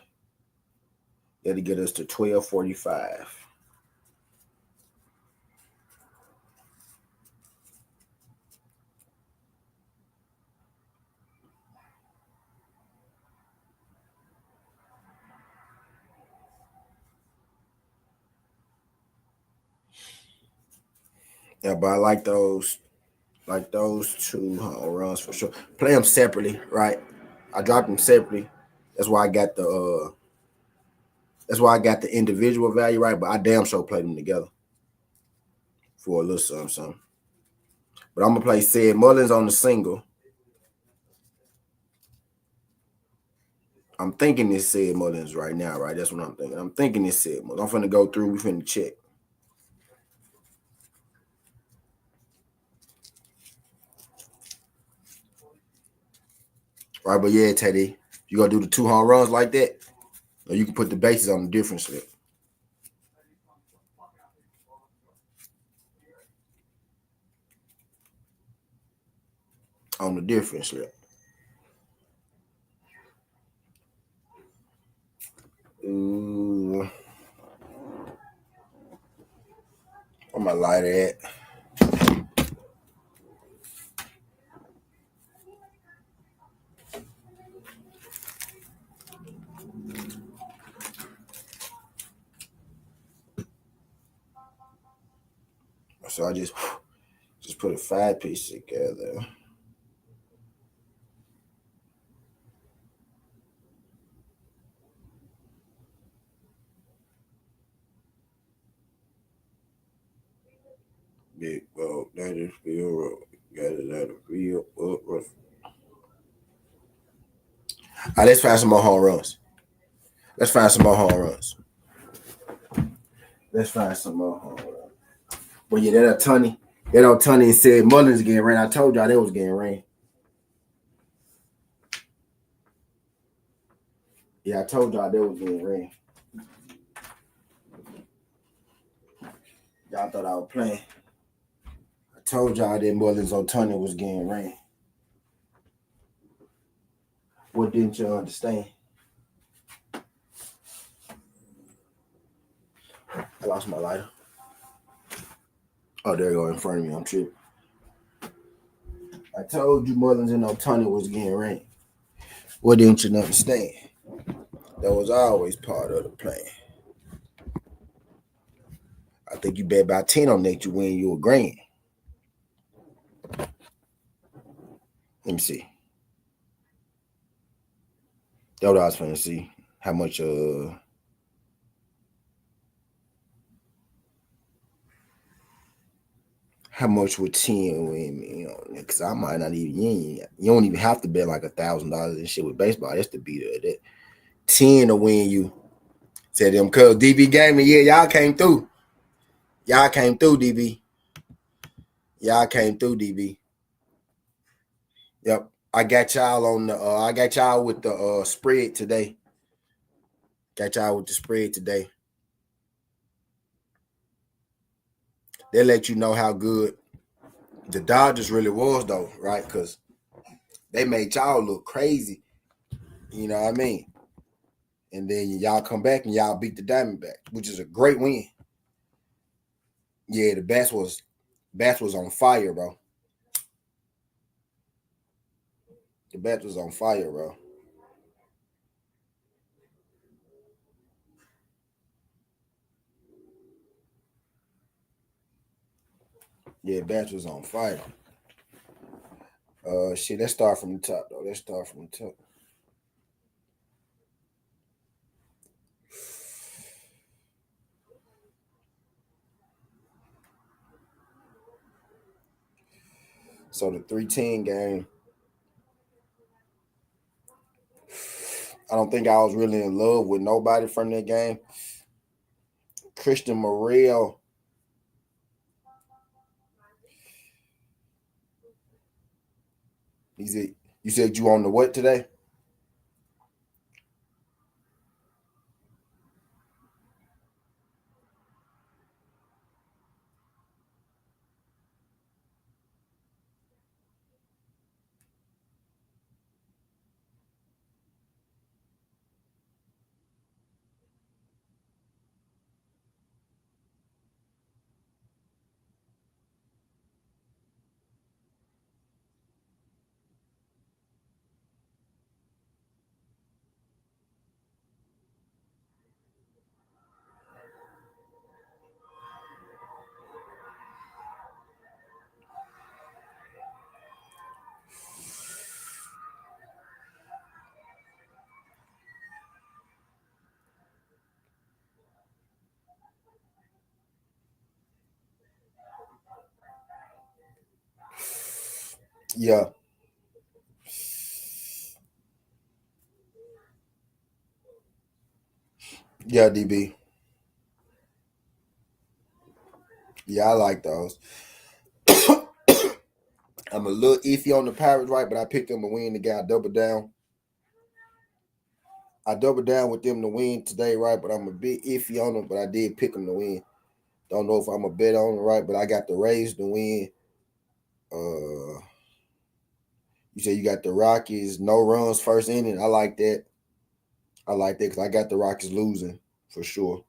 That'll get us to 1245. Yeah, but I like those two home runs for sure. Play them separately, right? I dropped them separately. That's why I got the individual value right, but I damn sure played them together for a little something. But I'm gonna play Sid Mullins on the single. I'm thinking it's Sid Mullins right now, right? That's what I'm thinking. I'm thinking it's Sid Mullins. I'm finna go through. We finna check. Right, but yeah, Teddy, you gonna do the 2 home runs like that, or you can put the bases on a different slip. On the different slip. Ooh, where my lighter at? So I just put a 5-piece together. Big ball, that is real. Got it out of real. All right, let's find some more home runs. Let's find some more home runs. But yeah, that Ohtani said Mullins getting rain. I told y'all they was getting rain. Yeah, I told y'all they was getting rain. Y'all thought I was playing. I told y'all that Mullins Ohtani was getting rain. What didn't you understand? I lost my lighter. Oh, there you go in front of me. I'm tripping. I told you Mullins and Ohtani was getting rain. What didn't you understand? That was always part of the plan. I think you bet about 10 on that you win you a grand. Let me see. That's what I was trying to see. How much would 10 win me? You know, because I might not even you don't even have to bet like $1,000 and shit with baseball. That's the beat of that. 10 to win you. Said them cuz DB Gaming, yeah, y'all came through. Y'all came through, DB. Y'all came through, DB. Yep. I got y'all on the I got y'all with the spread today. Got y'all with the spread today. They let you know how good the Dodgers really was though, right? Because they made y'all look crazy. You know what I mean? And then y'all come back and y'all beat the Diamondbacks, which is a great win. Yeah, the bats was on fire, bro. The bats was on fire, bro. Yeah, bats was on fire. Shit, let's start from the top though. Let's start from the top. So the 3-10 game, I don't think I was really in love with nobody from that game. Christian Morel. You said you on the what today? Yeah. Yeah, DB. Yeah, I like those. I'm a little iffy on the Pirates, right? But I picked them to win. The guy doubled down. I doubled down with them to win today, right? But I'm a bit iffy on them. But I did pick them to win. Don't know if I'm a bet on them, right? But I got the Rays to win. You say you got the Rockies, no runs first inning. I like that. I like that because I got the Rockies losing for sure.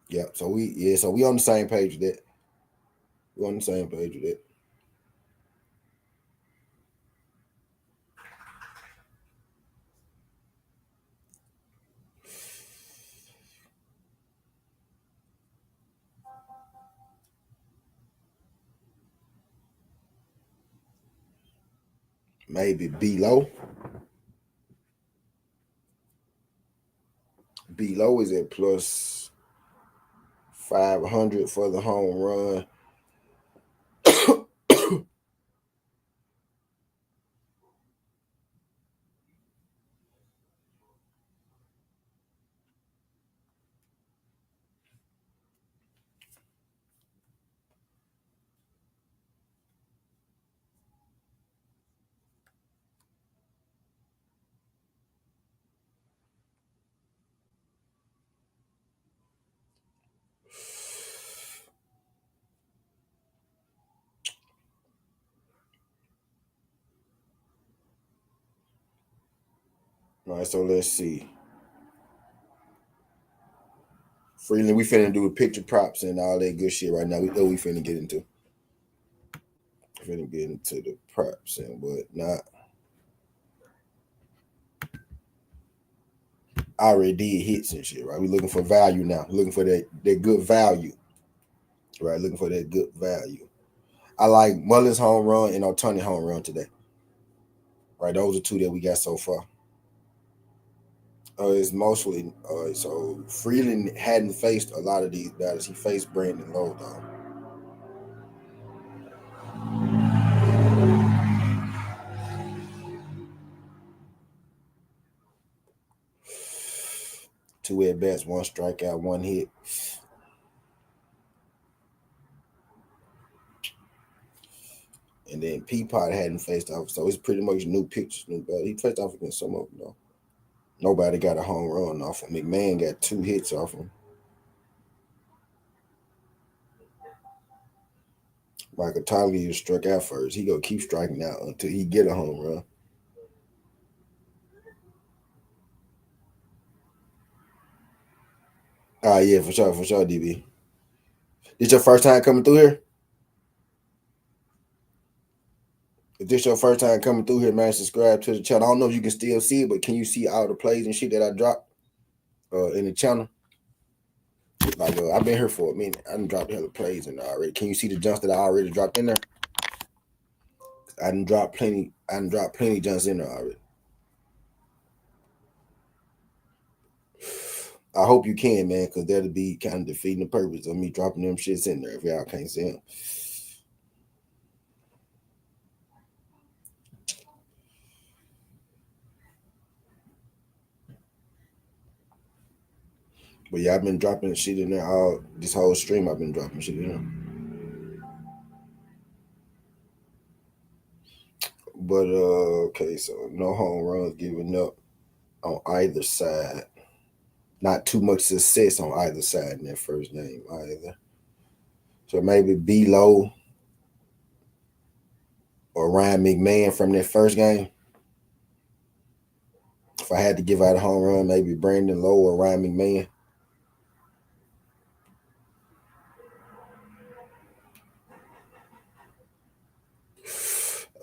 Yeah. So we on the same page with that. We on the same page with that. Maybe below. Below is at plus 500 for the home run. All right, so let's see. Freely, we finna do picture props and all that good shit right now. We know we finna get into. Finna get into the props and whatnot. I already did hits and shit, right? We looking for value now. We're looking for that good value. Right, looking for that good value. I like Mullins home run and Otani home run today. Right, those are two that we got so far. It's mostly so Freeland hadn't faced a lot of these batters. He faced Brandon Lowe though. Two at bats, one strikeout, one hit. And then Peapod hadn't faced off, so it's pretty much new pictures, new batter. He faced off against some of them though. Nobody got a home run off him. McMahon got 2 hits off him. Michael Tyler struck out first. He gonna keep striking out until he get a home run. Yeah, for sure, DB. This your first time coming through here? If this your first time coming through here, man, subscribe to the channel. I don't know if you can still see it, but can you see all the plays and shit that I dropped in the channel? Like I've been here for a minute. I done dropped hella plays in there already. Can you see the jumps that I already dropped in there? I done dropped plenty. I done dropped plenty jumps in there already. I hope you can, man, because that'll be kind of defeating the purpose of me dropping them shits in there if y'all can't see them. But yeah, I've been dropping shit in there all this whole stream. I've been dropping shit in there. But okay, so no home runs given up on either side. Not too much success on either side in that first game either. So maybe B-Low or Ryan McMahon from that first game. If I had to give out a home run, maybe Brandon Lowe or Ryan McMahon.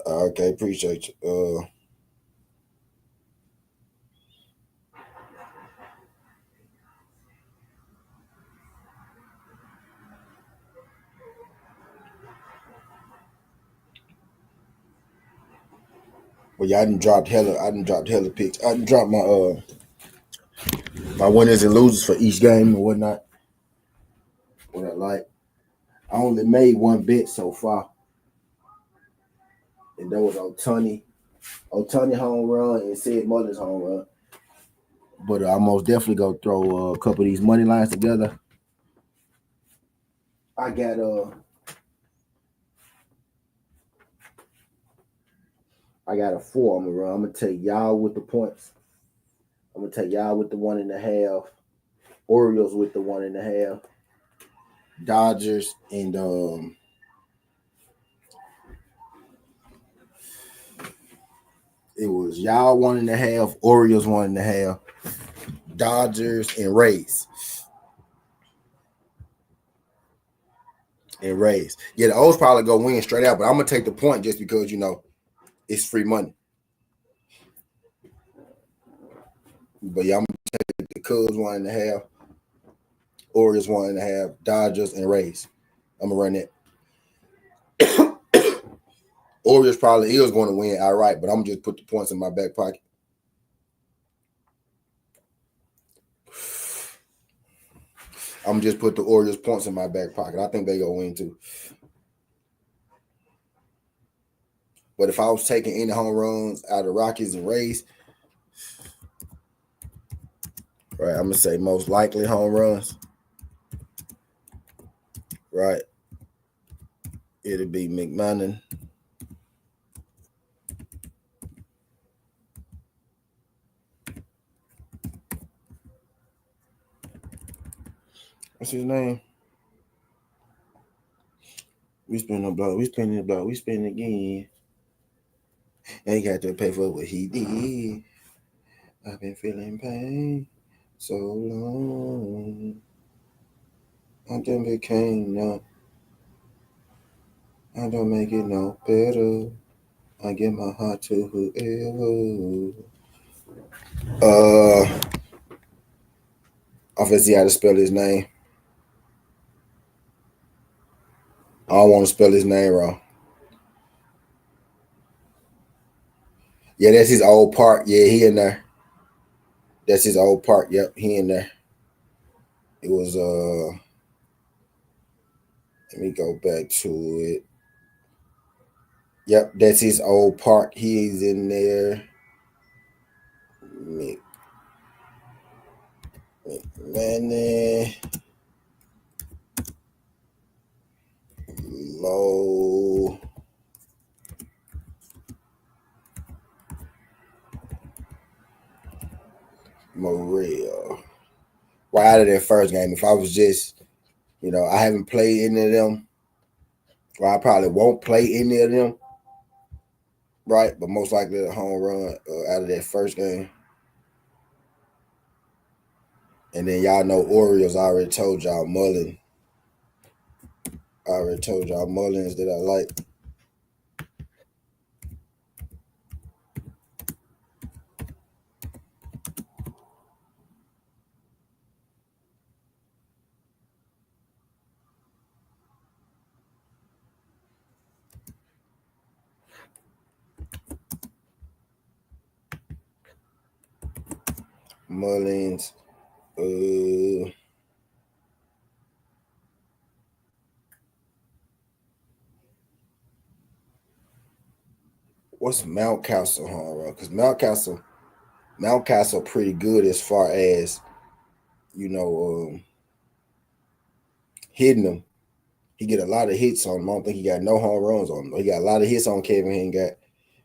Okay, appreciate you. Well, yeah, I done dropped hella picks. I done dropped my winners and losers for each game and whatnot. What I like. I only made one bet so far, and that was Otani home run and Sid Mullins home run. But I most definitely go throw a couple of these money lines together. I got a 4 I'm gonna run. I'm gonna take y'all with the points. I'm gonna take y'all with the 1.5. Orioles with the 1.5. Dodgers and it was y'all 1.5, Orioles 1.5, Dodgers and Rays. Yeah, the O's probably go win straight out, but I'm gonna take the point just because it's free money. But yeah, I'm gonna take the Cubs 1.5, Orioles 1.5, Dodgers and Rays. I'm gonna run that. Orioles probably is going to win outright, but I'm gonna just put the points in my back pocket. I'm just put the Orioles points in my back pocket. I think they gonna win too. But if I was taking any home runs out of Rockies and Rays, right, I'm gonna say most likely home runs. Right, it'll be McMahon. What's his name? We spin the block. We spin the block. We spin again. Ain't got to pay for what he did. I've been feeling pain so long. I done became no. I don't make it no better. I give my heart to whoever. I can see how to spell his name. I don't want to spell his name wrong. Yeah, that's his old part. Yeah, he in there. That's his old part. Yep, he in there. It was let me go back to it. Yep, that's his old part. He's in there. Man, low. Morel. Right out of that first game, if I was just, I haven't played any of them, or I probably won't play any of them, right? But most likely a home run out of that first game. And then y'all know Orioles. I already told y'all Mullins. That I like. Mullins. What's Mountcastle home run? Because Mountcastle pretty good as far as hitting them. He get a lot of hits on him. I don't think he got no home runs on him. He got a lot of hits on Kevin. He ain't got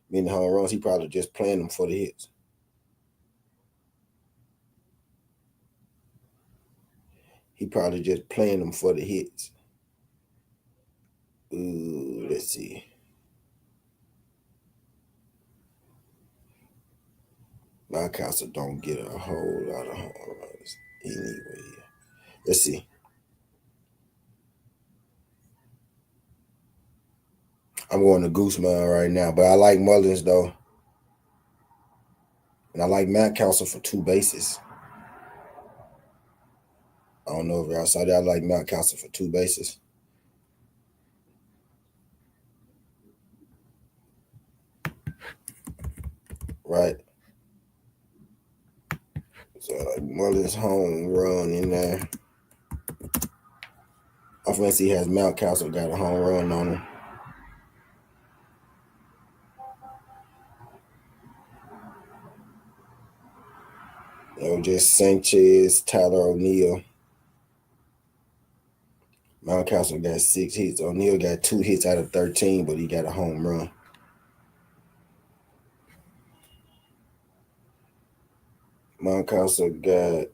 many home runs. He probably just playing them for the hits. Let's see. Mountcastle don't get a whole lot of home runs anyway. Let's see. I'm going to Gooseman right now, but I like Mullins though. And I like Mountcastle for 2 bases. I don't know if y'all saw that. I like Mountcastle for 2 bases. Right. So like Mullins home run in there. I'm offense, he has Mountcastle got a home run on him. Just Sanchez, Tyler O'Neill. Mountcastle got 6 hits. O'Neill got 2 hits out of 13, but he got a home run. Mountcastle got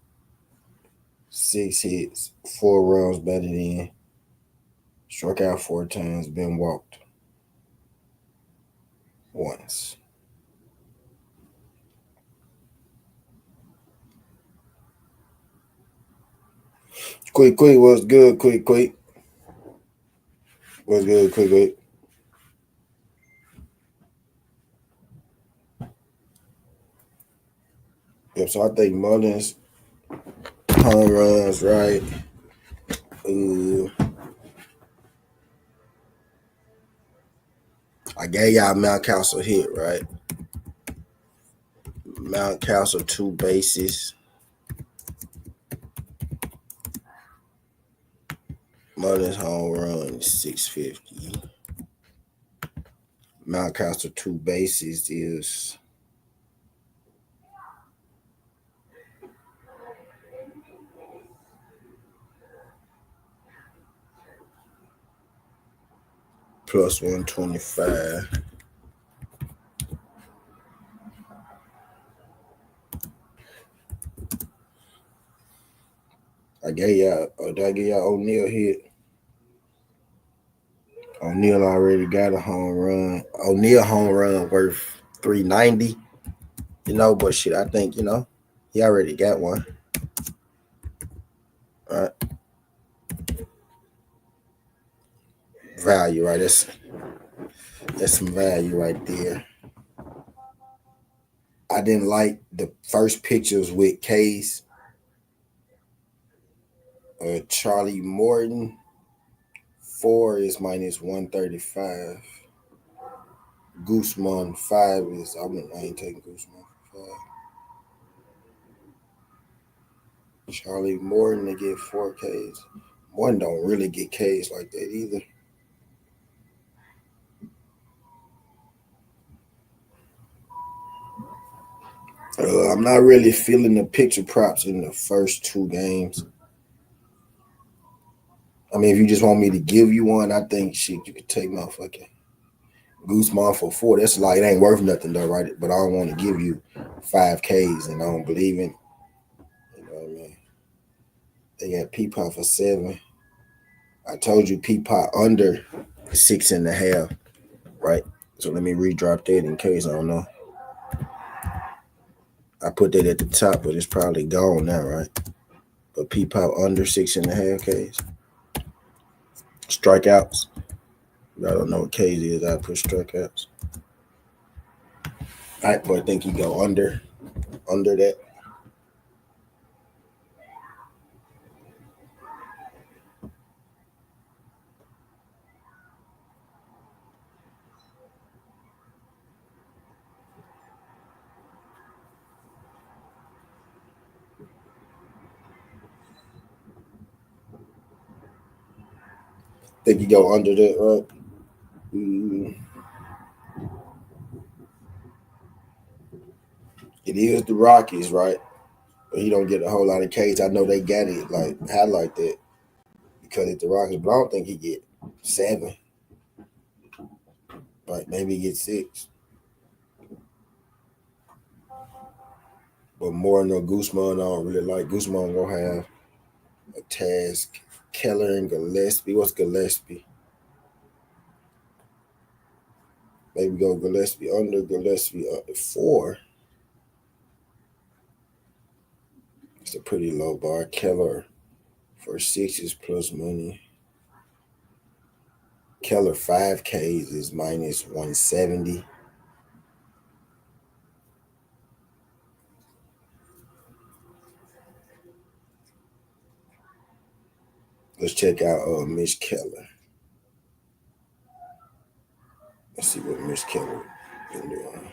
6 hits, 4 runs batted in, struck out 4 times, been walked once. Quick, what's good? Quick. What's good? Quick. Yep, so I think Mullins, home runs, right? I gave y'all Mountcastle hit, right? Mountcastle 2 bases. Mullins home run 650. Mountcastle 2 bases is plus 125. Did I give y'all O'Neill hit? O'Neill already got a home run. O'Neill home run worth 390. But shit, I think, he already got one. All right. Value, right? That's some value right there. I didn't like the first pictures with K's. Charlie Morton, 4 is minus 135. Guzman, 5 is, I ain't taking Guzman for 5. Charlie Morton to get 4 Ks. Morton don't really get Ks like that either. I'm not really feeling the picture props in the first 2 games. I mean, if you just want me to give you one, I think shit, you could take motherfucking Guzman for 4. That's like, it ain't worth nothing though, right? But I don't want to give you 5 Ks and I don't believe in. You know what I mean? They got Peapot for 7. I told you Peapot under 6.5, right? So let me redrop that in case I don't know. I put that at the top, but it's probably gone now, right? But Peapot under 6.5 Ks. Strikeouts. I don't know what Ks is. I put strikeouts. But I think you go under that. Think you go under that, right? It is the Rockies, right? But he don't get a whole lot of Ks. I know they got it like highlight that because it's the Rockies, but I don't think he get 7. Like maybe he get 6. But more no Guzman, I don't really like. Guzman gonna have a task. Keller and Gillespie. What's Gillespie? Maybe go Gillespie under, Gillespie 4. It's a pretty low bar. Keller for 6 plus money. Keller 5 Ks is minus 170. Let's check out Mitch Keller. Let's see what Mitch Keller been doing.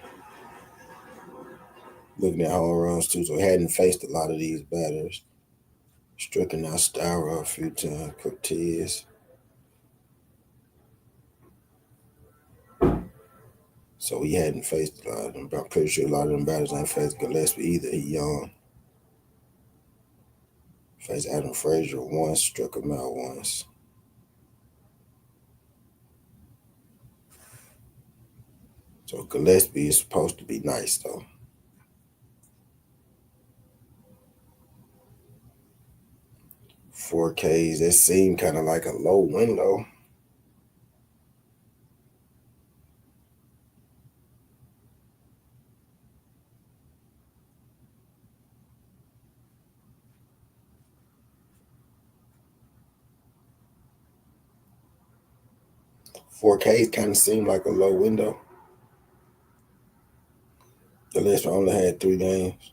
Looking at home runs too, so hadn't faced a lot of these batters. Stricken out Styra a few times. Cortez. So he hadn't faced a lot of them. I'm pretty sure a lot of them batters ain't faced Gillespie either. He young. Faced Adam Frazier once, struck him out once. So Gillespie is supposed to be nice though. 4Ks, that seemed kind of like a low window. Four Ks kind of seemed like a low window. Gillespie only had 3 games,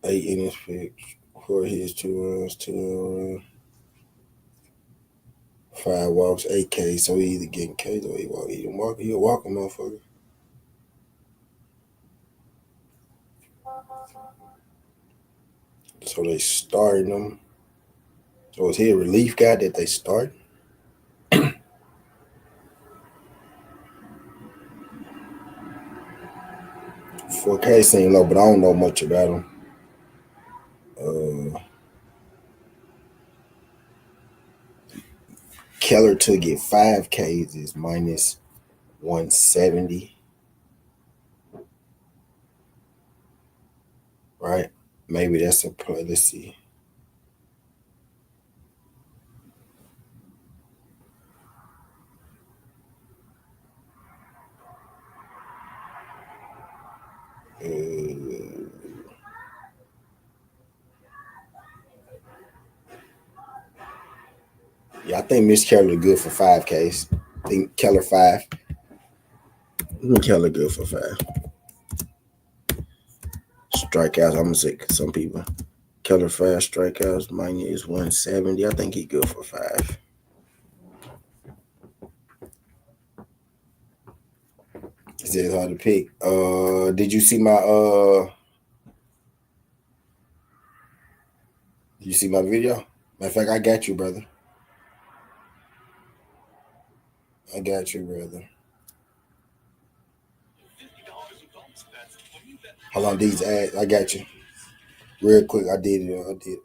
8 innings pitched, 4 hits, 2 runs, 2 5 walks, 8 Ks. So he either getting Ks or he walk. He a walking motherfucker. So they started him. So is he a relief guy that they start? 4K seem low, but I don't know much about him. Keller to get 5Ks is minus 170. Right? Maybe that's a play. Let's see. Yeah, I think Miss Keller good for 5Ks. I think Keller 5. I think Keller good for 5. Strikeouts, I'm gonna say some people. Keller 5 strikeouts, minus 170. I think he good for 5. It's hard to pick. Did you see my Did you see my video? Matter of fact, I got you, brother. I got you, brother. Hold on, these ads. I got you. Real quick, I did it. I did.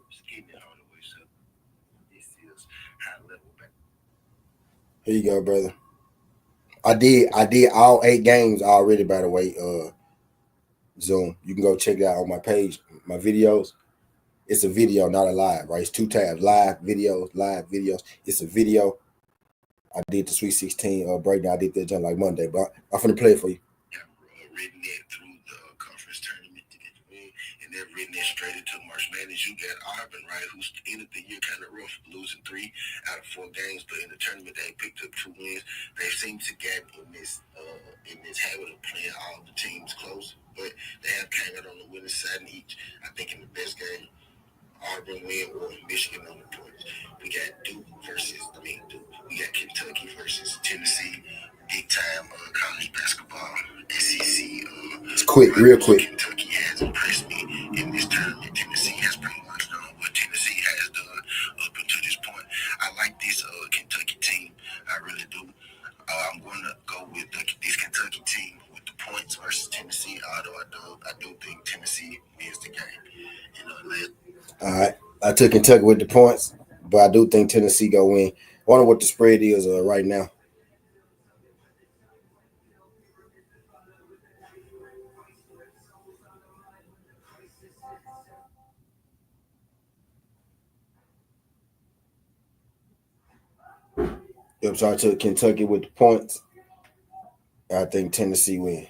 Here you go, brother. I did all 8 games already, by the way. Zoom. You can go check it out on my page, my videos. It's a video, not a live, right? It's 2 tabs. Live videos. It's a video. I did the Sweet 16 breakdown. I did that jump like Monday, but I'm finna play it for you. Written it through the conference tournament to get the win, and then written it straight into March Madness. You got Auburn, right, who's ended the year kind of rough, losing 3 out of 4 games, but in the tournament they picked up 2 wins. They seem to get in this habit of playing all the teams close, but they have came out on the winning side in each. I think in the best game, Auburn win or Michigan on the points. We got Duke. We got Kentucky versus Tennessee. Big time college basketball. SEC. It's quick, real quick. Kentucky has impressed me in this tournament. Tennessee has pretty much done what Tennessee has done up until this point. I like this Kentucky team. I really do. I'm going to go with this Kentucky team with the points versus Tennessee. Although I do think Tennessee wins the game. All right, I took Kentucky with the points, but I do think Tennessee go win. I wonder what the spread is right now. Yep, so I took Kentucky with the points. I think Tennessee win.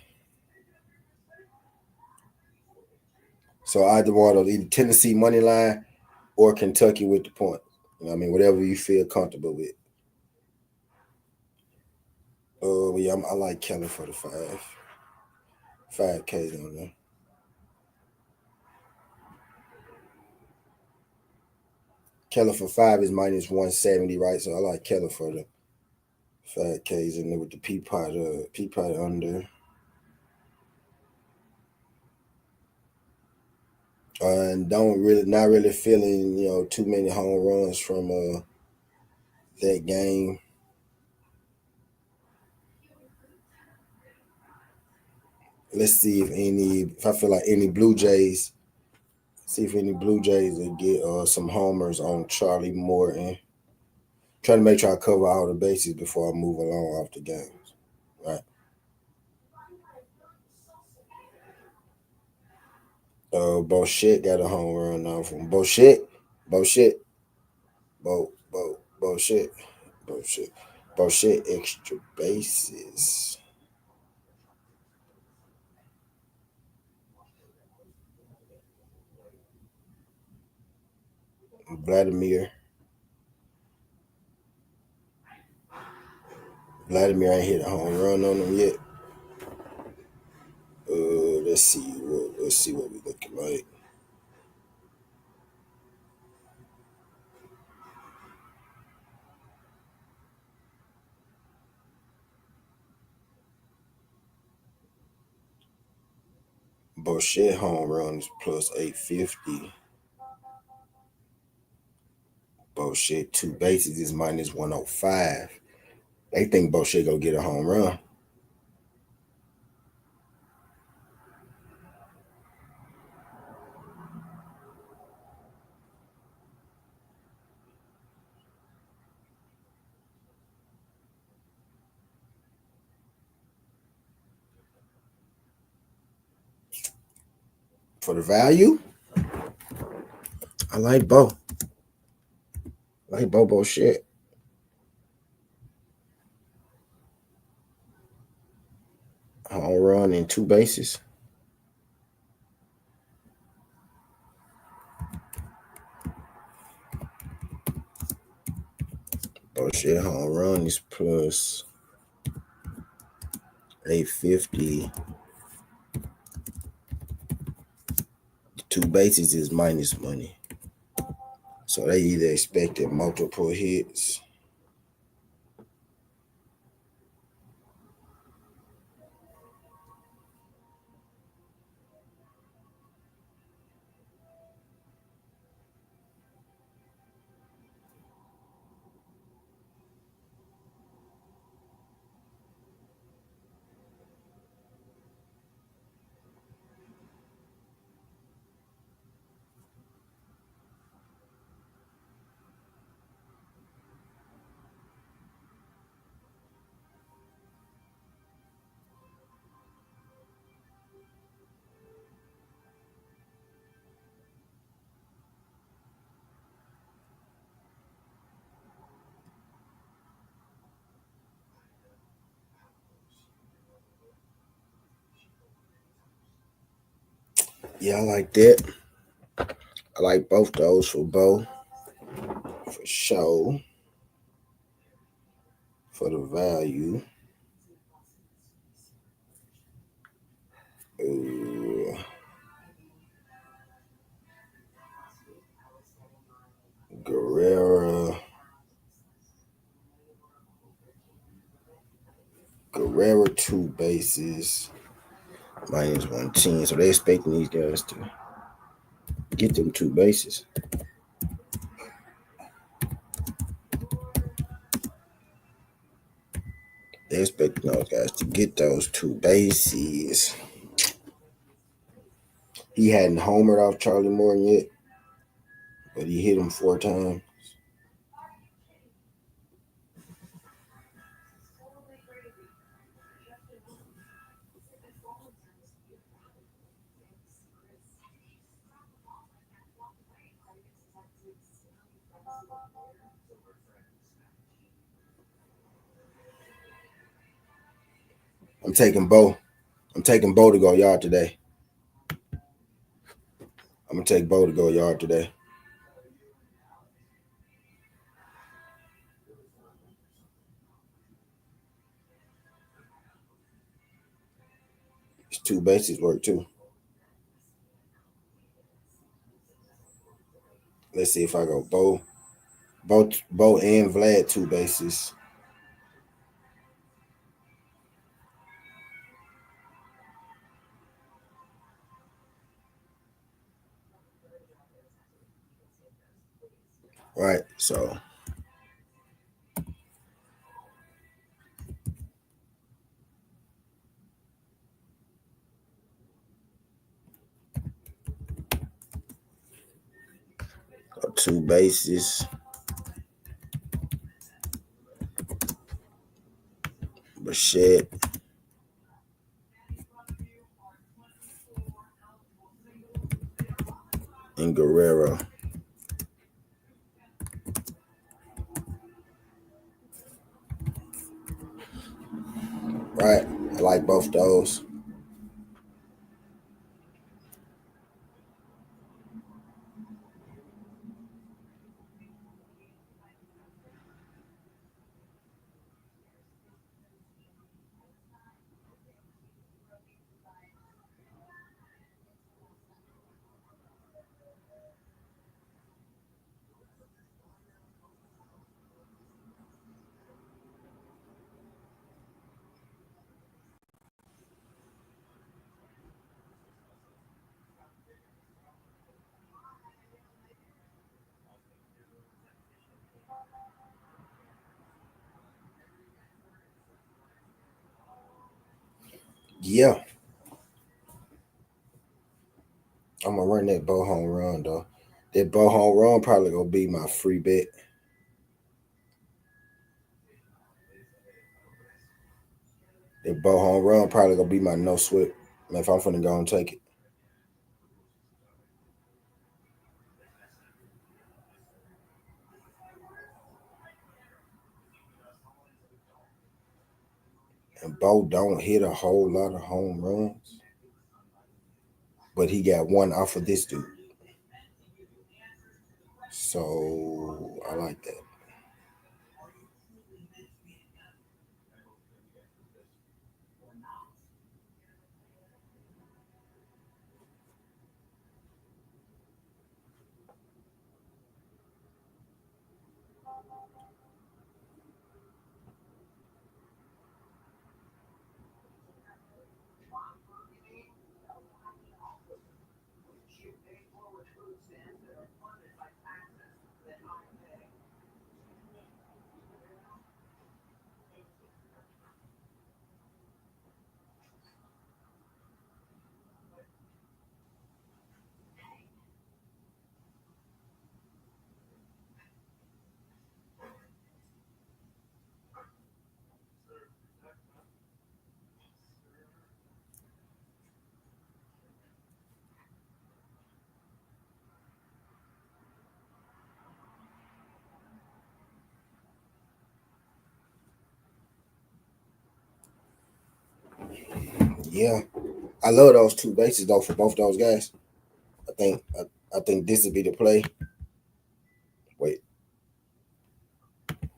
So either one of either Tennessee money line or Kentucky with the points. You know what I mean? Whatever you feel comfortable with. Yeah, I like Keller for the 5Ks on there. Keller for 5 is minus 170, right? So I like Keller for the 5Ks in there with the Peapod under. And not really feeling, too many home runs from that game. Let's see if I feel like any Blue Jays. See if any Blue Jays will get some homers on Charlie Morton. Try to make sure I cover all the bases before I move along off the games. Right. Bullshit got a home run off him. Bullshit. Bullshit. Bullshit. Bullshit. Bullshit extra bases. Vladimir. Vladimir ain't hit a home run on him yet. Let's see. Let's see what we looking like. Bullshit home runs plus 850. Bullshit 2 bases is minus 105. They think Bullshit gonna get a home run. For the value, I like Bo. I like Bo shit. Home run and 2 bases. Bullshit home run is plus 850. 2 bases is minus money. So they either expected multiple hits. Yeah, I like that. I like both those for Bo. For sure. For the value. Guerrero 2 bases. Minus 110. So they expecting these guys to get them 2 bases. They're expecting those guys to get those 2 bases. He hadn't homered off Charlie Morton yet, but he hit him 4 times. I'm taking Bo. I'm taking Bo to go yard today. I'm gonna take Bo to go yard today. It's 2 bases work too. Let's see if I go Bo and Vlad 2 bases. Right, so 2 bases. Bichette. And Guerrero. Right? I like both those. Yeah. I'm gonna run that bow home run though. That bow home run probably gonna be my free bet. That bow home run probably gonna be my no sweat. Man, if I'm finna go and take it. And Bo don't hit a whole lot of home runs, but he got one off of this dude. So I like that. Yeah, I love those 2 bases though for both those guys. I think this would be the play. Wait,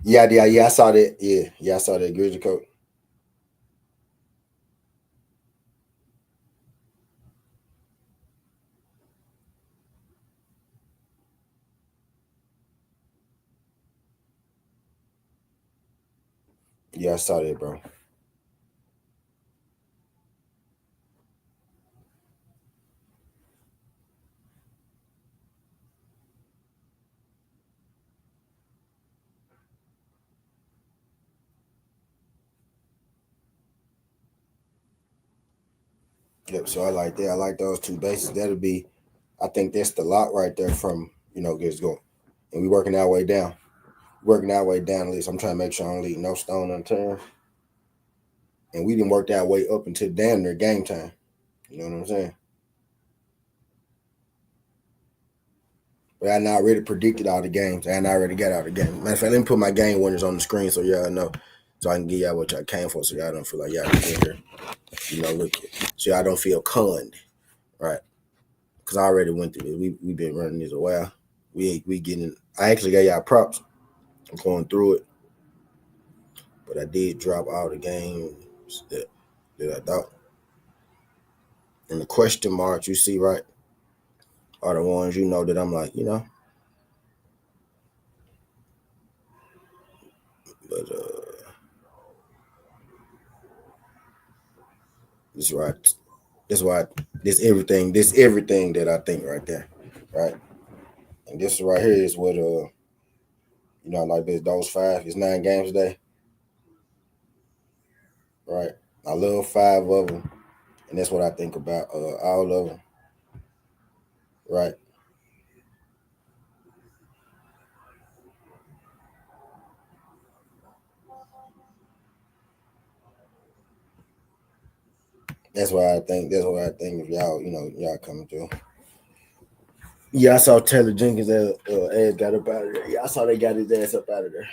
yeah. I saw that. Yeah. I saw that Grizzly coat. Yeah, I saw that, bro. Yep. So I like that. I like those 2 bases. That'll be. I think that's the lot right there from gets going, and we working our way down. Working our way down at least. I'm trying to make sure I don't leave no stone unturned. And we didn't work our way up until damn near game time. You know what I'm saying? But I already predicted all the games, and I already got all the games. Matter of fact, let me put my game winners on the screen so y'all know, so I can give y'all what y'all came for, so y'all don't feel like y'all in here. Look at, so y'all don't feel conned, right? Because I already went through this. We been running this a while. We getting. I actually got y'all props. I'm going through it, but I did drop all the games that I thought. And the question marks you see right are the ones that I'm like, but this right. This why this everything that I think right there, right? And this right here is what like this those 5 is 9 games a day, right? I love 5 of them, and that's what I think about all of them, right? That's why I think. That's why I think if y'all, y'all coming through. Yeah, I saw Taylor Jenkins' ass got up out of there. Yeah, I saw they got his ass up out of there.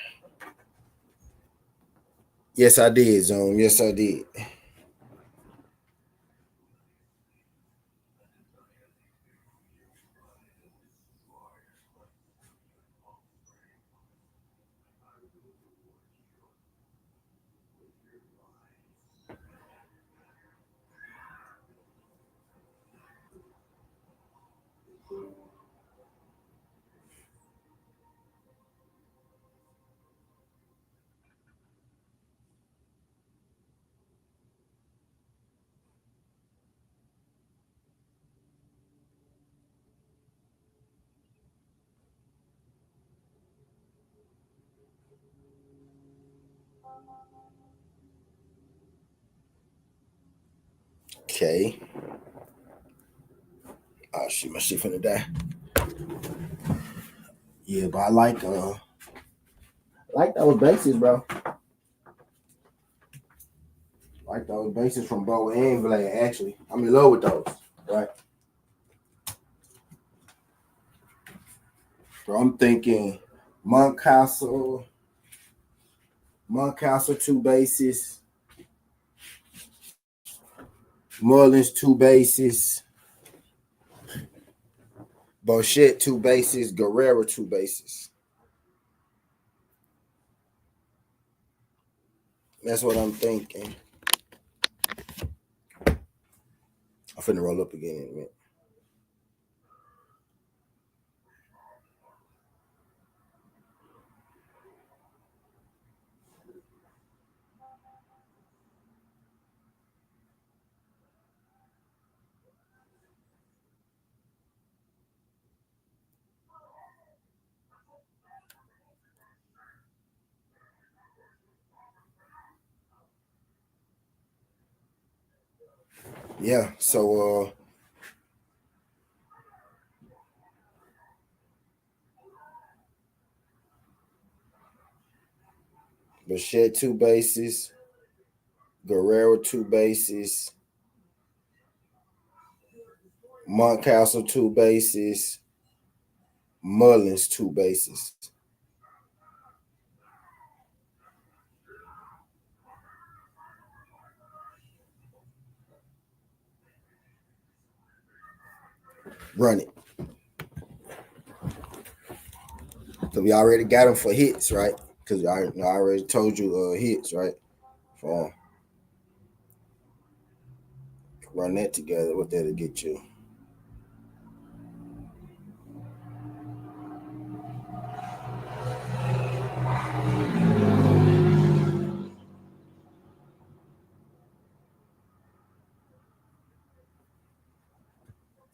Yes, I did, Zone. Yes, I did. Okay. Oh shit, my shit finna die. Yeah, but I like those bases, bro. Like those bases from Bo and Vlad. Actually, I'm in love with those. Right, bro. I'm thinking Montcastle, Montcastle 2 bases, Mullins 2 bases, Bochette 2 bases, Guerrero 2 bases. That's what I'm thinking. I'm finna roll up again in a minute. Yeah, so Bichette 2 bases, Guerrero 2 bases, Montcastle 2 bases, Mullins 2 bases. Run it. So we already got them for hits, right? Because I already told you hits, right? For run that together, what that'll get you.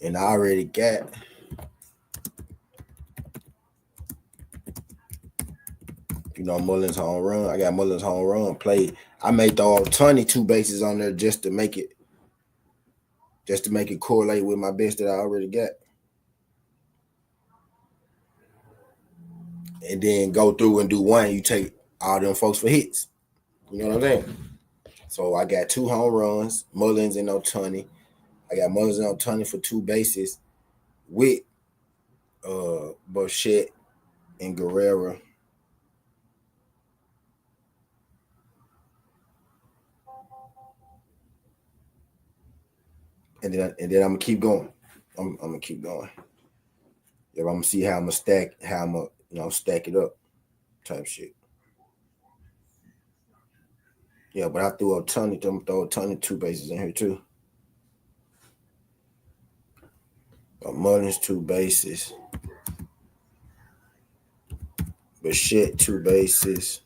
And I already got Mullins home run. I got Mullins home run played. I made the 22 bases on there just to make it correlate with my best that I already got. And then go through and do one. You take all them folks for hits. You know what I'm saying? So I got 2 home runs, Mullins and Otani. I got Mullins and Otani for 2 bases with Bochette and Guerrero. And then I'm gonna keep going. I'm gonna keep going. Yeah, I'm gonna see how I'm gonna stack it up, type shit. Yeah, but I threw a ton of 2 bases in here too. Mullins 2 bases, Bichette 2 bases,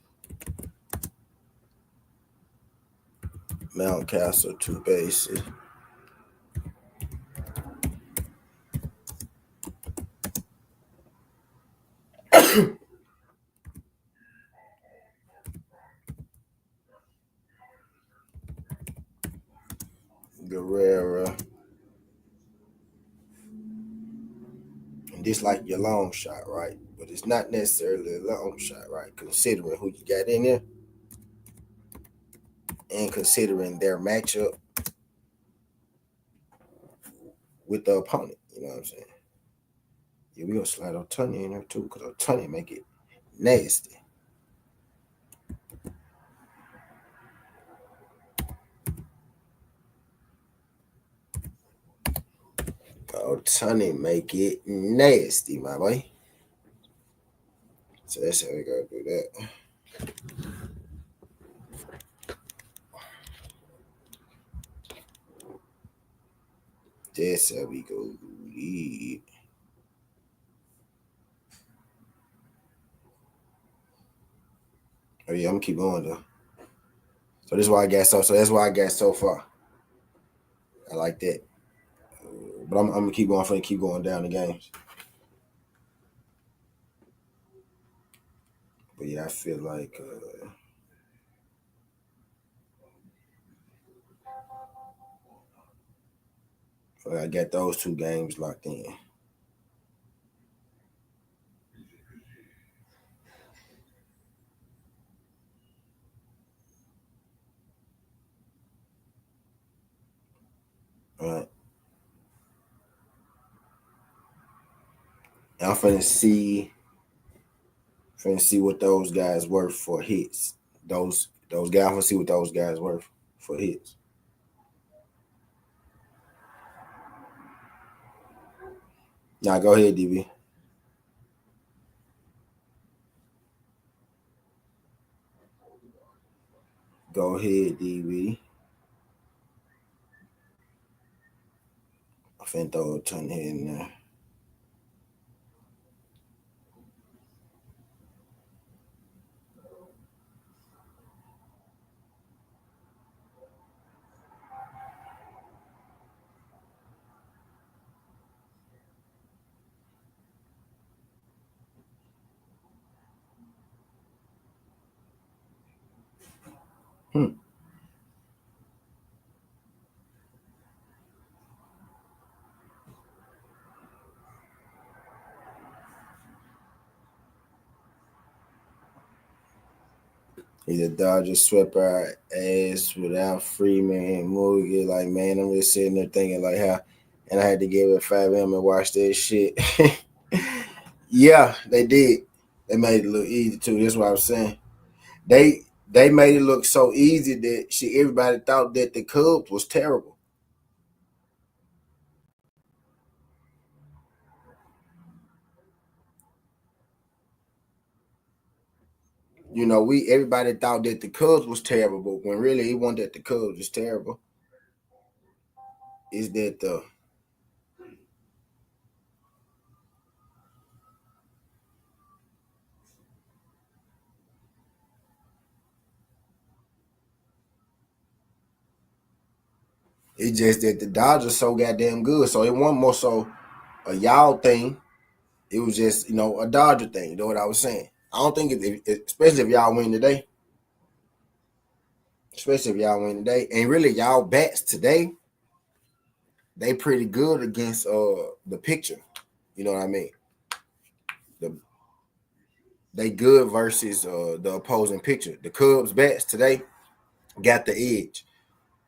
Mountcastle 2 bases. Guerrero. And this like your long shot, right? But it's not necessarily a long shot, right? Considering who you got in there and considering their matchup. with the opponent. You know what I'm saying? Yeah, we gonna slide O'Tunney in there too, because O'Tunney make it nasty. O'Tunney make it nasty, my boy. So that's how we gotta do that. That's how we go do it. Oh yeah, I'm gonna keep going though. So this is why I got so that's why I got so far. I like that. But I'm gonna keep going for and keep going down the games. But yeah, I feel like I got those two games locked in. All right. And I'm finna see what those guys worth for hits. Those guys, I'm gonna see what those guys worth for hits. Now go ahead, DB. Go ahead, DB. I'm finna throw a ton here in there. The Dodgers swept our ass without Freeman, Moogie. Like, man, I'm just sitting there thinking, like, how, and I had to give it 5M and watch that shit. Yeah, they did. They made it look easy, too. That's what I was saying. They made it look so easy that everybody thought that the Cubs was terrible. You know, everybody thought that the Cubs was terrible, when really it wasn't that the Cubs was terrible. Is that it's just that the Dodgers so goddamn good. So it wasn't more so a y'all thing. It was just, a Dodger thing. You know what I was saying? I don't think especially if y'all win today. Especially if y'all win today. And really y'all bats today, they pretty good against the pitcher. You know what I mean? They good versus the opposing pitcher. The Cubs bats today got the edge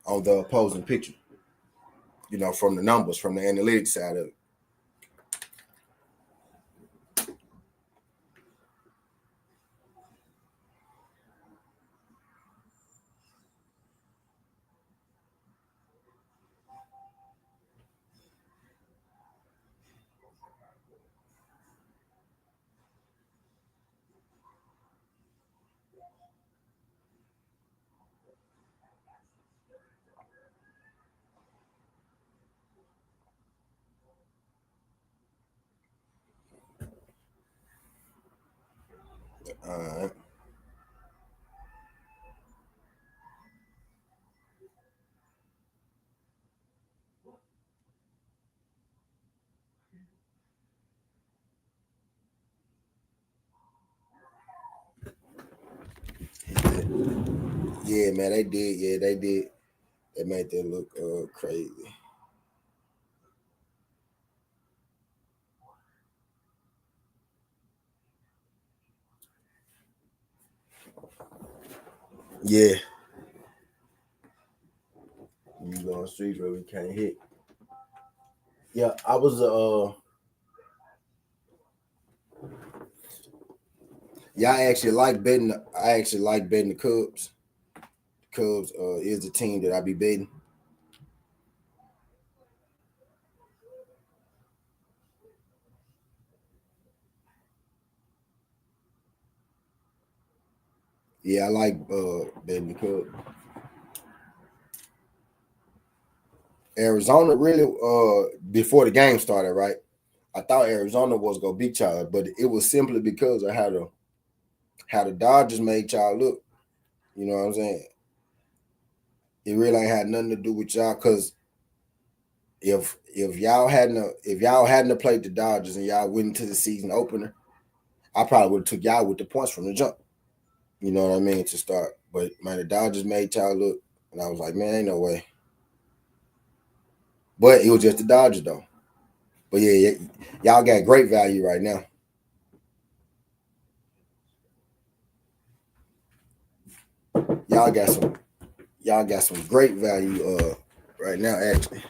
on the opposing pitcher. From the numbers, from the analytics side of it. All right. Yeah, man, they did. Yeah, they did. They made that look crazy. Yeah. You go on streets where we can't hit. Yeah, I was yeah, I actually like betting. I actually like betting the Cubs. Cubs is the team that I be betting. Yeah, I like betting the Cubs. Arizona really before the game started, right? I thought Arizona was gonna beat y'all, but it was simply because of how the Dodgers made y'all look. You know what I'm saying? It really ain't had nothing to do with y'all because if y'all hadn't played the Dodgers and y'all went into the season opener, I probably would have took y'all with the points from the jump. You know what I mean, to start. But man, the Dodgers made y'all look, and I was like, man, ain't no way. But it was just the Dodgers though. But yeah, y'all got great value right now. Y'all got some y'all got some great value right now, actually.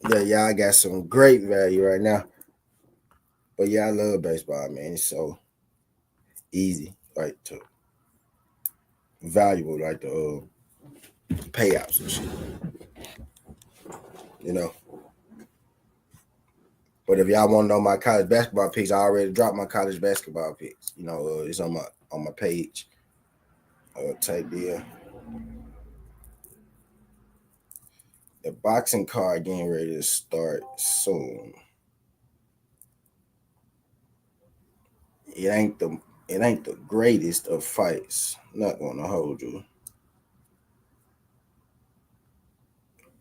Yeah, y'all got some great value right now. But yeah, I love baseball, man. It's so easy, like to valuable, like the payouts and shit, you know. But if y'all want to know my college basketball picks, I already dropped my college basketball picks. You know, it's on my page. TWTea. The boxing card getting ready to start soon. It ain't the it ain't the greatest of fights. Not gonna hold you.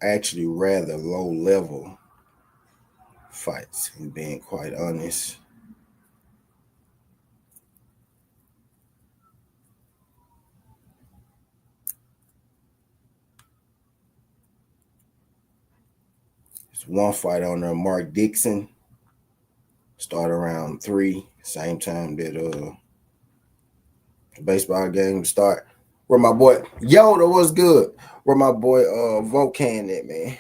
Actually, rather low level fights. Being quite honest. It's one fight on there. Mark Dixon start around 3, same time that the baseball game start. Where my boy Yoda was good. Where my boy Volcan at, man.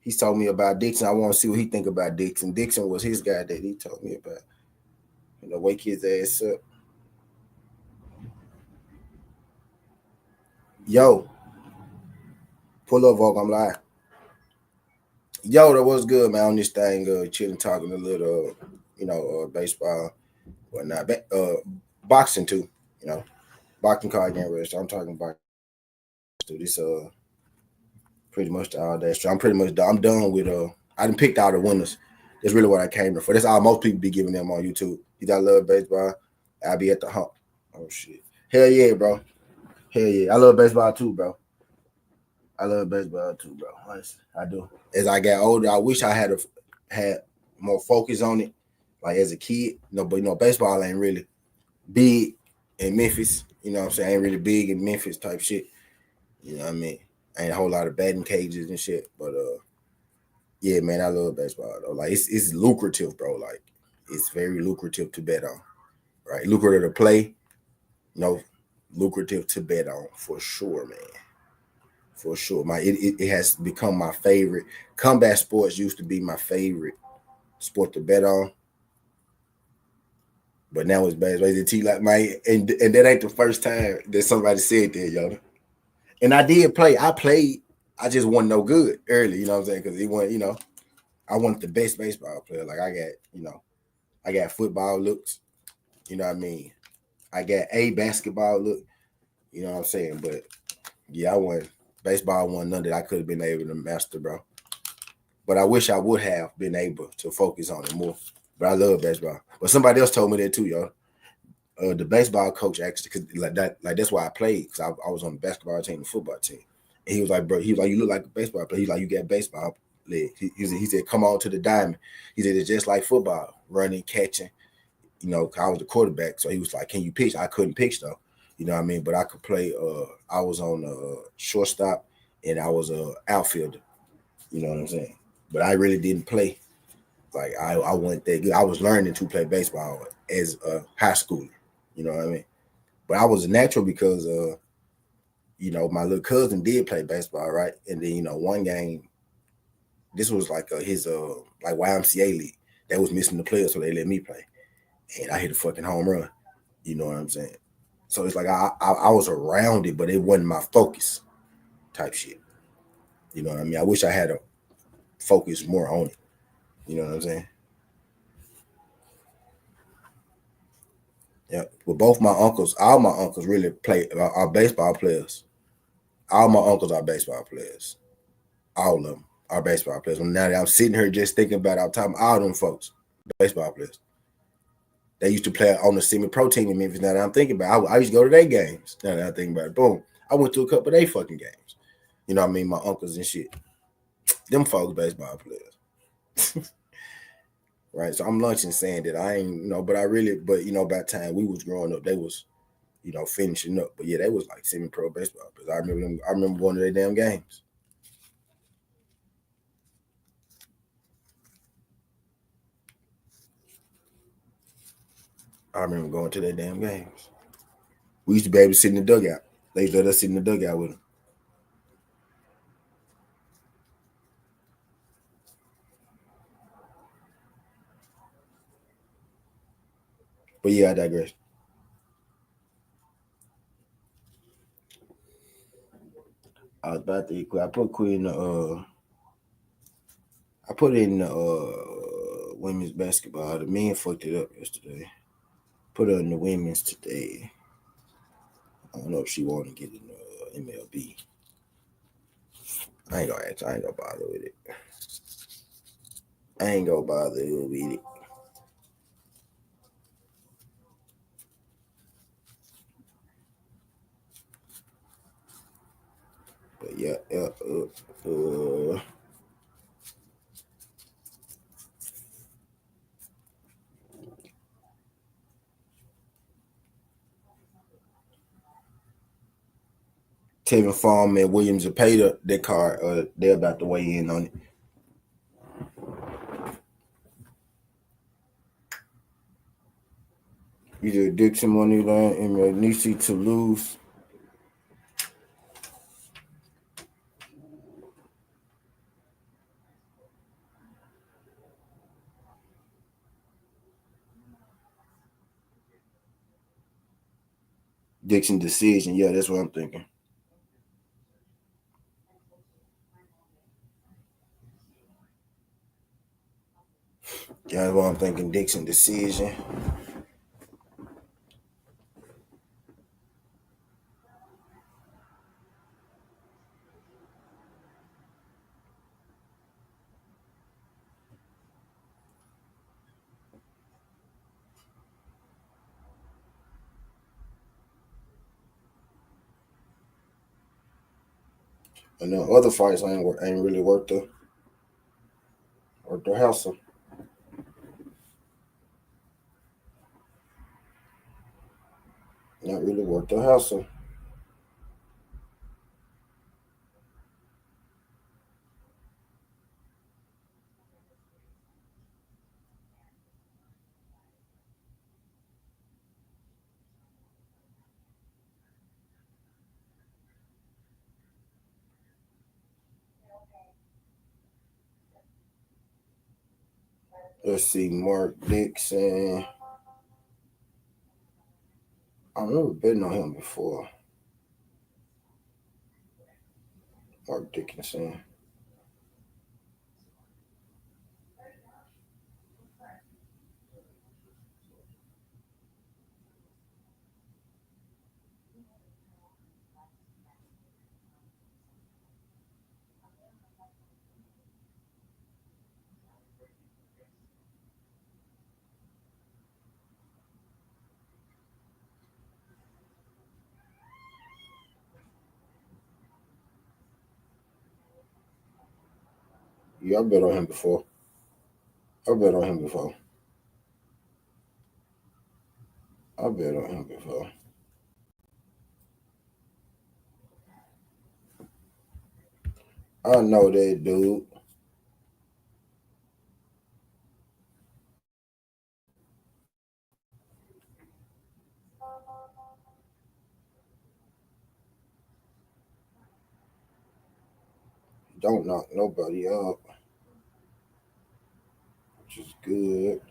He told me about Dixon. I want to see what he think about Dixon. Dixon was his guy that he told me about. Wake his ass up. Yo, pull up, Volk. I'm live. Yo, that was good, man. On this thing, chilling, talking a little, baseball, whatnot. Boxing too, you know, boxing card game ready. So I'm talking about this pretty much all day. So I'm pretty much done. I'm done with I done picked out the winners. That's really what I came here for. That's all most people be giving them on YouTube. You got love baseball. I'll be at the hump. Oh shit. Hell yeah, bro. Hell yeah. I love baseball too, bro. I love baseball too, bro. Honestly, I do. As I got older, I wish I had more focus on it. Like as a kid, but baseball ain't really big in Memphis. You know what I'm saying? Ain't really big in Memphis type shit. You know what I mean? Ain't a whole lot of batting cages and shit. But yeah, man, I love baseball though. Like it's lucrative, bro. Like it's very lucrative to bet on. Right? Lucrative to play, lucrative to bet on for sure, man. For sure. It has become my favorite. Combat sports used to be my favorite sport to bet on. But now it's baseball. Like my and that ain't the first time that somebody said that, yo. And I did play. I played. I just wasn't no good early. You know what I'm saying? Because it wasn't. I wasn't the best baseball player. Like I got football looks. You know what I mean? I got a basketball look. You know what I'm saying? But yeah, I won baseball. Wasn't none that I could have been able to master, bro. But I wish I would have been able to focus on it more. But I love baseball. But somebody else told me that too, yo. The baseball coach actually, cause like that's why I played because I was on the basketball team, the football team. And he was like, bro, he was like, you look like a baseball player. He's like, you got baseball leg. He said, come on to the diamond. He said, it's just like football, running, catching. I was the quarterback, so he was like, can you pitch? I couldn't pitch though. You know what I mean? But I could play. I was on shortstop, and I was a outfielder. You know what I'm saying? but I really didn't play. Like I wasn't that good. I was learning to play baseball as a high schooler. You know what I mean? But I was natural because my little cousin did play baseball, right? And then one game, this was like his like YMCA league. They was missing the players, so they let me play, and I hit a fucking home run. You know what I'm saying? So it's like I was around it, but it wasn't my focus type shit. You know what I mean? I wish I had a focus more on it. You know what I'm saying? Yeah. But both my uncles, all my uncles really play are baseball players. All my uncles are baseball players. All of them are baseball players. And now that I'm sitting here just thinking about our time, all them folks, baseball players. They used to play on the semi-pro team in Memphis. Now that I'm thinking about it, I used to go to their games. Now that I'm thinking about it, boom. I went to a couple of their fucking games. You know what I mean? My uncles and shit. Them folks baseball players. Right. So I'm lunching saying that I ain't, but by the time we was growing up, they was, finishing up. But yeah, they was like semi-pro baseball players. I remember going to their damn games. I remember going to their damn games. We used to be able to sit in the dugout. They used to let us sit in the dugout with them. But yeah, I digress. I was about to quit. I put quit in the I put it in the women's basketball. The men fucked it up yesterday. Put her in the women's today. I don't know if she want to get in the MLB. I ain't gonna answer. I ain't gonna bother with it. I ain't gonna bother with it. But yeah. Tevin Farm and Williams have paid their card. They're about to weigh in on it. Either Dixon Moneyline and Nisi to lose. Dixon decision. Yeah, that's what I'm thinking. Yeah, that's what I'm thinking. Dixon decision. And the other fights ain't really worth the hassle. Not really worth the hassle. Let's see, Mark Dixon. I remember betting on him before. Mark Dickinson. Yeah, I bet on him before. I bet on him before. I bet on him before. I know that dude. don't knock nobody up, which is good.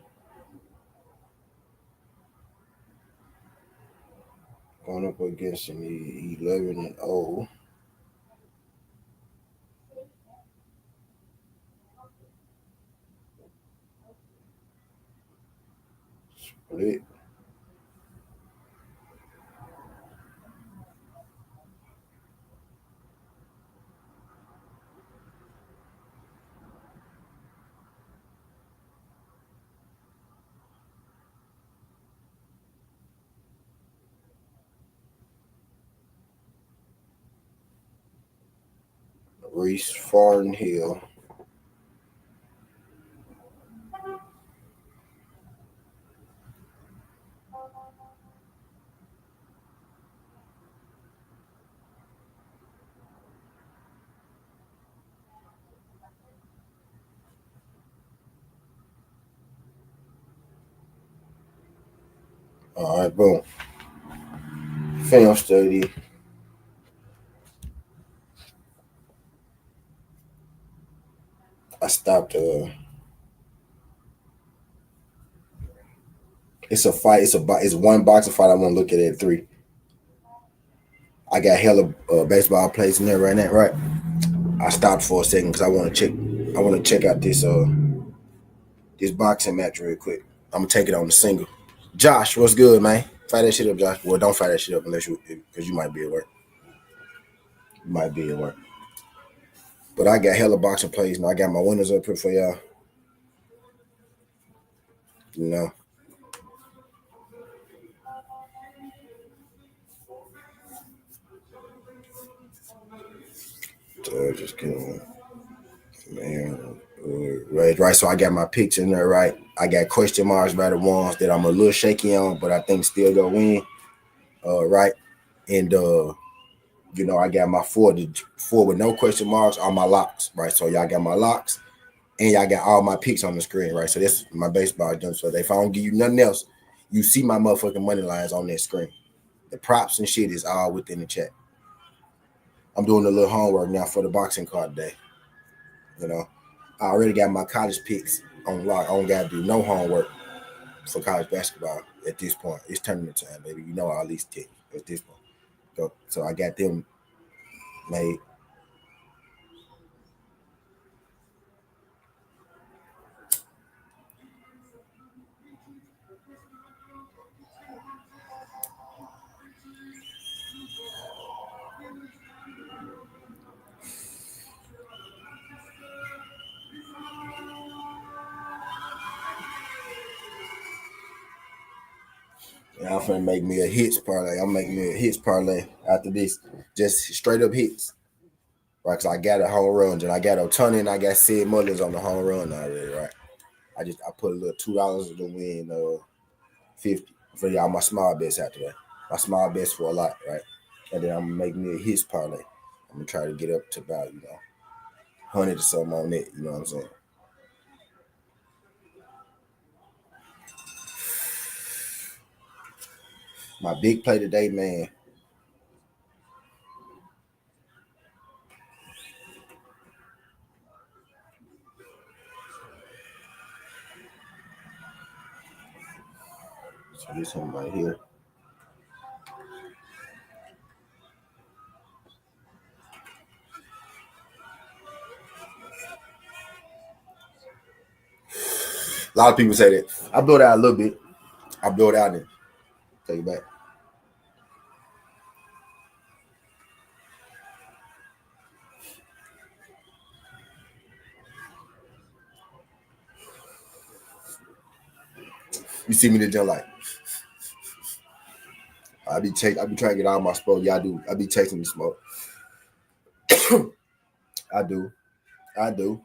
Going up against an 11-0. Split. Reese Farn Hill. All right, boom. Film study. I stopped. It's a fight. It's one boxing fight. I want to look at 3. I got hella baseball plays in there right now. Right. I stopped for a second because I want to check. I want to check out this boxing match real quick. I'm gonna take it on the single. Josh, what's good, man? Fire that shit up, Josh. Well, don't fire that shit up unless because you might be at work. You might be at work. But I got hella boxing plays and I got my winners up here for y'all. You know. So just kidding. Man. Right. So I got my picks in there, right? I got question marks by the ones that I'm a little shaky on, but I think still gonna win. Right. And I got my four with no question marks on my locks, right? So y'all got my locks and y'all got all my picks on the screen, right? So that's my baseball done. So if I don't give you nothing else, you see my motherfucking money lines on that screen. The props and shit is all within the chat. I'm doing a little homework now for the boxing card today. I already got my college picks on lock. I don't gotta do no homework for college basketball at this point. It's tournament time, baby. You know I at least take at this point. So I got them made. I'm finna make me a hits parlay. I'm making me a hits parlay after this. Just straight up hits. Right, cause I got a home run, and I got Otani and I got Sid Mullins on the home run already, right? I put a little $2 to win 50 for y'all my small bets after that. My small bets for a lot, right? And then I'm gonna make me a hits parlay. I'm gonna try to get up to about 100 or something on it. You know what I'm saying? My big play today, man. So this one right here. A lot of people say that. I blow it out a little bit. I blow it out and take it back. You see me in the gym like I be trying to get all my smoke. Yeah, I do. I be chasing the smoke. I do. I do.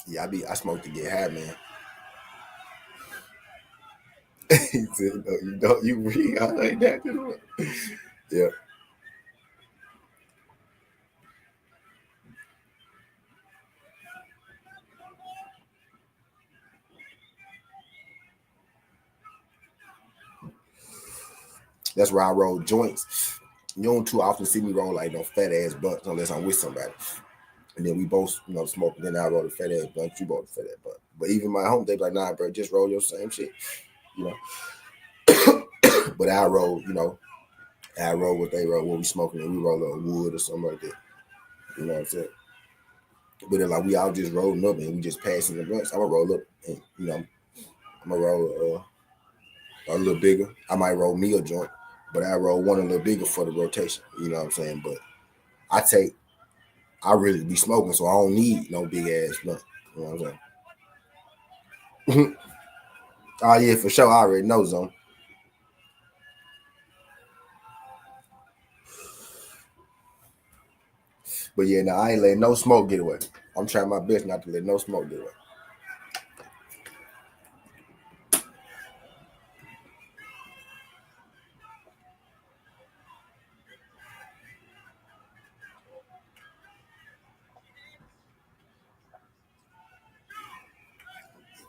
Yeah, I smoke to get high, man. He said, no, you don't. You really got like that. Yeah. That's where I roll joints. You don't too often see me roll like no fat ass blunts unless I'm with somebody. And then we both, smoke. And then I roll the fat ass blunt, you roll the fat ass blunt. But even my home, they be like, nah, bro, just roll your same shit, you know. But I roll, I roll what they roll when we smoking, and we roll a wood or something like that. You know what I'm saying? But then like we all just rolling up and we just passing the blunts. I'm gonna roll up and I'm gonna roll a little bigger. I might roll me a joint, but I roll one a little bigger for the rotation. You know what I'm saying? But I really be smoking, so I don't need no big ass blunt. You know what I'm saying? Oh yeah, for sure. I already know, zone. But yeah, no, I ain't letting no smoke get away. I'm trying my best not to let no smoke get away.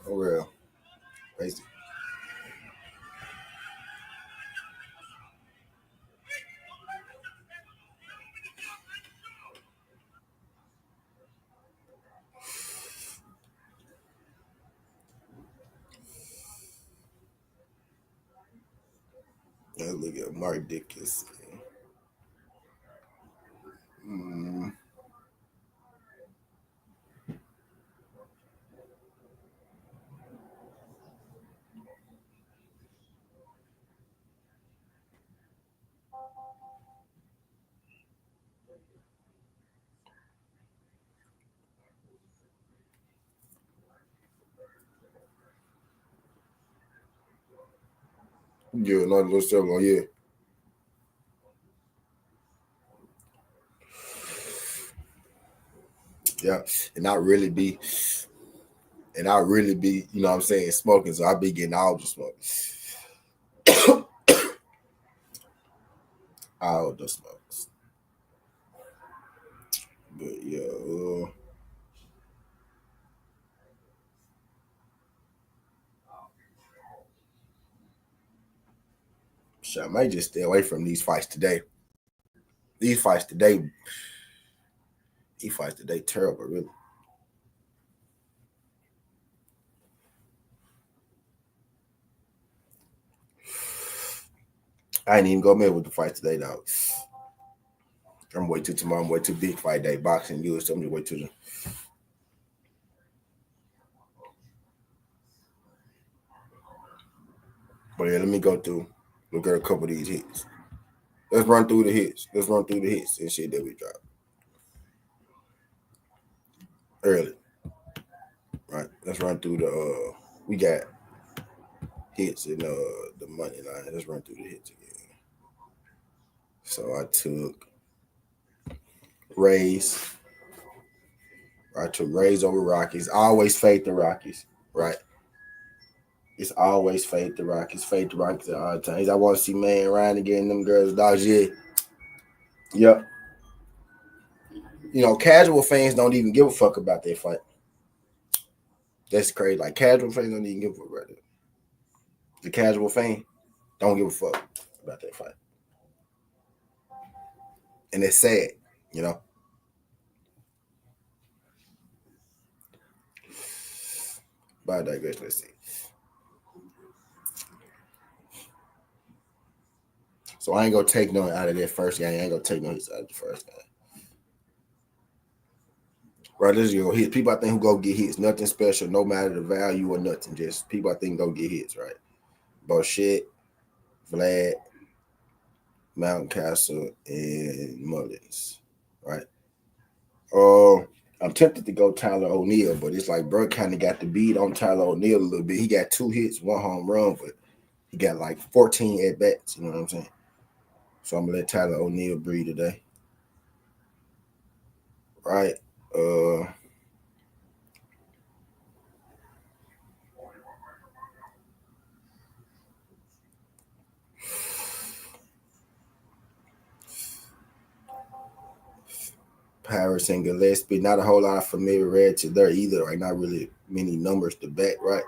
For real. Basically. Let's look at Mark Dickinson. Mm. Yeah, another little stuff on yeah. Yeah. And I really be, you know what I'm saying, smoking. So I be getting all the smoke. All the smokes. But yeah, shit, I might just stay away from these fights today. These fights today, terrible, really. I ain't even go mad with the fight today, though. I'm wait till tomorrow. I'm wait till big fight day, boxing, you or something. Wait till the. But yeah, let me go through. Look at a couple of these hits. Let's run through the hits. Let's run through the hits and shit that we dropped early. Right. Let's run through the. We got hits in the money line. Let's run through the hits again. So I took Rays. I took Rays over Rockies. I always fade the Rockies. Right. It's always fade the Rockies. Fade the Rockies at all times. I want to see Man Ryan again. Them girls, dogs. Yeah. Yep. Casual fans don't even give a fuck about their fight. That's crazy. Like casual fans don't even give a fuck about it. The casual fan don't give a fuck about that fight, and it's sad. You know. But I digress. Let's see. So I ain't gonna take none out of that first game. I ain't gonna take none out of the first game. Right, let's go hit. People I think who go get hits, nothing special, no matter the value or nothing. Just people I think go get hits, right? Bullshit, Vlad, Mountcastle, and Mullins, right? I'm tempted to go Tyler O'Neill, but it's like bro kind of got the beat on Tyler O'Neill a little bit. He got 2 hits, 1 home run, but he got like 14 at bats. You know what I'm saying? So I'm gonna let Tyler O'Neill breathe today, right? Uh, Paris and Gillespie, not a whole lot of familiarity there either. Right, not really many numbers to back, right?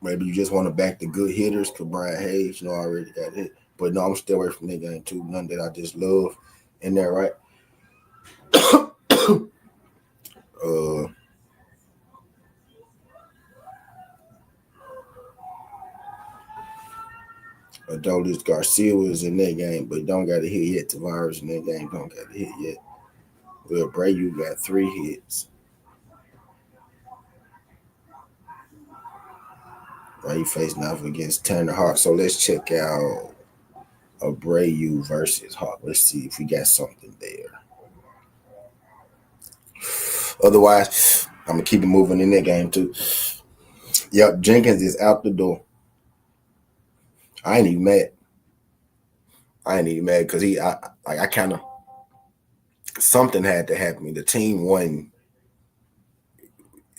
Maybe you just want to back the good hitters because Brian Hayes, already got hit. But no, I'm still away from that game too. None that I just love in there, right? Adolis Garcia was in that game, but don't got a hit yet. Tavares in that game don't got a hit yet. Well, Brayu got 3 hits. Right, he facing off against Turner Hawk. So let's check out Abreu versus Hawk. Let's see if we got something there. Otherwise, I'm gonna keep it moving in that game too. Yep, Jenkins is out the door. I ain't even mad. Because I kind of something had to happen. The team won.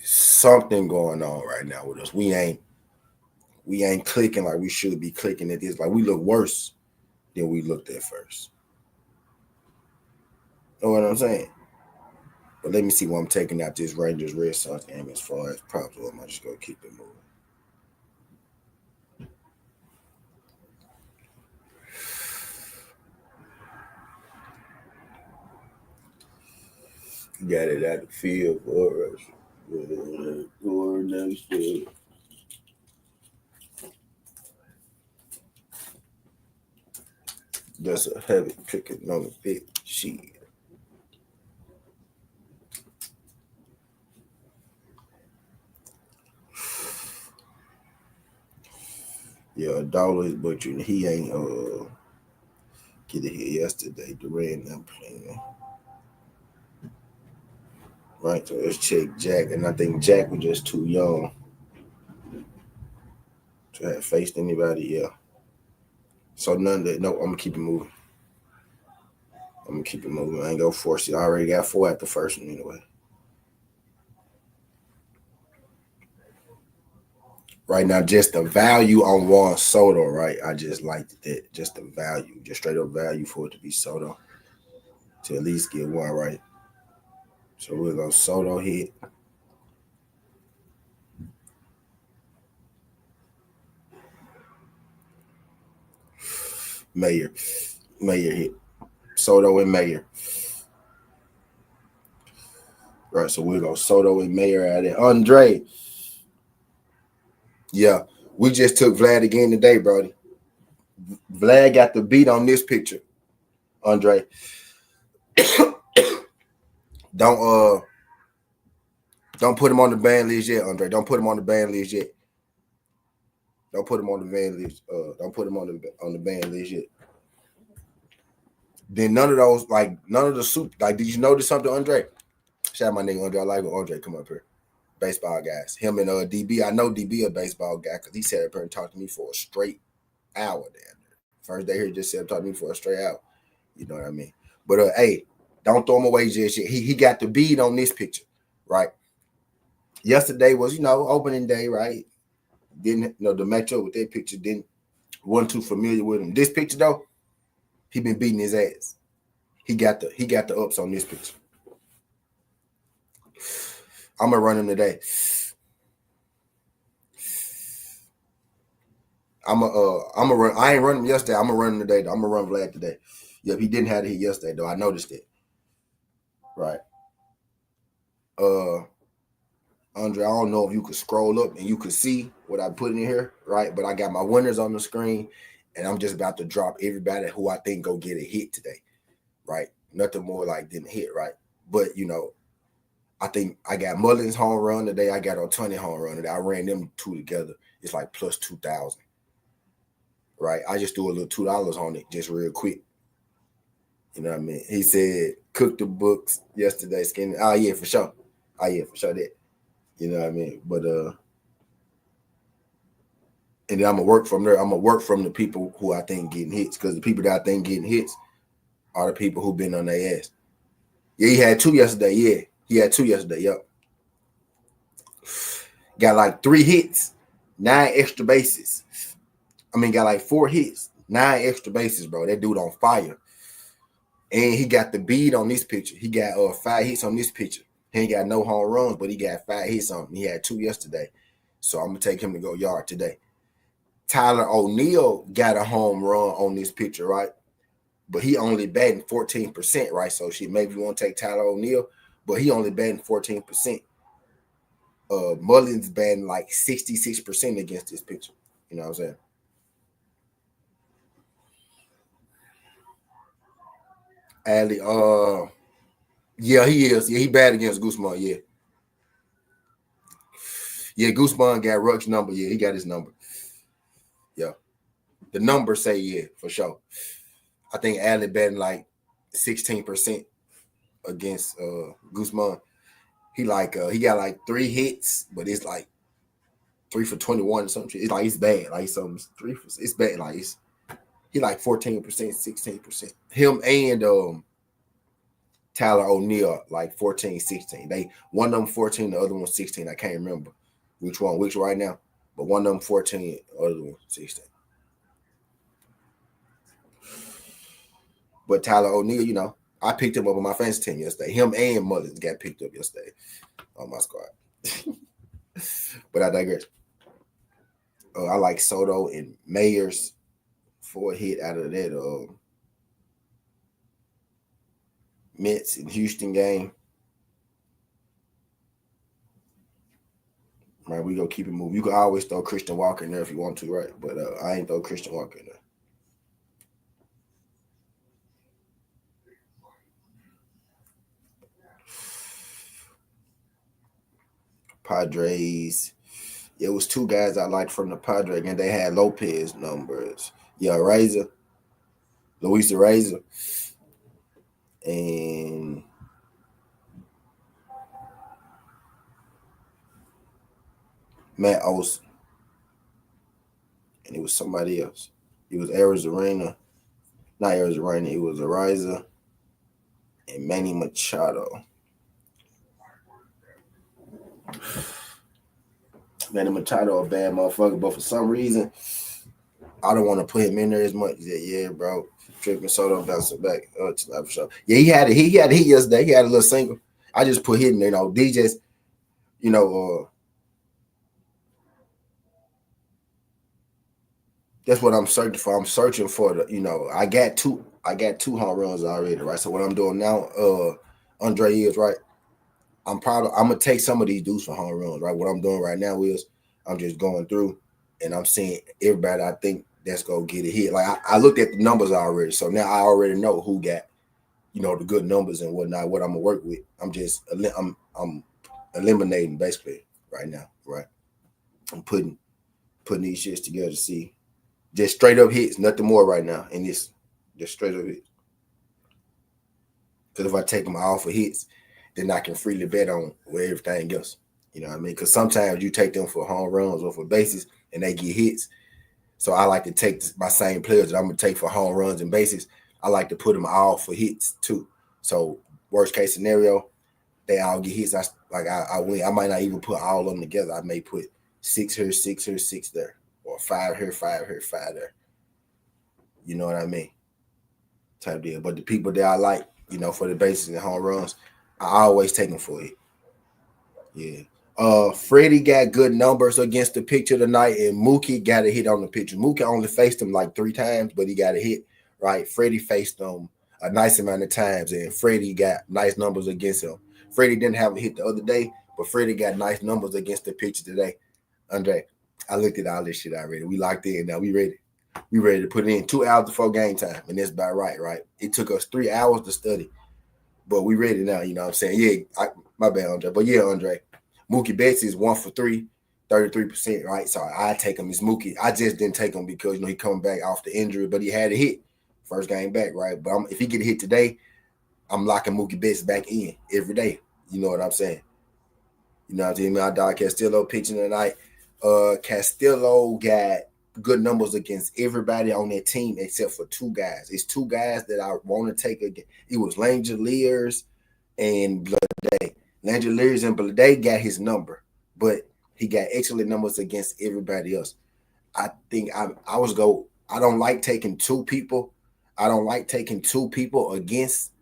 Something going on right now with us. We ain't clicking like we should be clicking at this. Like we look worse than we looked at first. Know what I'm saying? But let me see what I'm taking out this Rangers Red Sox game as far as props. I'm just gonna keep it moving. Got it out the field for us. Or next field. That's a heavy picking on the big sheet. Yeah, $1, but he ain't get it here yesterday. Durant not playing. Right, so let's check Jack, and I think Jack was just too young to have faced anybody. Yeah. So none of that. No, I'm gonna keep it moving. I ain't gonna force it. I already got 4 at the first one anyway. Right now, just the value on Juan Soto, right? I just liked that. Just the value, just straight up value for it to be Soto. To at least get one right. So we'll go Soto hit. Mayer hit. Soto and Mayer. Right, so we'll go Soto and Mayer at it. Andre. Yeah, we just took Vlad again today, Brody. Vlad got the beat on this picture, Andre. Don't put him on the ban list yet, Andre. Don't put him on the ban list yet. Don't put him on the ban list. Don't put him on the ban list yet. Then none of those, like none of the soup. Like, did you notice something, Andre? Shout out my nigga Andre. I like when Andre come up here. Baseball guys. Him and DB. I know DB a baseball guy because he sat up here and talked to me for a straight hour. Damn. First day here, just sat up talking to me for a straight hour. You know what I mean? But hey, don't throw him away just yet. He got the bead on this picture, right? Yesterday was, opening day, right? Didn't the matchup with that picture wasn't too familiar with him. This picture though, he been beating his ass. He got the ups on this picture. I'm gonna run him today. I'm gonna run. I ain't run him yesterday. I'm gonna run him today. Though. I'm gonna run Vlad today. Yep, he didn't have the hit yesterday though. I noticed it. Right. Andre, I don't know if you could scroll up and you could see what I put in here, right? But I got my winners on the screen, and I'm just about to drop everybody who I think go get a hit today, right? Nothing more like than a hit, right? But I think I got Mullins home run today. I got Ohtani home run today. I ran them two together. It's like plus 2,000, right? I just threw a little $2 on it, just real quick. You know what I mean? He said, cook the books yesterday, skinny. Oh yeah, for sure. That. You know what I mean? But and then I'm gonna work from there. I'm gonna work from the people who I think getting hits, because the people that I think getting hits are the people who been on their ass. Yeah, he had 2 yesterday. Yeah, he had 2 yesterday. Yep. Got like 3 hits, 9 extra bases. Got like 4 hits, 9 extra bases, bro. That dude on fire. And he got the bead on this picture. He got 5 hits on this picture. He ain't got no home runs, but he got 5 hits on him. He had 2 yesterday. So I'm gonna take him to go yard today. Tyler O'Neill got a home run on this picture, right? But he only batting 14%, right? So maybe you want to take Tyler O'Neill, but he only batting 14%. Mullins batting like 66% against this pitcher. You know what I'm saying? Adley, yeah, he is. Yeah, he bad against Guzman. Yeah. Yeah, Guzman got Ruck's number. Yeah, he got his number. Yeah. The numbers say yeah, for sure. I think Adley batting like 16% against Guzman. He got like 3 hits, but it's like 3 for 21 or something. It's like it's bad. Like some 3 for it's bad. Like he like 14%, 16%. Him and Tyler O'Neill like 14, 16. They one of them 14, the other one 16. I can't remember which right now, but one of them 14, the other one 16. But Tyler O'Neill, you know, I picked him up on my fantasy team yesterday. Him and Mullins got picked up yesterday on my squad. But I digress. I like Soto and Mayers for a hit out of that Mets and Houston game. Right, we go keep it moving. You can always throw Christian Walker in there if you want to, right? But I ain't throw Christian Walker in there. Padres. It was 2 guys I liked from the Padres, and they had Lopez numbers. Yeah, Luis Razor, and Matt Olson. And it was somebody else. It was Arizarena. Not Arizarena. It was Ariza and Manny Machado. Manny Machado a bad motherfucker, but for some reason, I don't want to put him in there as much. Yeah, bro. Tripping Soto bouncing back. For sure. Yeah, he had a hit yesterday. He had a little single. I just put hit in there. You know, DJs, you know, that's what I'm searching for. I'm searching for the, you know, I got two home runs already, right? So what I'm doing now, Andre is right. I'm gonna take some of these dudes for home runs, right? What I'm doing right now is I'm just going through and I'm seeing everybody I think that's gonna get a hit. Like I looked at the numbers already, so now I already know who got, you know, the good numbers and whatnot. What I'm gonna work with. I'm eliminating basically right now, right? I'm putting these shits together to see just straight up hits, nothing more right now, and this just straight up hits. Because if I take them all for hits, then I can freely bet on everything else. You know what I mean? Because sometimes you take them for home runs or for bases and they get hits. So I like to take my same players that I'm going to take for home runs and bases. I like to put them all for hits too. So worst case scenario, they all get hits. I win. I might not even put all of them together. I may put 6 here, 6 here, 6 there, or 5 here, 5 here, 5 there. You know what I mean? Type deal. But the people that I like, you know, for the bases and home runs, I always take them for it. Yeah. Freddie got good numbers against the pitcher tonight, and Mookie got a hit on the pitcher. Mookie only faced him like 3 times, but he got a hit, right? Freddie faced him a nice amount of times, and Freddie got nice numbers against him. Freddie didn't have a hit the other day, but Freddie got nice numbers against the pitcher today. Andre, I looked at all this shit already. We locked in now. We ready. We ready to put it in 2 hours before game time, and that's about right? It took us 3 hours to study, but we ready now. You know what I'm saying? Yeah, my bad, Andre. But yeah, Andre, Mookie Betts is 1 for 3, 33%, right? So I take him as Mookie. I just didn't take him because, you know, he coming back off the injury, but he had a hit first game back, right? But if he get a hit today, I'm locking Mookie Betts back in every day. You know what I'm saying? You know what I'm saying? My dog Castillo pitching tonight. Castillo got good numbers against everybody on that team except for 2 guys. It's 2 guys that I want to take again. It was Langeliers and Blade. Langeliers and Blade got his number, but he got excellent numbers against everybody else. I think I don't like taking 2 people. I don't like taking 2 people against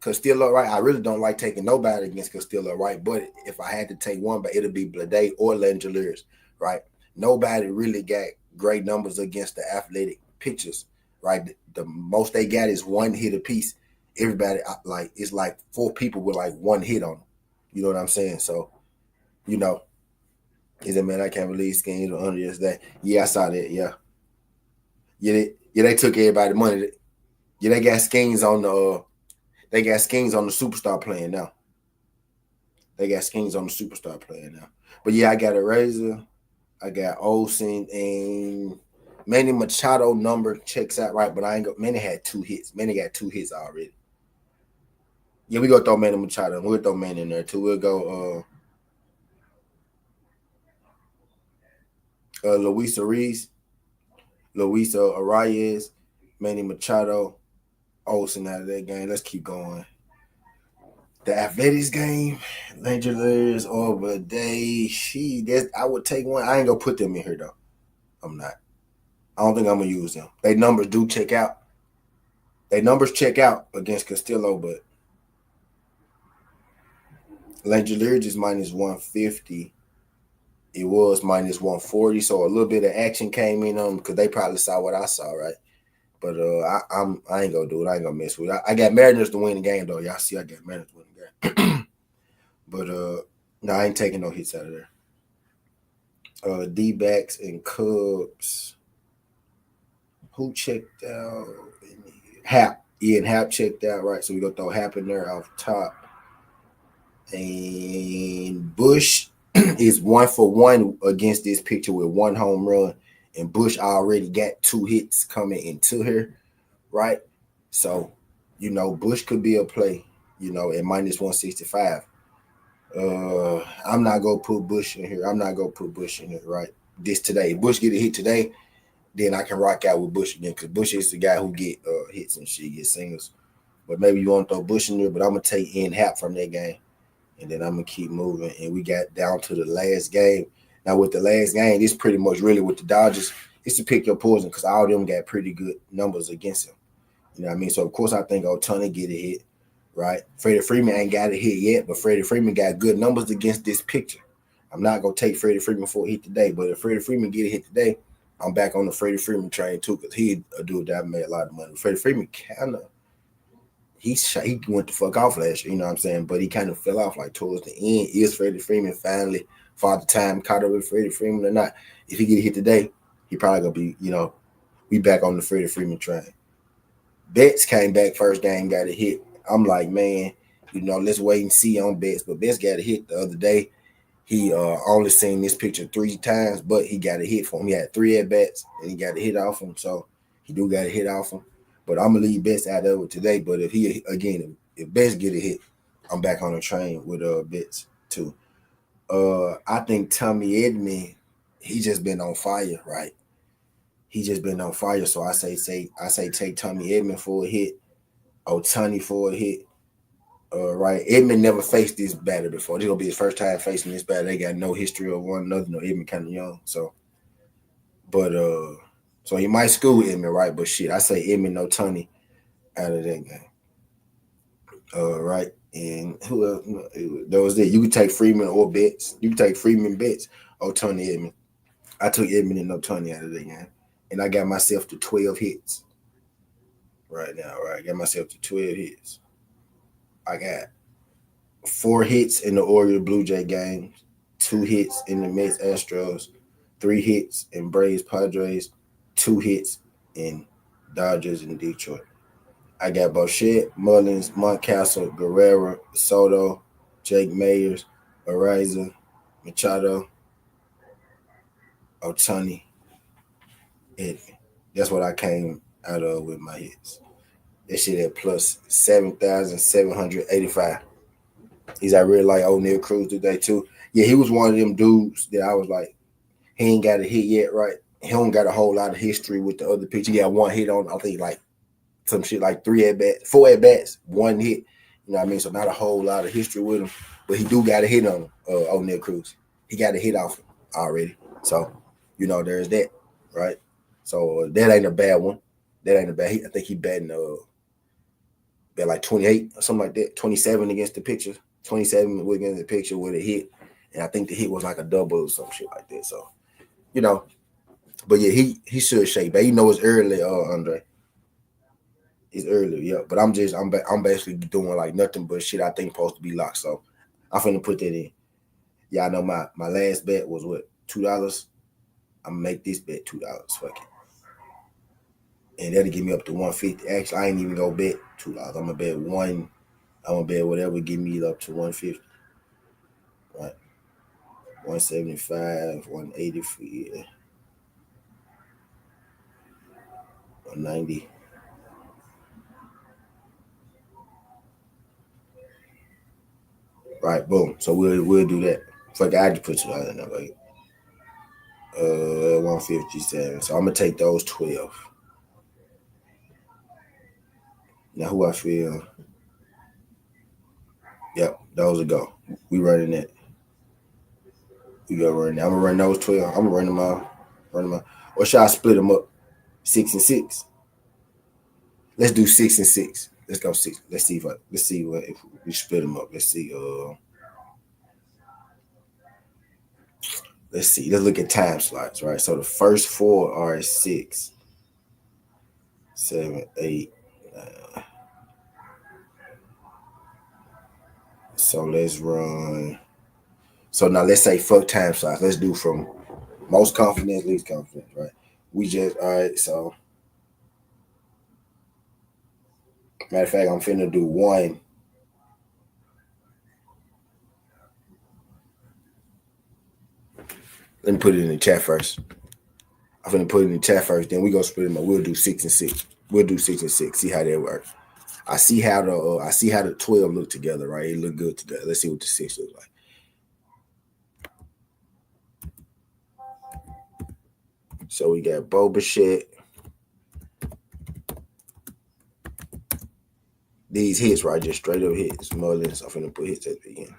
Castillo, right? I really don't like taking nobody against Castillo, right? But if I had to take one, but it'll be Blade or Langeliers, right? Nobody really got great numbers against the athletic pitchers, right? The most they got is one hit apiece. Everybody like it's like 4 people with like one hit on them. You know what I'm saying? So, you know, is it man? I can't believe schemes or under this that. Yeah, I saw that. Yeah, they took everybody money. Yeah, they got schemes on the. They got schemes on the superstar playing now. They got schemes on the superstar playing now. But yeah, I got a Razor. I got Olsen and Manny Machado number checks out right, but I ain't got Manny had 2 hits. Manny got 2 hits already. Yeah, we gonna throw Manny Machado. We'll throw Manny in there too. We'll go Luis Arias, Manny Machado, Olsen out of that game. Let's keep going. The Athletics game, Langeliers over day. I would take one. I ain't gonna put them in here though. I'm not. I don't think I'm gonna use them. They numbers do check out. They numbers check out against Castillo, but Langeliers is minus 150. It was minus 140, so a little bit of action came in on them because they probably saw what I saw, right? But I ain't gonna do it. I ain't gonna mess with it. I got Mariners to win the game though. Y'all see, I got Mariners to win the game. But no, I ain't taking no hits out of there. D-backs and Cubs. Who checked out? Hap. Ian Hap checked out, right? So we gonna throw Hap in there off top. And Bush is 1-for-1 against this pitcher with 1 home run. And Bush already got 2 hits coming into here, right? So, Bush could be a play, at minus 165. I'm not gonna put Bush in here. Right? This today. If Bush get a hit today, then I can rock out with Bush again because Bush is the guy who get hits and shit, get singles. But maybe you want to throw Bush in there, but I'm gonna take Ian Happ from that game, and then I'm gonna keep moving. And we got down to the last game. Now with the last game, this pretty much really with the Dodgers. It's to pick your poison because all of them got pretty good numbers against him. You know what I mean? So of course I think Ohtani get a hit, right? Freddie Freeman ain't got a hit yet, but Freddie Freeman got good numbers against this pitcher. I'm not gonna take Freddie Freeman for a hit today, but if Freddie Freeman get a hit today, I'm back on the Freddie Freeman train too, because he a dude that made a lot of money. Freddie Freeman kind of he went the fuck off last year, you know what I'm saying? But he kind of fell off like towards the end. Is Freddie Freeman finally father time caught up with Freddie Freeman or not? If he get a hit today, he probably gonna be, we back on the Freddie Freeman train. Betts came back first game, got a hit. I'm like, man, let's wait and see on Betts. But Betts got a hit the other day. He only seen this picture 3 times, but he got a hit for him. He had 3 at bats, and he got a hit off him. So he do got a hit off him. But I'm gonna leave Betts out of it today. But if Betts get a hit, I'm back on the train with Betts too. I think Tommy Edman, he just been on fire, right? He just been on fire. So I say take Tommy Edman for a hit, Ohtani for a hit. Right, Edman never faced this batter before. This gonna be his first time facing this batter. They got no history of one another. No, Edman kind of young, so so he might school Edman, right? But shit, I say Edman no Ohtani out of that game. Right, and who else? That was it. You could take Freeman or Betts. You could take Freeman, Betts, or Tony Edman. I took Edman and no Ohtani out of that game, and I got myself to 12 hits right now. Right, I got myself to 12 hits. I got 4 hits in the Orioles Blue Jay games, 2 hits in the Mets Astros, 3 hits in Braves Padres, 2 hits in Dodgers and Detroit. I got Bochette, Mullins, Montcastle, Guerrero, Soto, Jake Mayers, Ariza, Machado, Ohtani, Edman. That's what I came out of with my hits. That shit at plus 7,785. He's I really like O'Neal Cruz today too. Yeah, he was one of them dudes that I was like, he ain't got a hit yet, right? He don't got a whole lot of history with the other pitch. He got 1 hit on, I think like some shit like 3 at bats, 4 at bats, 1 hit. You know what I mean? So not a whole lot of history with him, but he do got a hit on him, O'Neal Cruz. He got a hit off him already. So, there's that, right? So that ain't a bad one. That ain't a bad. I think he batting bet like 28 or something like that, 27 against the picture, 27 against the picture with a hit. And I think the hit was like a double or some shit like that. So, you know, but yeah, he should shake back. You know, it's early, Andre. It's early, yeah. But I'm basically doing like nothing but shit I think supposed to be locked. So I'm finna put that in. Y'all know my last bet was what, $2? I'm gonna make this bet $2. Fuck it. And that'll get me up to 150. Actually, I ain't even gonna bet $2. I'm gonna bet one. I'm gonna bet whatever get me up to 150. Right. 175, 180 for yeah. 190. Right, boom. So we'll do that. Fuck, I just put $2 in there, like 157. So I'm gonna take those 12. Now who I feel? Yep, those will go. We running that. We go running that. I'm gonna run those 12. I'm gonna run them out. Or should I split them up? 6 and 6. Let's do 6 and 6. Let's go 6. Let's see what if we split them up. Let's see. Let's see. Let's look at time slots, right? So the first 4 are 6, 7, 8, 9. So let's run. So now let's say fuck time slots. Let's do from most confidence, least confidence, right? We just all right. So matter of fact, I'm finna do one. Let me put it in the chat first. I'm finna put it in the chat first. Then we go split them up. We'll do 6 and 6. We'll do 6 and 6. See how that works. I see how the 12 look together, right? It look good together. Let's see what the 6 looks like. So we got Bo Bichette. These hits, right? Just straight up hits. Mullins. I'm finna put hits at the beginning.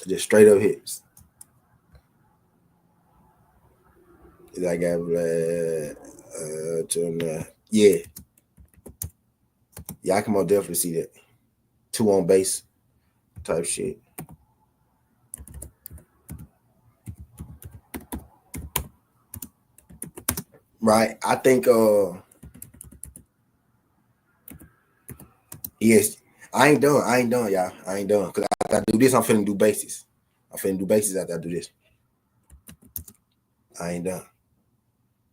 Just straight up hits. I got yeah. Yeah, I can most definitely see that. 2 on base type shit. Right. I think yes. I ain't done, y'all. I ain't done. Cause after I do this, I'm finna do bases. I'm finna do bases after I do this. I ain't done.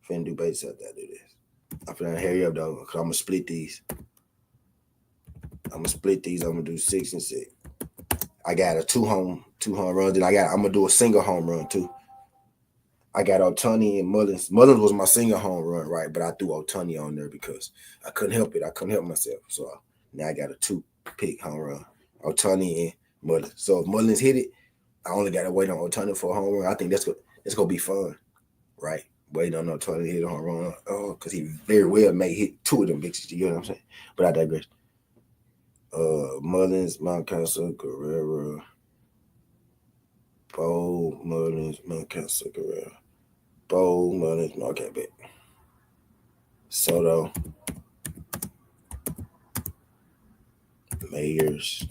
Finna do bases after I do this. I'm finna hurry up though, cause I'm gonna split these. I'm gonna do 6 and 6. I got a 2 home runs. Then I'm gonna do a single home run too. I got Ohtani and Mullins. Mullins was my single home run, right? But I threw Ohtani on there because I couldn't help it. I couldn't help myself. So now I got a 2-pick home run. Ohtani and Mullins. So if Mullins hit it, I only gotta wait on Ohtani for a home run. I think that's gonna be fun, right? Waiting on Ohtani to hit a home run. Oh, because he very well may hit 2 of them bitches. You know what I'm saying? But I digress. Mullins, Mountcastle, Guerrero, Bo, Mullins, Mountcastle, Guerrero, Bo, Mullins, okay, bet. Soto, Mayers,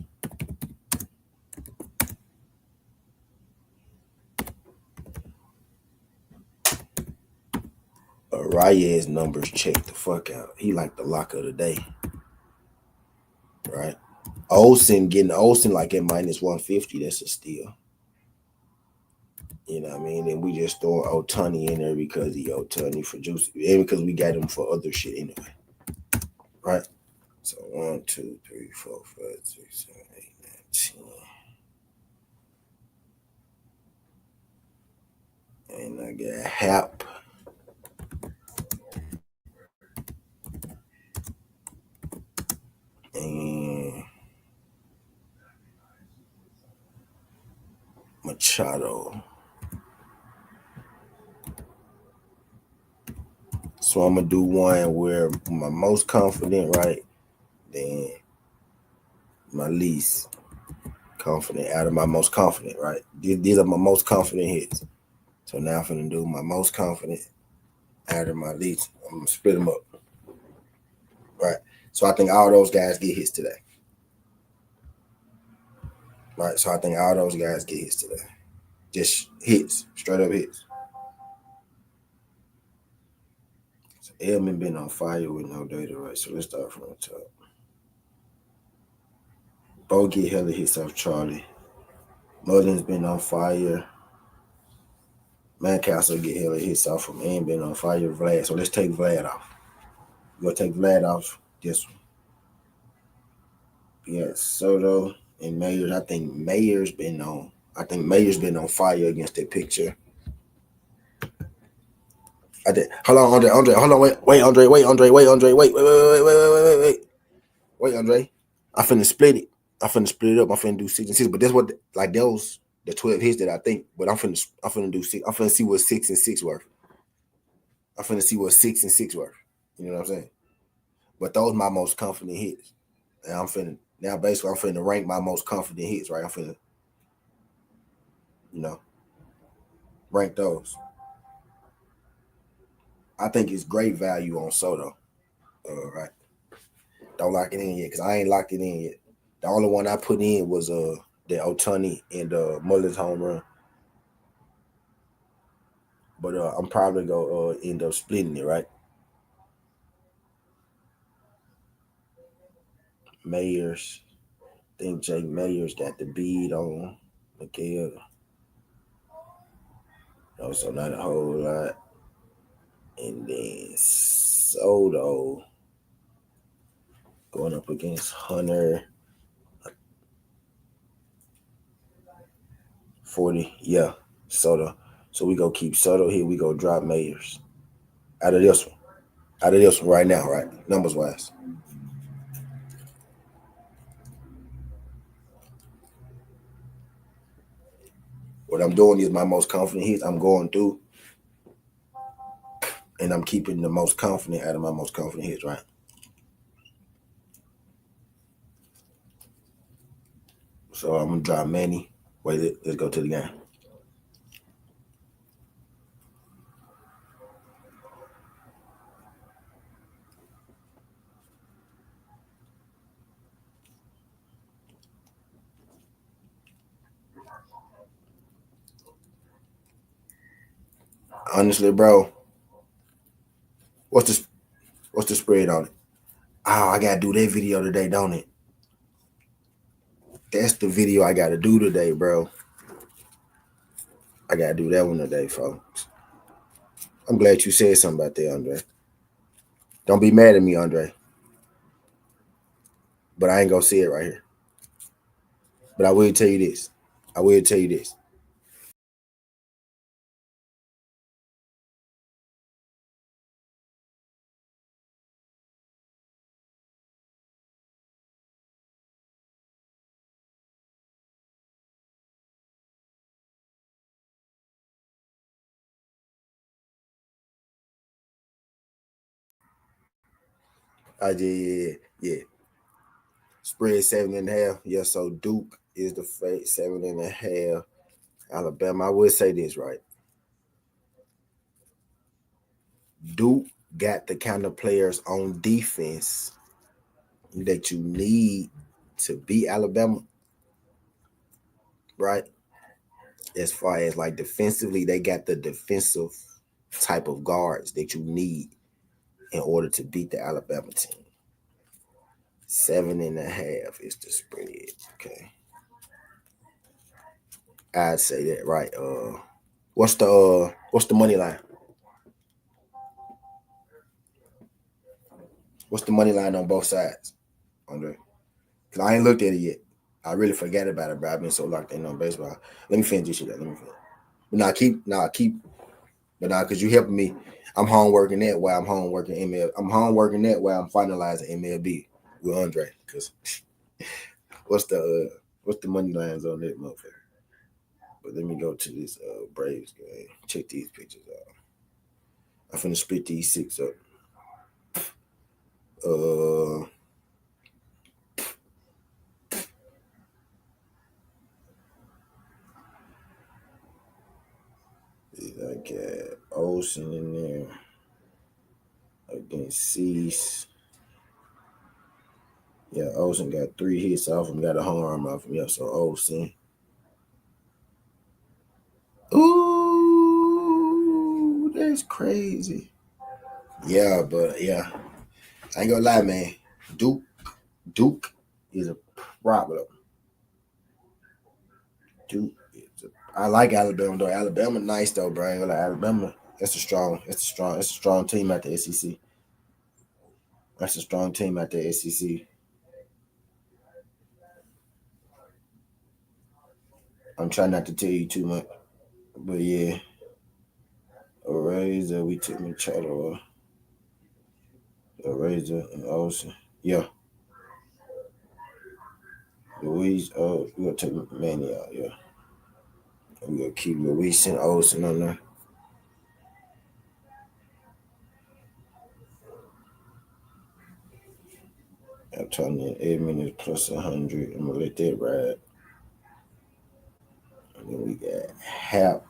Reyes numbers check the fuck out. He like the lock of the day, right? Getting Olsen like at minus 150. That's a steal. You know what I mean? And we just throw Ohtani in there because he Ohtani for juice, and because we got him for other shit anyway, right? So 1, 2, 3, 4, 5, 6, 7, 8, 9, 10. And I got Hap. And Machado. So I'm gonna do one where my most confident, right? Then my least confident out of my most confident, right? These are my most confident hits. So now I'm gonna do my most confident out of my least. I'm gonna split them up. So I think all those guys get hits today. Right. So I think all those guys get hits today. Just hits, straight up hits. So Edmund been on fire with no data, right? So let's start from the top. Bo get hella hits off Charlie. Mullins been on fire. Mancastle get hella hits off from and been on fire. Vlad. So let's take Vlad off. We're gonna take Vlad off this one. Yeah, Soto and Mayers. I think Mayers been on fire against that picture. I did. Hold on, Andre. Hold on, wait, Andre, wait, Andre. I finna split it. I finna split it up. I'm finna do 6 and 6. But that's what like those the 12 hits that I think. But I'm finna do 6. I'm finna see what 6 and 6 worth. I'm finna see what 6 and 6 worth. You know what I'm saying? But those my most confident hits. And I'm finna rank my most confident hits, right? I'm finna, rank those. I think it's great value on Soto. Right. Don't lock it in yet, because I ain't locked it in yet. The only one I put in was the Ohtani and Mullins home run. But I'm probably gonna end up splitting it, right? Mayers. I think Jake Mayers got the bead on Miguel. So not a whole lot. And then Soto going up against Hunter. 40. Yeah, Soto. So we go keep Soto here. We go drop Mayers. Out of this one. Right now, right? Numbers wise. What I'm doing is my most confident hits. I'm going through and I'm keeping the most confident out of my most confident hits, right? So I'm gonna drop Manny. Wait, let's go to the game. Honestly, bro, what's the spread on it? Oh, I gotta do that video today, don't it? That's the video I gotta do today, bro. I gotta do that one today, folks. I'm glad you said something about that, Andre. Don't be mad at me, Andre. But I ain't gonna say it right here. But I will tell you this. I did, yeah. Spread 7.5. Yeah, so Duke is the fake 7.5. Alabama. I would say this, right? Duke got the kind of players on defense that you need to beat Alabama, right? As far as like defensively, they got the defensive type of guards that you need in order to beat the Alabama team. 7.5 is the spread. Okay. I'd say that, right? What's the money line? What's the money line on both sides, Andre? Cause I ain't looked at it yet. I really forgot about it, bro. I've been so locked in on baseball. Let me finish this shit. Let me finish. But cause you helping me. I'm home working that while I'm home working MLB. I'm home working that while I'm finalizing MLB with Andre. Cause what's the money lines on that motherfucker? But let me go to this Braves game. Check these pictures out. I'm finna split these 6 up. I got Olsen in there against Cease. Yeah, Olsen got 3 hits off him, got a home run off him. Yeah, so Olsen. Ooh, that's crazy. Yeah, but yeah, I ain't gonna lie, man. Duke is a problem. Duke is I like Alabama though. Alabama nice though, bro. I ain't gonna lie, Alabama. It's a strong team at the SEC. That's a strong team at the SEC. I'm trying not to tell you too much, but yeah, a razor. We took Machado, a razor, and Olsen. Yeah, Louise. Oh, we gonna take Manny out. Yeah, we gonna keep Louise and Olsen on there. I'm telling you, 8 minutes plus 100. I'm gonna let that ride. And then we got Hap.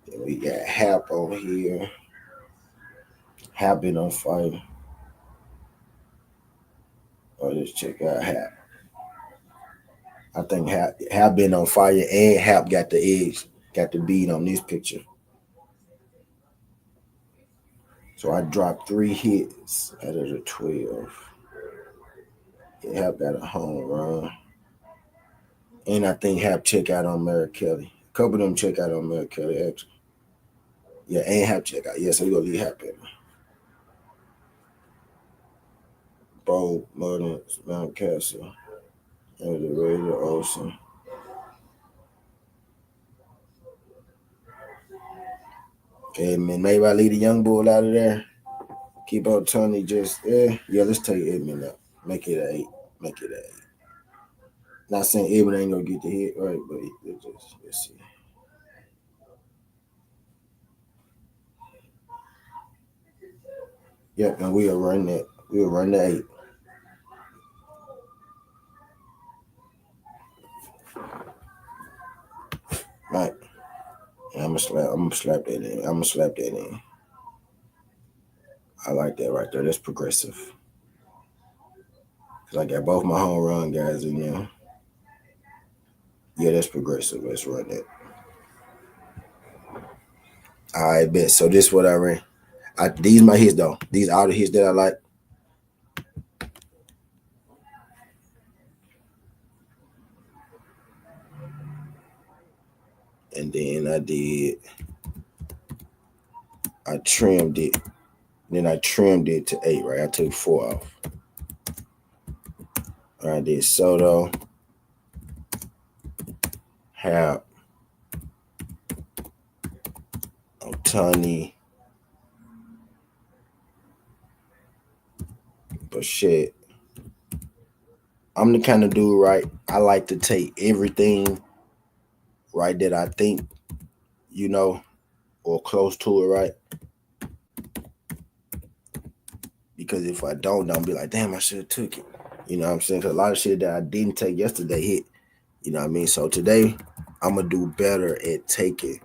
Then we got Hap over here. Hap been on fire. Oh, let's check out Hap. I think Hap been on fire and Hap got the edge, got the beat on this picture. So I dropped 3 hits out of the 12. Hap got a home run. And I think Hap check out on Mary Kelly. A couple of them check out on Mary Kelly, actually. Yeah, and Hap check out. Yeah, so we're going to leave Hap in. Bo, Murden, Mount Castle, and the Radio Ocean. Okay, man, maybe I leave the young bull out of there. Keep on Tony just, yeah, let's take Edmund out. Make it an 8. Make it an 8. Not saying Edmund ain't going to get the hit, right, but let's see. Yep, and we'll run that. We'll run the 8. Right. And I'm gonna slap that in. I'm gonna slap that in. I like that right there. That's progressive. Cause I got both my home run guys in there. Yeah, that's progressive. Let's run that. All right, bet. So this is what I ran. These my hits though. These are the hits that I like. And then I trimmed it. Then I trimmed it to 8, right? I took 4 off. I did Soto, Hap, Otani, but shit. I'm the kind of dude, right? I like to take everything, right, that I think, or close to it, right? Because if I don't be like, damn, I should have took it. You know what I'm saying? Cause a lot of shit that I didn't take yesterday hit. You know what I mean? So today, I'm gonna do better at taking,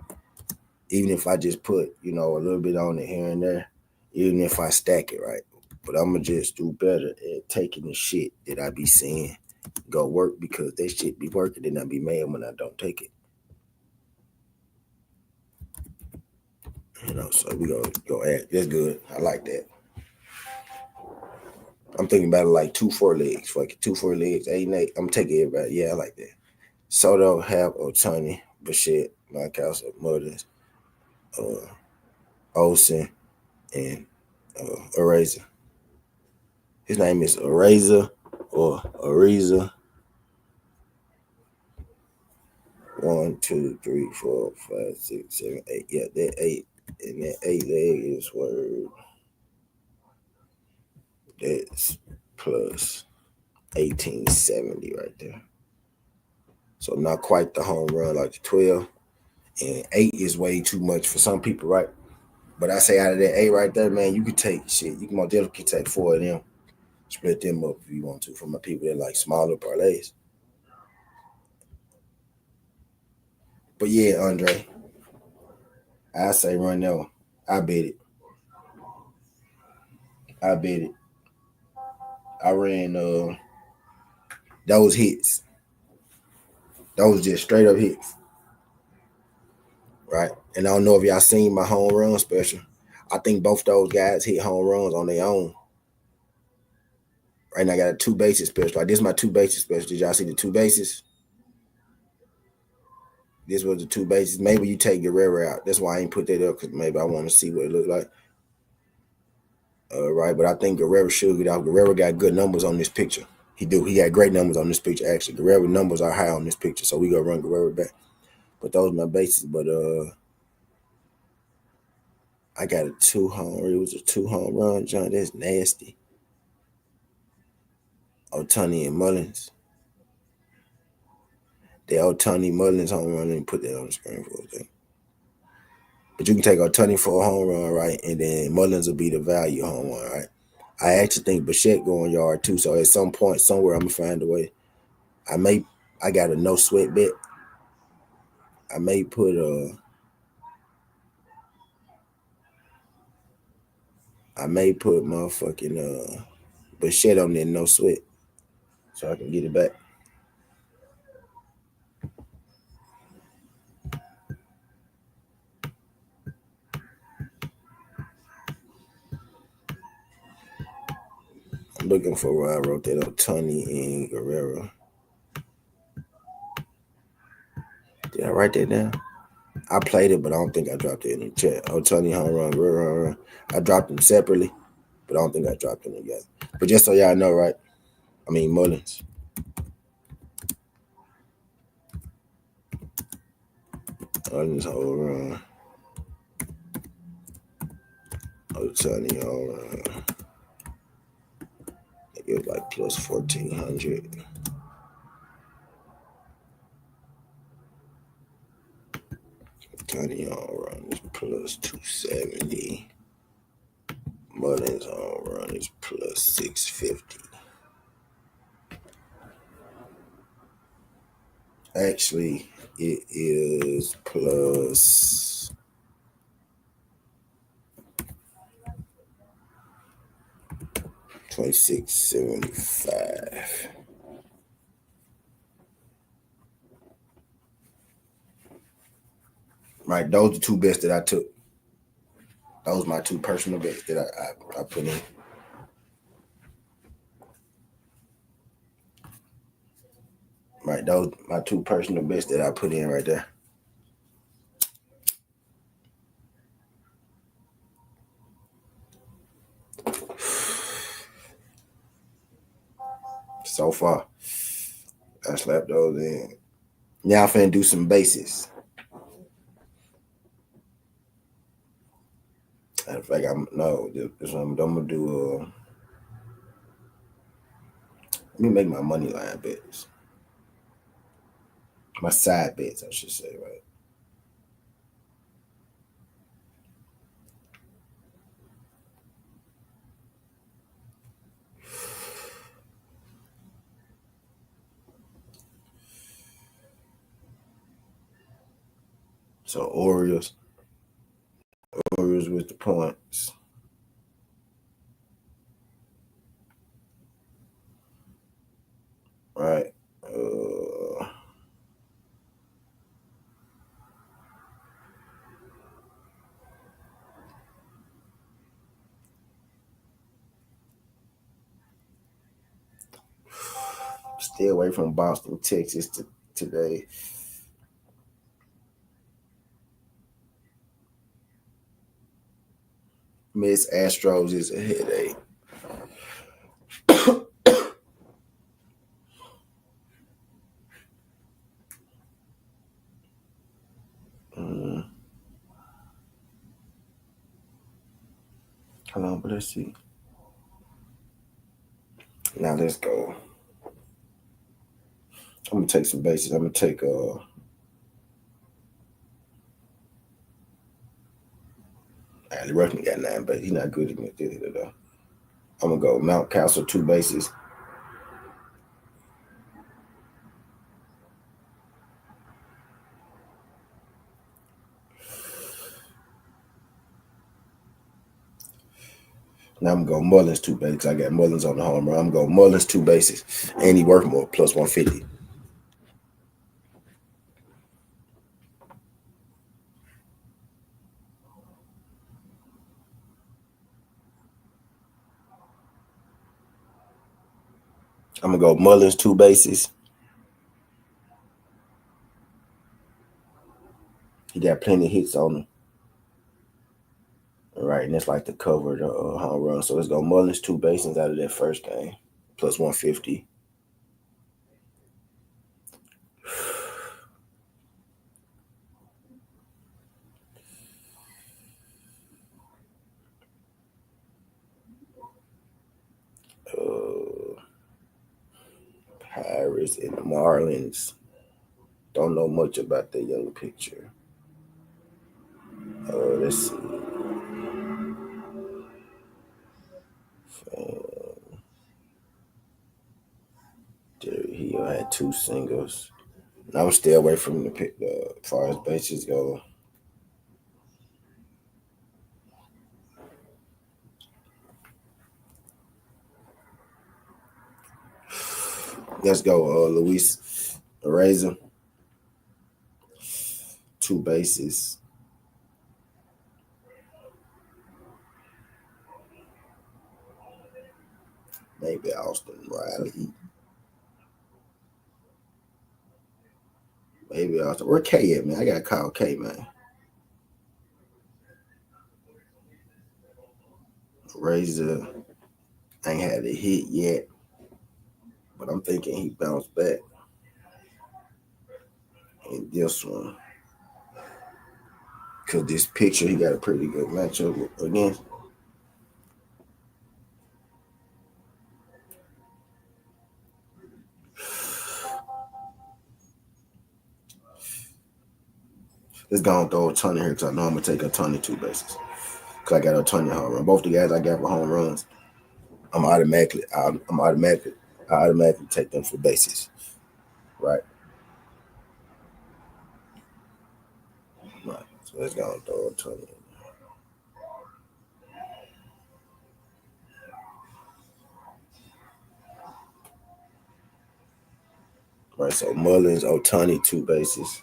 even if I just put, a little bit on it here and there, even if I stack it, right? But I'm gonna just do better at taking the shit that I be seeing go work, because that shit be working, and I be mad when I don't take it. So we go add. That's good. I like that. I'm thinking about it like 2 4 legs. Fuck it, 2 4 legs, 8 and 8. I'm taking everybody. Yeah, I like that. Soto, Hap, Otani, Bichette, Mountcastle, Mullins, Olsen, and Eraser. His name is Eraser or Ariza. 1, 2, 3, 4, 5, 6, 7, 8. Yeah, that 8. And that 8 leg is word. That's plus 1870 right there. So not quite the home run like the 12. And 8 is way too much for some people, right? But I say out of that 8 right there, man, you could take shit. You can most definitely take 4 of them. Split them up if you want to for my people that like smaller parlays. But yeah, Andre, I say run that one. I bet it. I bet it. I ran those hits. Those just straight up hits. Right? And I don't know if y'all seen my home run special. I think both those guys hit home runs on their own. Right now I got a 2 bases special. Like this is my 2 bases special. Did y'all see the 2 bases? This was the 2 bases. Maybe you take Guerrero out. That's why I ain't put that up because maybe I want to see what it looked like. Right, but I think Guerrero should get out. Guerrero got good numbers on this picture. He do. He got great numbers on this picture. Actually, Guerrero numbers are high on this picture, so we gonna run Guerrero back. But those are my bases. But I got a 2 home. It was a 2 home run, John. That's nasty. Ohtani and Mullins. The Ohtani Mullins home run. Let me put that on the screen for a second. But you can take Ohtani for a home run, right? And then Mullins will be the value home run, right? I actually think Bichette going yard too. So at some point, somewhere, I'm gonna find a way. I got a no sweat bet. I may put motherfucking Bichette on there, no sweat. So I can get it back. I'm looking for where I wrote that Ohtani and Guerrero. Did I write that down? I played it, but I don't think I dropped it in the chat. Ohtani home run, Guerrero home run. I dropped them separately, but I don't think I dropped them together. But just so y'all know, right? I mean Mullins. Mullins home run. Ohtani home run. It was like plus 1,400. Ohtani home run is plus 270. Mullins home run is plus 650. Actually, it is plus 2675. Right, those are the 2 bets that I took. Those are my 2 personal bets that I put in. Right, those my 2 personal bets that I put in right there. So far, I slapped those in. Now I'm finna do some bases. Matter of fact, this one I'm gonna do. Let me make my money line bets. My side bets, I should say, right? So Orioles with the points. Right. Stay away from Boston, Texas today. Miss Astros is a headache. Hold on, but let's see. Now let's go. I'm gonna take some bases. I'm gonna take Ali Rushman got 9 bases. He's not good at me though. I'm gonna go Mount Castle 2 bases. Now I'm gonna go Mullins 2 bases. I got Mullins on the home run. I'm gonna go Mullins 2 bases. And he worth more, plus 150. I'm gonna go Mullins 2 bases. He got plenty of hits on him. All right, and it's like the cover of the home run. So let's go Mullins 2 bases out of that first game, plus 150. Pirates and the Marlins. Don't know much about that young picture. Let's see. Jerry Hill had 2 singles. I'm stay away from the pick as far as bases go. Let's go Luis Razor. 2 bases. Maybe Austin Riley. Maybe Austin. Where K at, man? I gotta call K, man. Razor ain't had a hit yet, but I'm thinking he bounced back in this one. Cause this picture he got a pretty good matchup against. Let's go and throw a ton in here because I know I'm gonna take a ton of 2 bases. Cause I got a ton of home run. Both the guys I got for home runs, I automatically take them for bases. Right. Right. So let's go and throw a ton in. Right, so Mullins, Ohtani, 2 bases.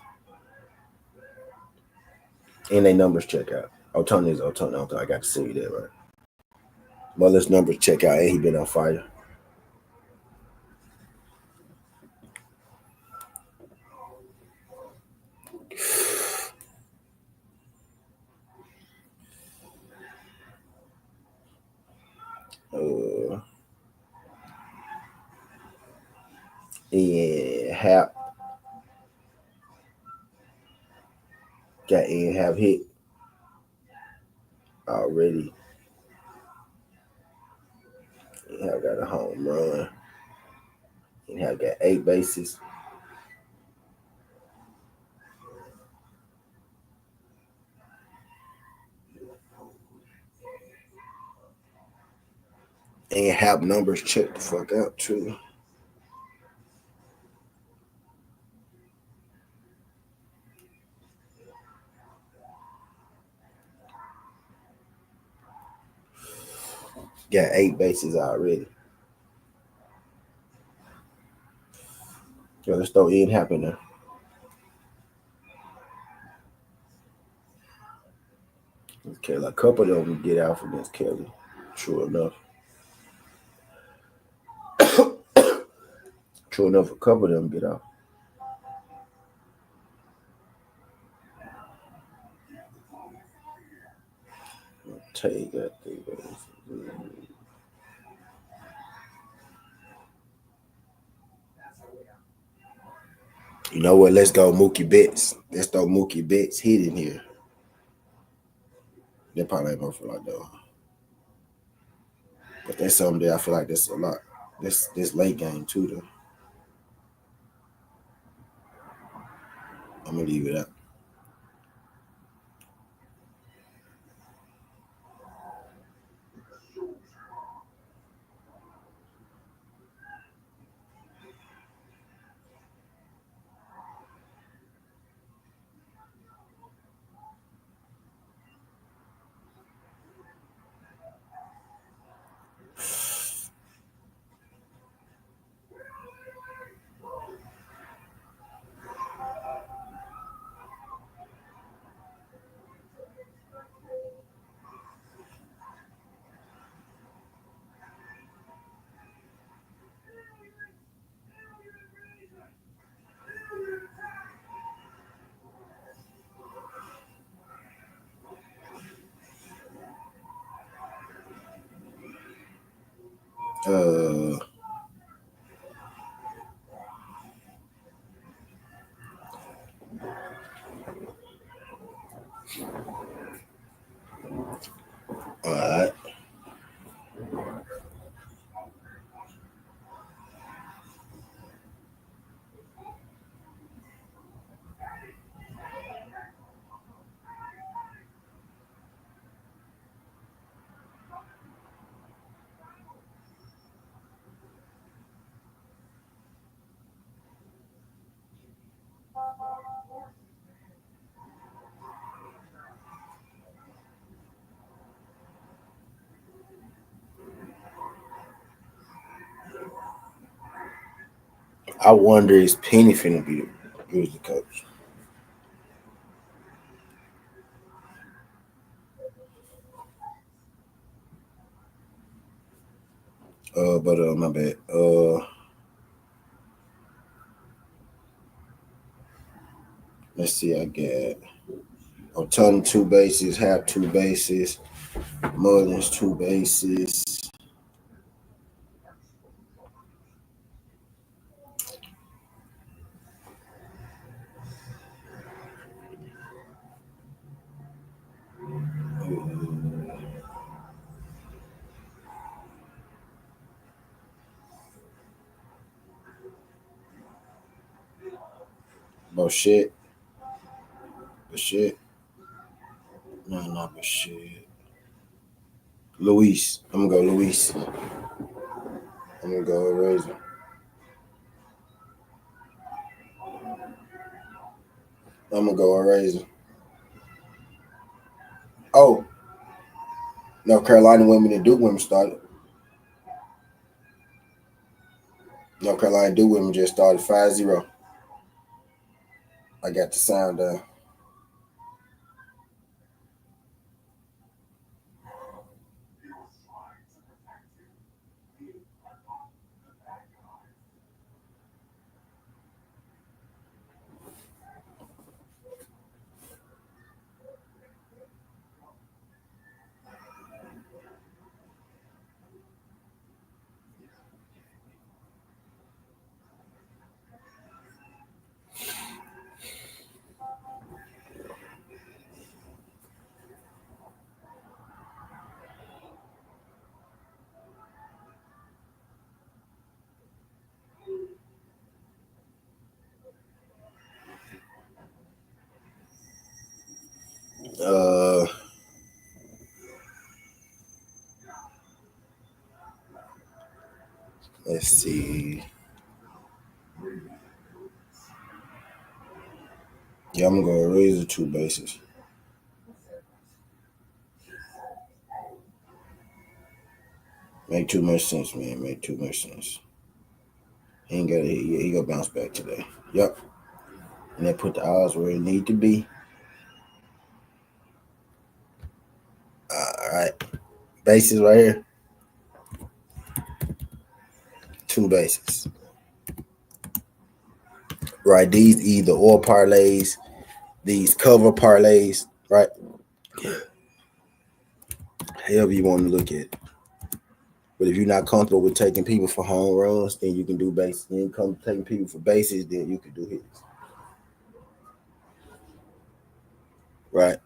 And they numbers check out. Ohtani is Ohtani. I got to see that, right? Mullins numbers check out, and he been on fire. And Hap got in have hit already. And have got a home run. And have got 8 bases. And have numbers check the fuck out too. Got 8 bases already. Yo, let's throw Ian Happ in there. Kelly, a couple of them get out against Kelly. True enough. True enough, a couple of them get out. Tay got 3 bases. You know what? Let's go Mookie Betts. Let's throw Mookie Betts hit in here. That probably ain't gonna feel like though. But that's something that I feel like that's a lot. This late game too though. I'm gonna leave it out. All right. I wonder is Penny finna be the coach? But my bad. Let's see. I got O'Tonnell 2 bases, Hap 2 bases, Mullins 2 bases. Bullshit. Bullshit. No, not bullshit. Luis. I'm gonna go Luis. I'm gonna go Razor. I'm gonna go Razor. Oh, North Carolina women and Duke women started. North Carolina Duke women just started 5-0. I got the sound down. Uh, let's see. Yeah, I'm gonna go Razor 2 bases. Make too much sense, man. Make too much sense. He ain't got. He gonna bounce back today. Yep. And they put the odds where it need to be. All right. Bases right here. 2 bases. Right. These either or parlays. These cover parlays. Right. However you want to look at it. But if you're not comfortable with taking people for home runs, then you can do bases. Then you come taking people for bases, then you can do hits. Right.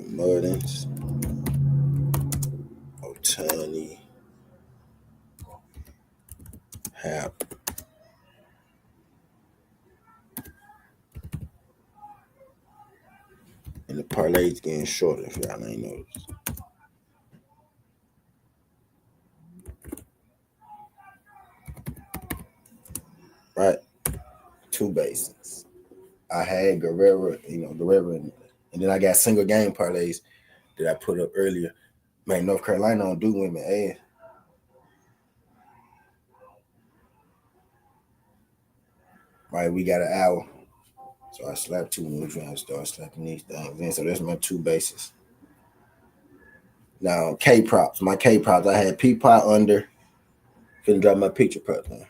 Mullins, Otani, Hap. And the parlay's getting shorter if y'all ain't noticed. Right. 2 bases. I had Guerrero, and then I got single game parlays that I put up earlier. Man, North Carolina don't do women ass. Right, we got an hour. So I slapped 2 moves and I start slapping these things in. So that's my 2 bases. Now K props. My K props. I had P pot under. Finna drop my picture prop now.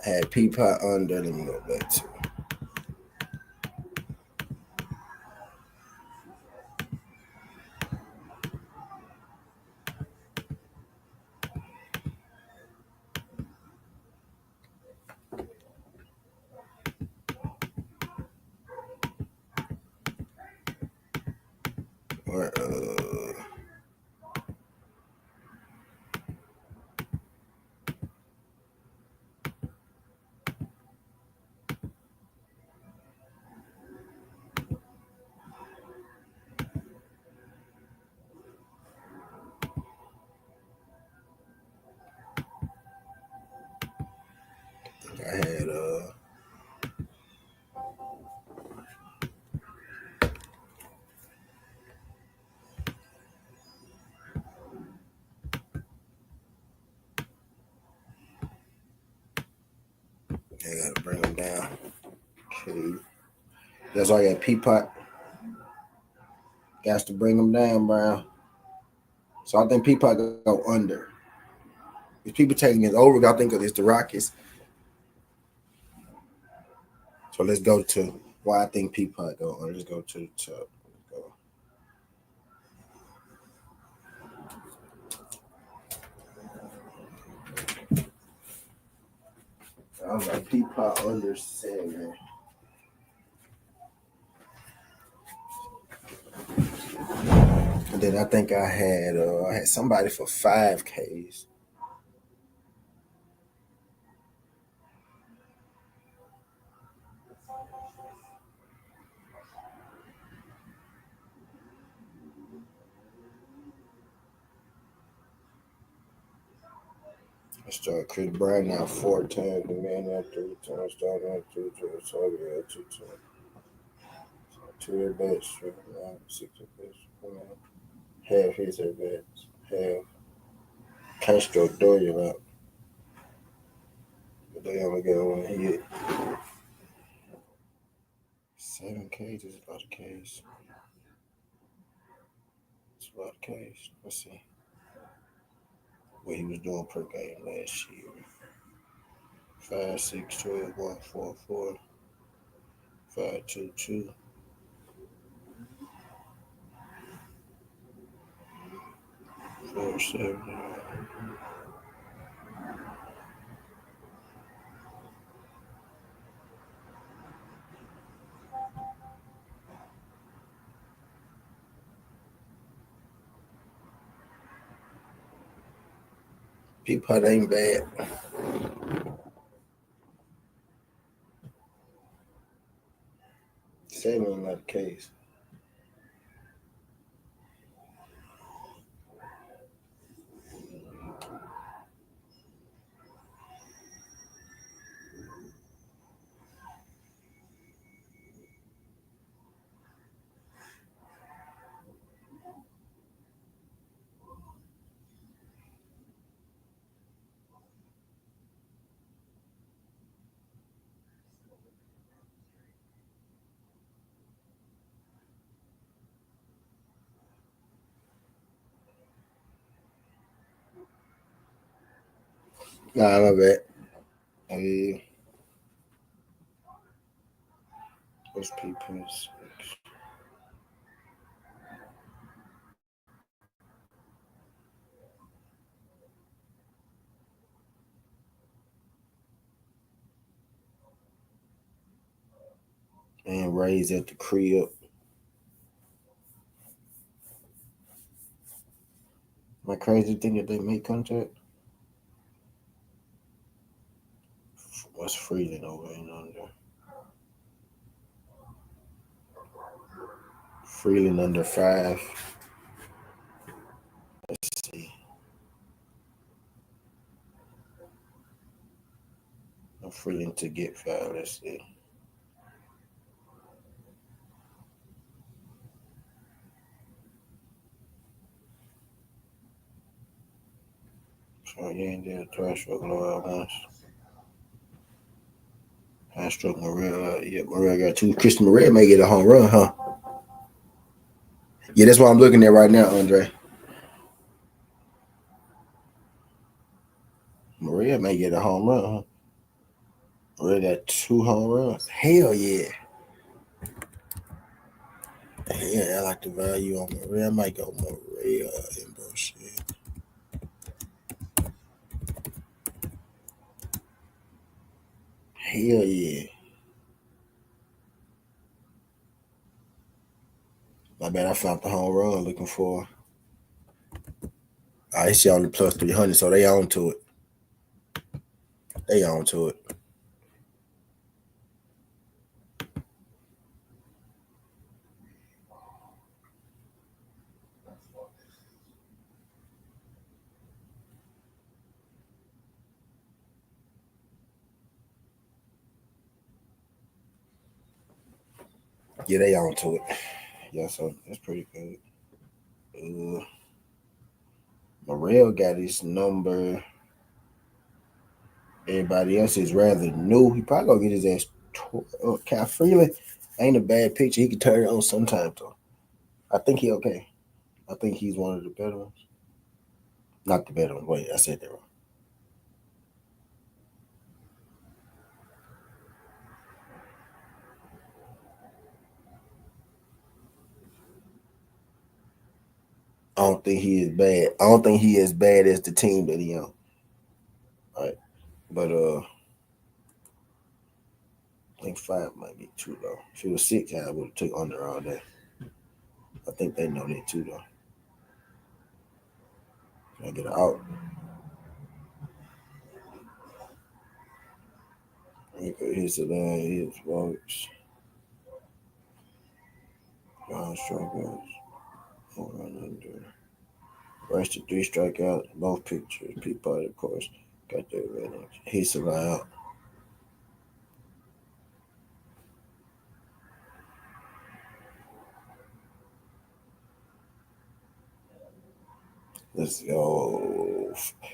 I had P pot under. Let me go back to it. had I gotta bring them down. Okay. That's why I got Peapot. Got to bring them down, Brown. So I think Peapot go under. If people taking it over, I think it's the Rockets. So let's go to why I think Peapot go under. Let's go to the top. I was like Peapot under 7. And then I think I had somebody for 5Ks. I started Chris Brown now 4 times, the man now 3 times, started out 2 times, so yeah, 2 times. 2 at bats, 6 at bats. Half his at bats, half. Castro Doyle out. But they only got 1 hit. 7 Ks is a lot of Ks. It's a lot of Ks. Let's see what he was doing per game last year. 5, 6, 12, 1, 4, 4, 5, 2, 2. 4, 7. Peapot ain't bad. 7 ain't not the case. Nah, my bad. Hey, what's Peapot's? And raised at the crib. My crazy thing that they make contact. What's Freeland over and under? Freeland under 5. Let's see. I'm Freeland to get 5. Let's see. So yeah, did a twice stroke low out once. High stroke Morel. Yeah, Morel got 2. Christian Morel may get a home run, huh? Yeah, that's what I'm looking at right now, Andre. Morel may get a home run, huh? Morel got 2 home runs. Hell yeah. Yeah, I like the value on Morel. I might go Morel and bullshit. Hell yeah. My bad, I found the home run looking for. I see on the plus 300, so they on to it. They on to it. Yeah, they on to it. Yeah, so that's pretty good. Morrell got his number. Everybody else is rather new. He probably gonna get his ass. Cal Freeland ain't a bad pitcher. He can turn it on sometimes though. I think he okay. I think he's one of the better ones. Not the better one. Wait, I said that wrong. I don't think he is bad. I don't think he as bad as the team that he on. All right, but I think 5 might be too low. If it was 6, I would have took under all day. I think they know that too though. Can I get it out? Here's the line. Here's walks. Strikeouts. Home run under. Rush to 3 strikeouts. Both pitchers. Peabody, of course, got their advantage. Hits a line out. Let's go.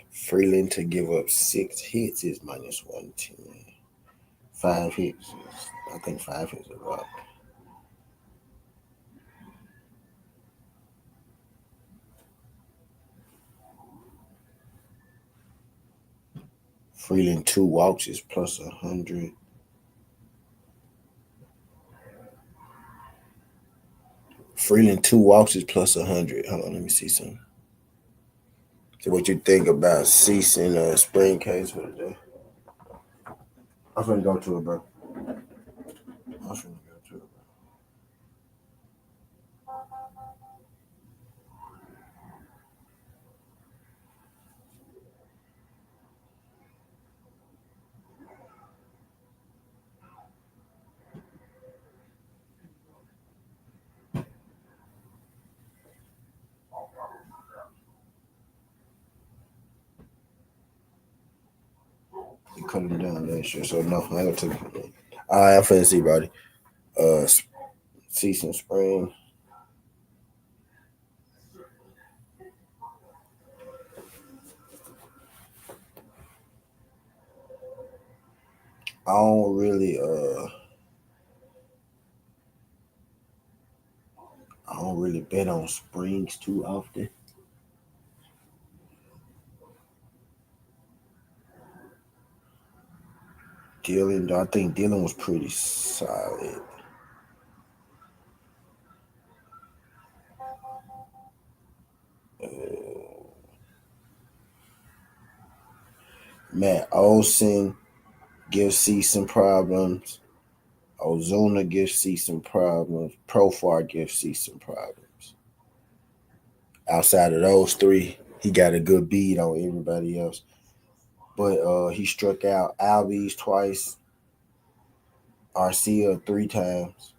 Freeland to give up 6 hits is -110. 5 hits. I think 5 hits a lot. Freeland 2 walks is +100. Freeland 2 walks is +100. Hold on, let me see something. So what you think about ceasing spring case for the day? I'm finna go to it, bro. I'm finna go to it. You cut him down last year, so no, I ain't gonna take it. Alright, I'm finna see, buddy. Uh, ceasing spring. I don't really I don't really bet on springs too often. Dylan, I think Dylan was pretty solid. Matt Olson gives C some problems. Ozuna gives C some problems. Profar gives C some problems. Outside of those 3, he got a good beat on everybody else. But he struck out Albies twice, Arcia 3 times,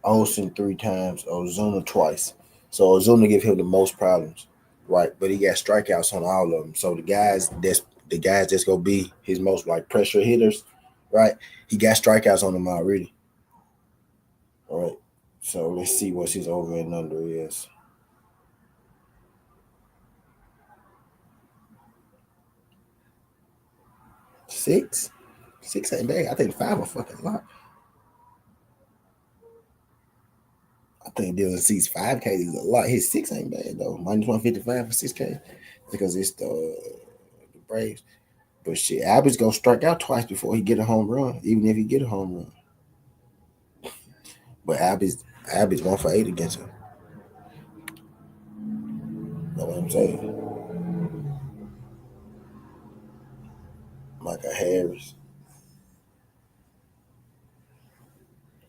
Olsen 3 times, Ozuna twice. So Ozuna give him the most problems, right? But he got strikeouts on all of them. So the guys that's gonna be his most like pressure hitters, right? He got strikeouts on them already. All right. So let's see what his over and under is. 6? 6 ain't bad. I think 5 a fucking lot. I think Dylan C's 5K is a lot. His 6 ain't bad though. -155 for 6K because it's the Braves. But shit, Abbott's gonna strike out twice before he get a home run, even if he get a home run. But Abbott's 1 for 8 against him. You know what I'm saying? Micah Harris.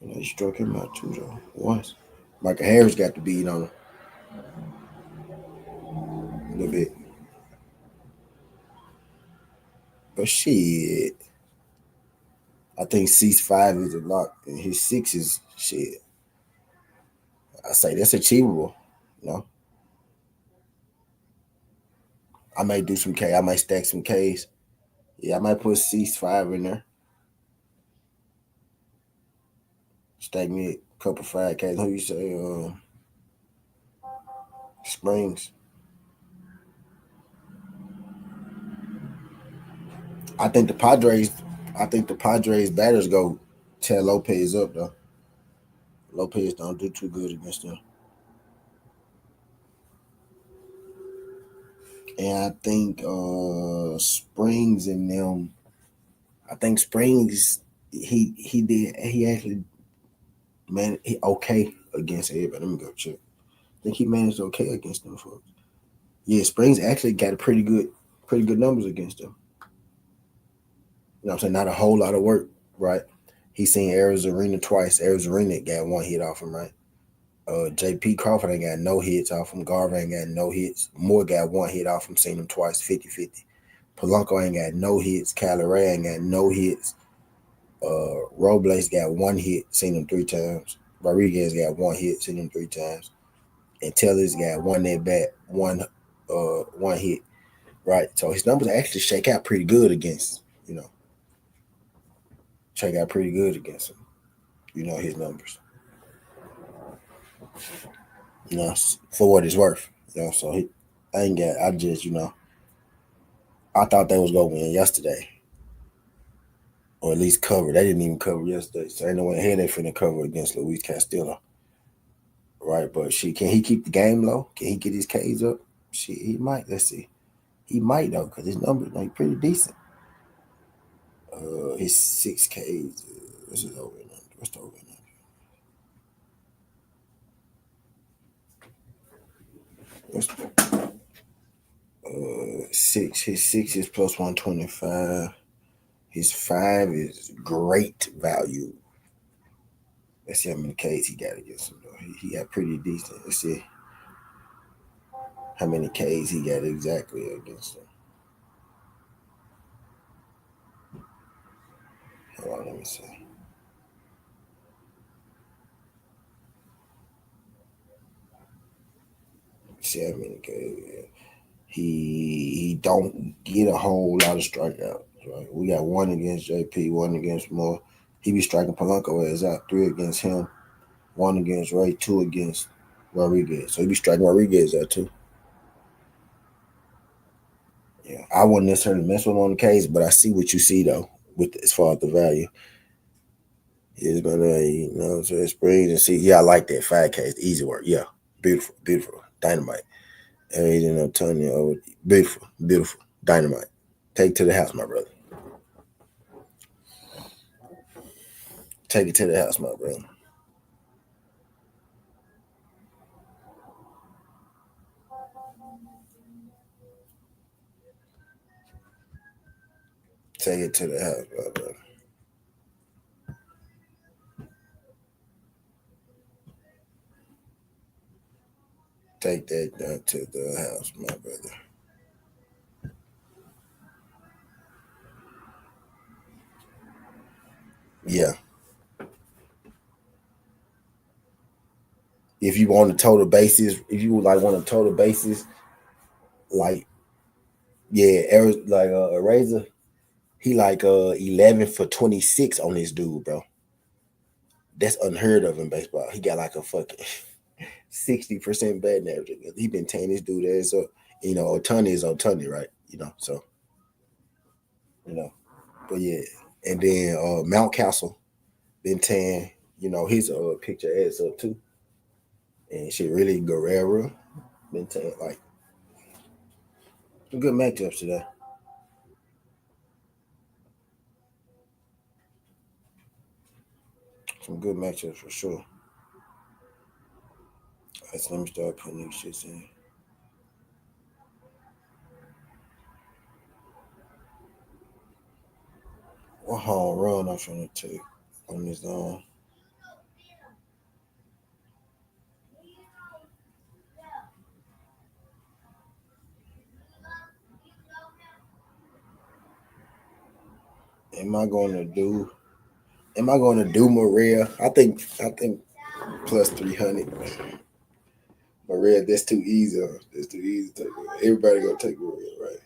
He struck him out too though. Once. Micah Harris got the beat on him a little bit. But shit. I think C5 is a lot. And his 6 is shit. I say that's achievable. You know? I might do some K. I might stack some Ks. Yeah, I might put C5 in there. Stagnant, couple 5Ks. Who you say? Springs. I think the Padres. I think the Padres batters go tear Lopez up though. Lopez don't do too good against them. And I think Springs and them. I think Springs he actually he okay against everybody. Let me go check. I think he managed okay against them folks. Yeah, Springs actually got a pretty good numbers against them. You know what I'm saying? Not a whole lot of work, right? He seen Arizona twice. Arizona got one hit off him, right? JP Crawford ain't got no hits off him. Garver ain't got no hits. Moore got one hit off him, seen him twice, 50-50. Polanco ain't got no hits. Caloray ain't got no hits. Robles got one hit, seen him 3 times. Rodriguez got one hit, seen him 3 times. And Teller's got one at bat, one hit, right? So his numbers actually shake out pretty good against, shake out pretty good against him. His numbers. For what it's worth. So I ain't got. I just, I thought they was gonna win yesterday, or at least cover. They didn't even cover yesterday, so ain't no way here they finna cover against Luis Castillo, right? But can he keep the game low? Can he get his Ks up? He might. Let's see. He might though, because his numbers like pretty decent. His 6Ks. What's his over? What's the over? What's six? His 6 is plus 125. His 5 is great value. Let's see how many Ks he got against him though. He got pretty decent. Let's see how many Ks he got exactly against him. Hold on, let me see. See how many Ks. He don't get a whole lot of strikeouts. Right? We got one against JP, one against Moore. He be striking Polanco as out, 3 against him, 1 against Ray, 2 against Rodriguez. So he be striking Rodriguez out too. Yeah, I wouldn't necessarily mess with him on the case, but I see what you see though, with as far as the value. It's gonna, so it springs and see. Yeah, I like that 5K. Easy work. Yeah, beautiful, beautiful, dynamite. Aiden Antonio, beautiful, beautiful, dynamite. Take it to the house, my brother. Take it to the house, my brother. Take it to the house, my brother. Take that down to the house, my brother. Yeah. If you want a total basis, if you like want a total basis, like like a razor, he like 11 for 26 on this dude, bro. That's unheard of in baseball. He got like a fucking 60% batting average. He been tearing this dude ass up. Otani is Otani, right? So you know, but yeah. And then Mount Castle been tearing, his picture ass up too. And shit, really Guerrero been tearing like some good matchups today. Some good matchups for sure. Right, so let me start putting these shits in. What home run I'm trying to take on this zone? Am I going to do? Am I going to do Maria? I think plus 300. Maria, that's too easy. That's too easy to take. Everybody gonna take Maria, right?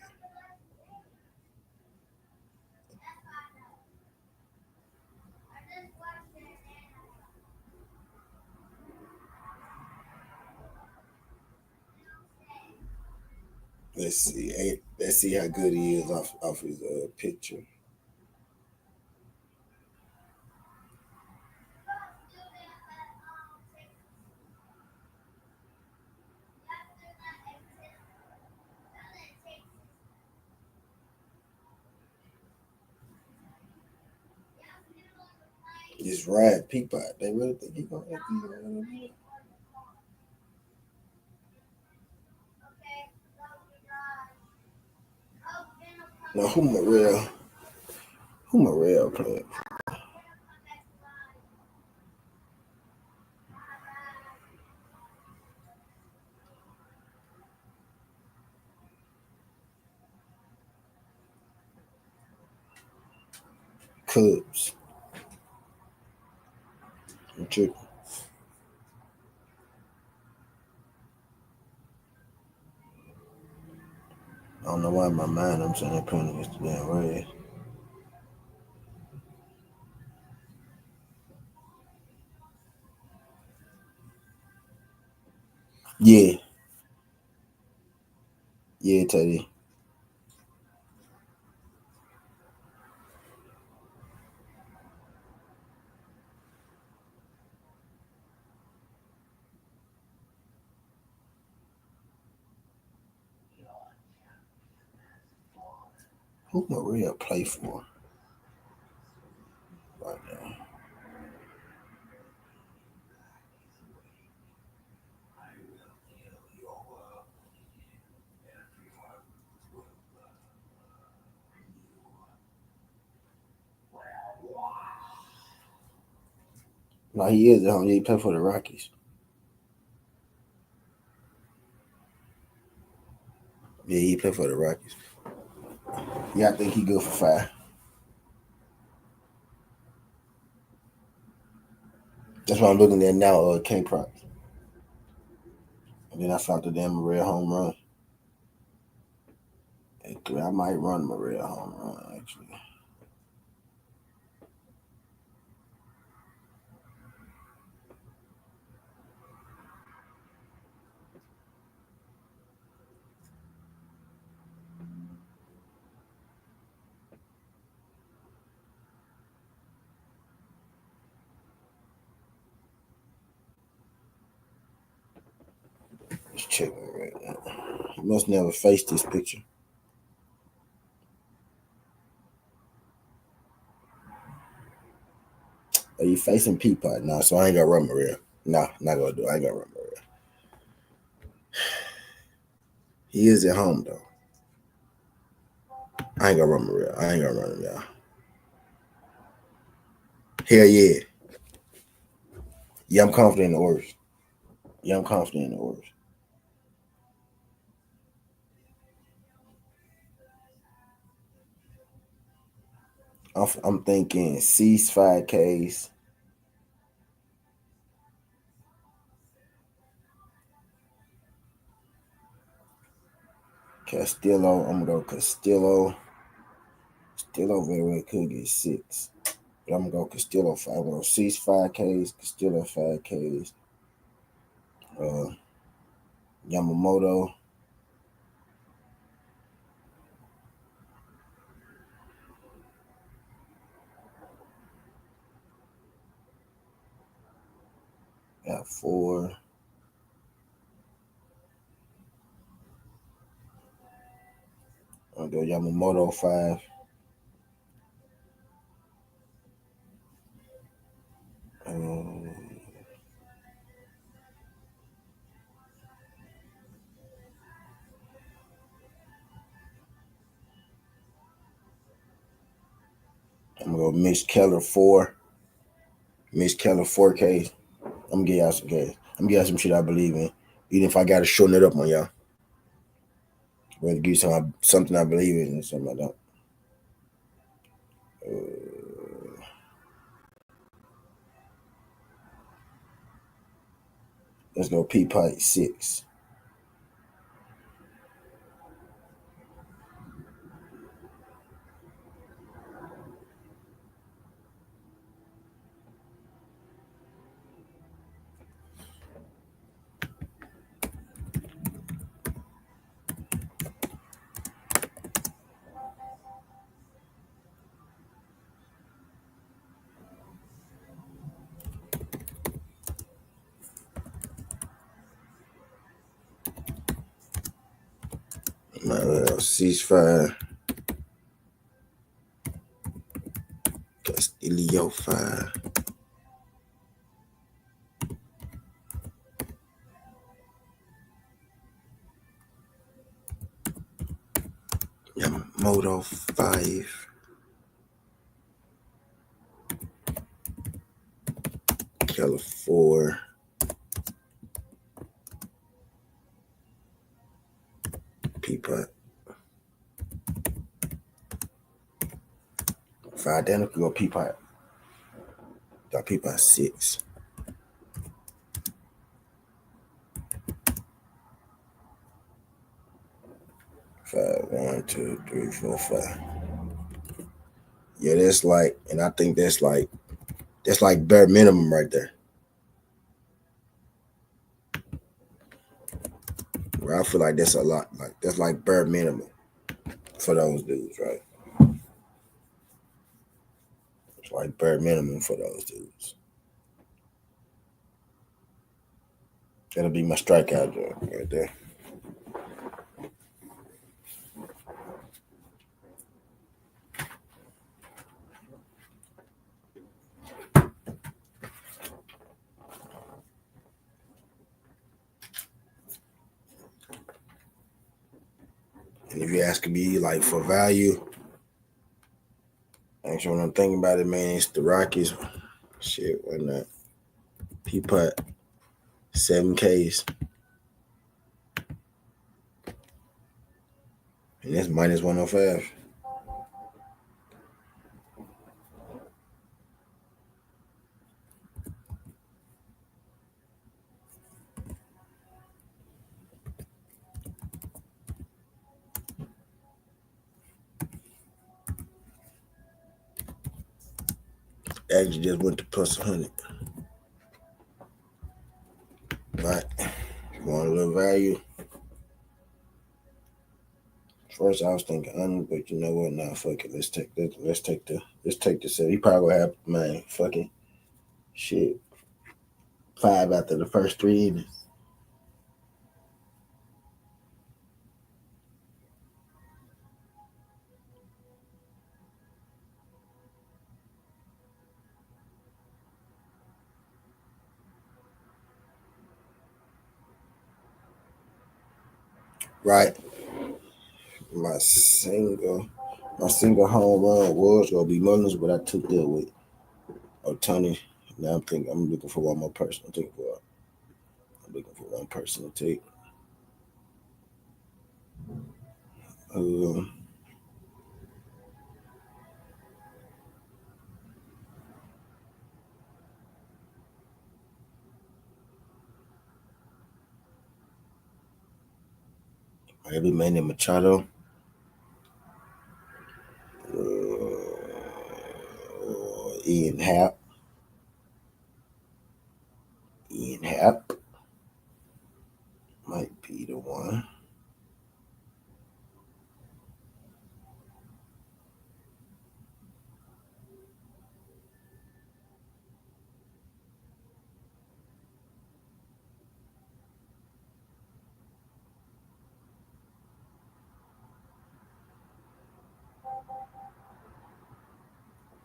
Let's see. Let's see how good he is off his picture. This Ryan Peapod, they really think he gonna have Now who Morel playing? Cubs. I'm tripping. I don't know why in my mind I'm saying they're playing against the damn Reds. Yeah. Yeah, Teddy. Who Maria play for right now? No, he is at home. Yeah, he play for the Rockies. Yeah, he play for the Rockies. Yeah, I think he good for 5. That's what I'm looking at now. K props. And then I found the damn Maria home run. I might run Maria home run actually. Let's check it right now. He must never face this picture. Are you facing Peapod? Nah, so I ain't gonna run Maria. Nah, not gonna do it. I ain't gonna run Maria. He is at home though. I ain't gonna run Maria. I ain't gonna run him, y'all. Hell yeah. Yeah, I'm confident in the orders. Yeah, I'm confident in the orders. I'm thinking cease 5Ks. Castillo. I'm gonna go Castillo. Castillo very well could get 6. But I'm gonna go Castillo 5. I'm gonna cease 5Ks, Castillo 5Ks. Yamamoto. Got 4. I'm gonna go Yamamoto 5. I'm gonna go Mitch Keller 4. Mitch Keller 4K. I'm gonna get y'all some gas. I'm gonna get y'all some shit I believe in. Even if I gotta shorten it up on y'all. I'm gonna give you something I believe in and something I don't. Let's go Peapod 6. ceasefire. Castillo fire. Yamamoto 5. Keller 4. Peapot. 5 identical, go Peapot. Got Peapot 6. 5, 1, 2, 3, 4, 5. Yeah, that's like, and I think that's like bare minimum right there. Where I feel like that's a lot, like that's like bare minimum for those dudes, right? It's like bare minimum for those dudes. That'll be my strikeout joint right there. And if you ask me like for value, actually when I'm thinking about it, man, it's the Rockies. Shit, why not? Peapot 7Ks. And that's minus 105. Actually just went to plus 100. Right. If you want a little value. First I was thinking under, but you know what? Nah, fuck it. Let's take the 7. He probably gonna have, man, fucking shit. 5 after the first 3 innings. Right. My single home run was gonna be Mullins, but I took that with Otani. Now I'm looking for one more person. I'm looking for one person to take. Maybe Manny Machado. Ian Happ. Ian Happ might be the one.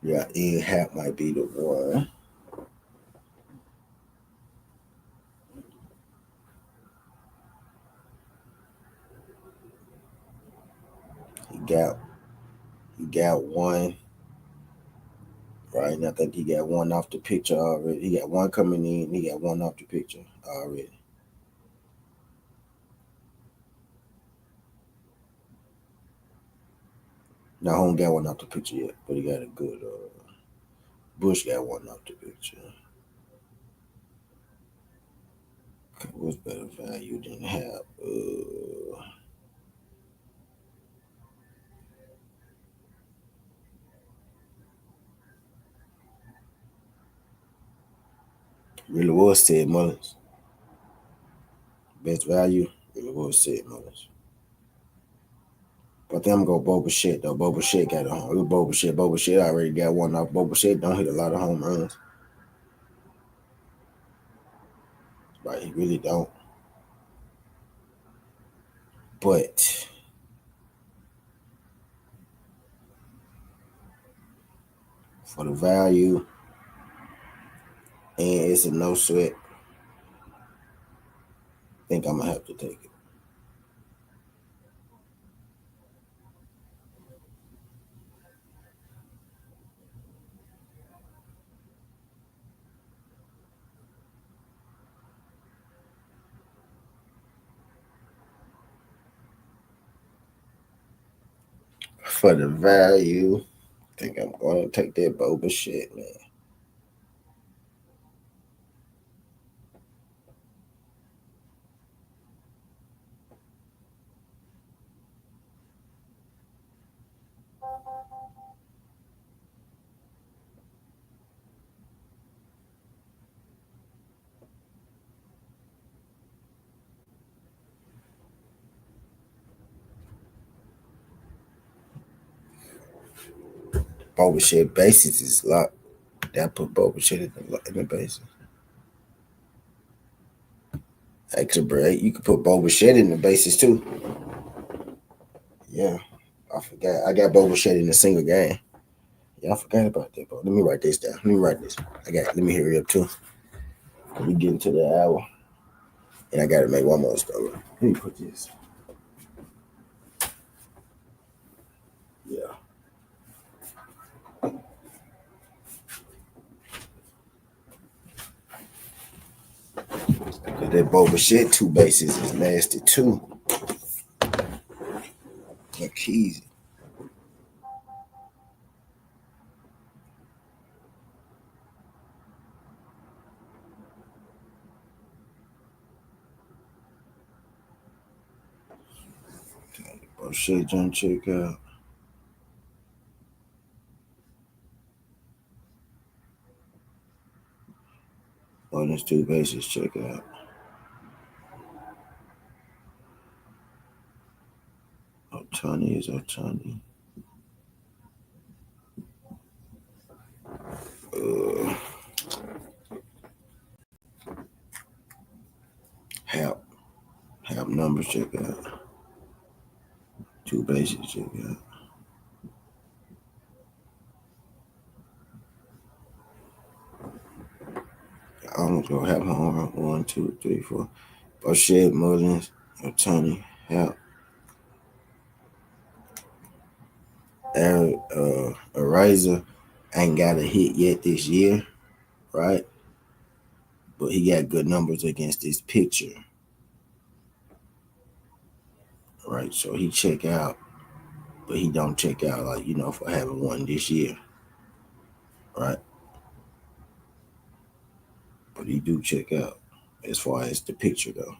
Yeah, Ian Happ might be the one. He got one. Right, and I think he got one off the picture already. He got one coming in. He got one off the picture already. Now, Home got one off the picture yet, but he got a good. Bush got one off the picture. What's better value than Happ? Really was Ted Mullins. Best value really was Ted Mullins. But then I'm gonna go Boba Shit though. Boba Shit got a home. It was Boba Shit. Boba Shit already got one off. Boba Shit don't hit a lot of home runs. Right, he really don't. But for the value, and it's a no sweat. I think I'm gonna have to take it. For the value, I think I'm going to take that boba shit, man. Boba shit basis is locked. That put boba shit in the basis. Actually, bro, you can put boba shit in the basis too. Yeah, I forgot. I got boba shit in a single game. Yeah, I forgot about that, bro. Let me write this down. Let me write this. Let me hurry up too. We get into the hour, and I gotta make one more story. Let me put this. Yeah. Cause that boba shit two bases is nasty too. Like easy. Boba shit, John, check out. Bonus two bases, check out. Otani is Otani. Uh, help numbers, check out. Two bases, check out. I almost gonna have home run. 1, 2, 3, 4. Bullshit, Mullins, Otani, help. Ariza ain't got a hit yet this year, right? But he got good numbers against this pitcher, right? So he check out, but he don't check out like for having one this year, right? But he do check out as far as the pitcher though.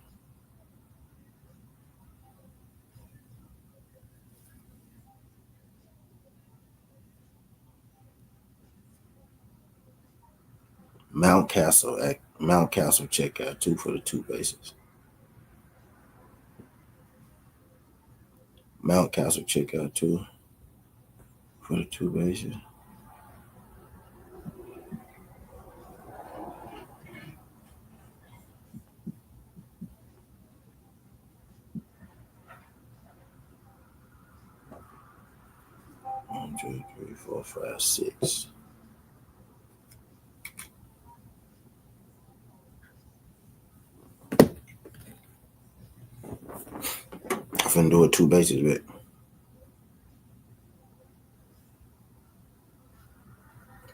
Mountcastle check out too for the two bases. Mountcastle check out too for the two bases. 1, 2, 3, 4, 5, 6. I'm finna do it two bases with.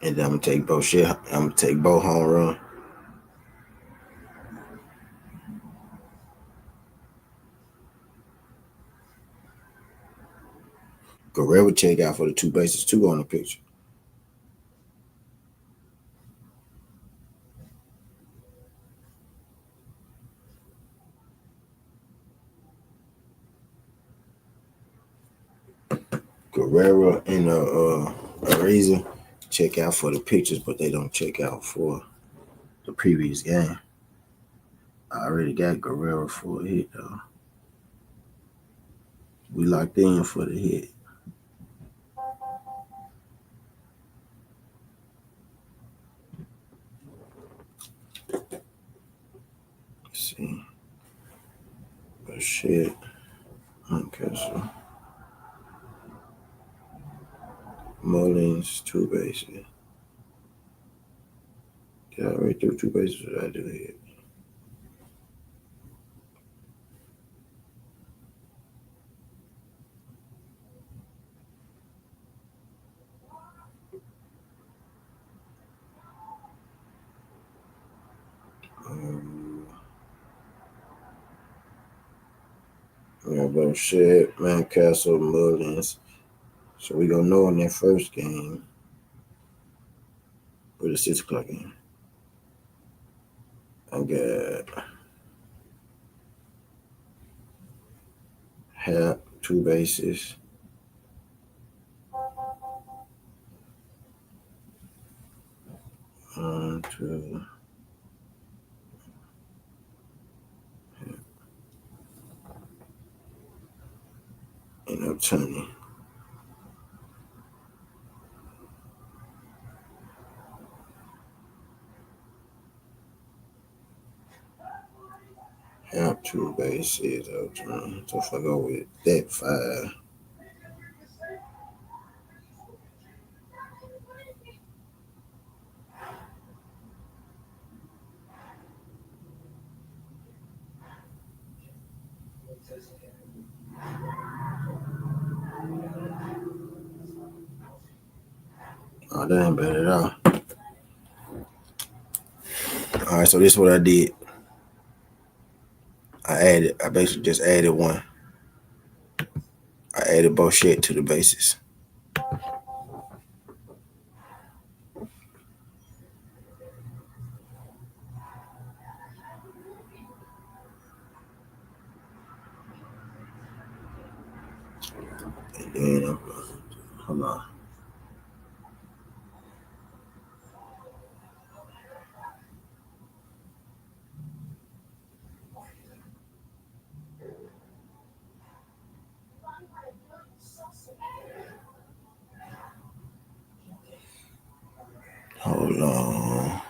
And then I'm gonna take both shit. I'm gonna take both home run. Guerrero check out for the two bases too on the picture. Guerrero and Ariza check out for the pictures, but they don't check out for the previous game. I already got Guerrero for a hit though. We locked in for the hit. Let's see. But shit. Okay, so Mullins, two bases. Yeah, right through two bases. What I do here. Yeah, but shit, man, Castle Mullins. So we gonna know in that first game, or the 6 o'clock game. I got Hap, two bases. One, two, and no Tony. Hap, two bases. So if I go with that 5. Oh, that ain't bad at all. All right, so this is what I did. I basically just added one. I added bullshit to the bases. And then, hold on. Hold on.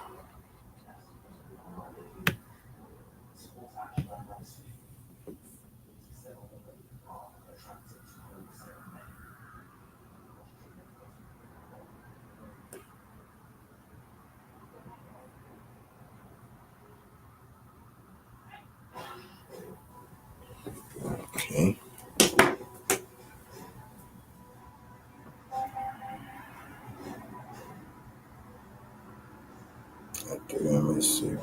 Okay. Okay, let me see.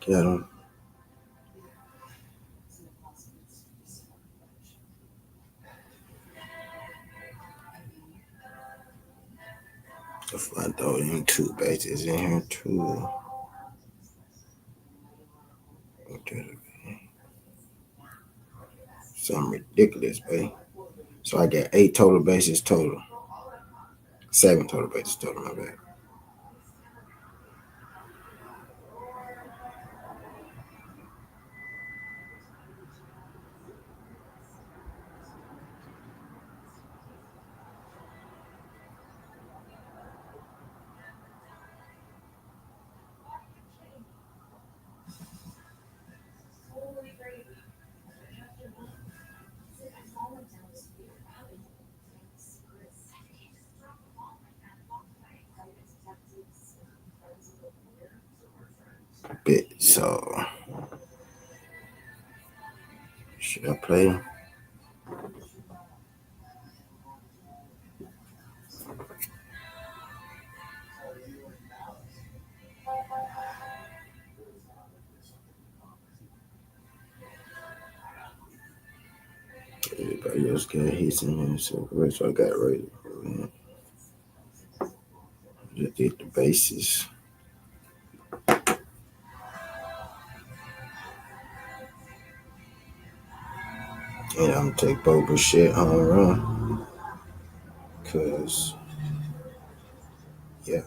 Got him. If I throw them two bases in here too. Something ridiculous, babe. So I got 8 total bases total. 7 total bases total, my bad. Bit. So should I play? Everybody else got hits in here, so I got it right. Just did the bases. And I'm gonna take Boba shit home run. Cause yeah.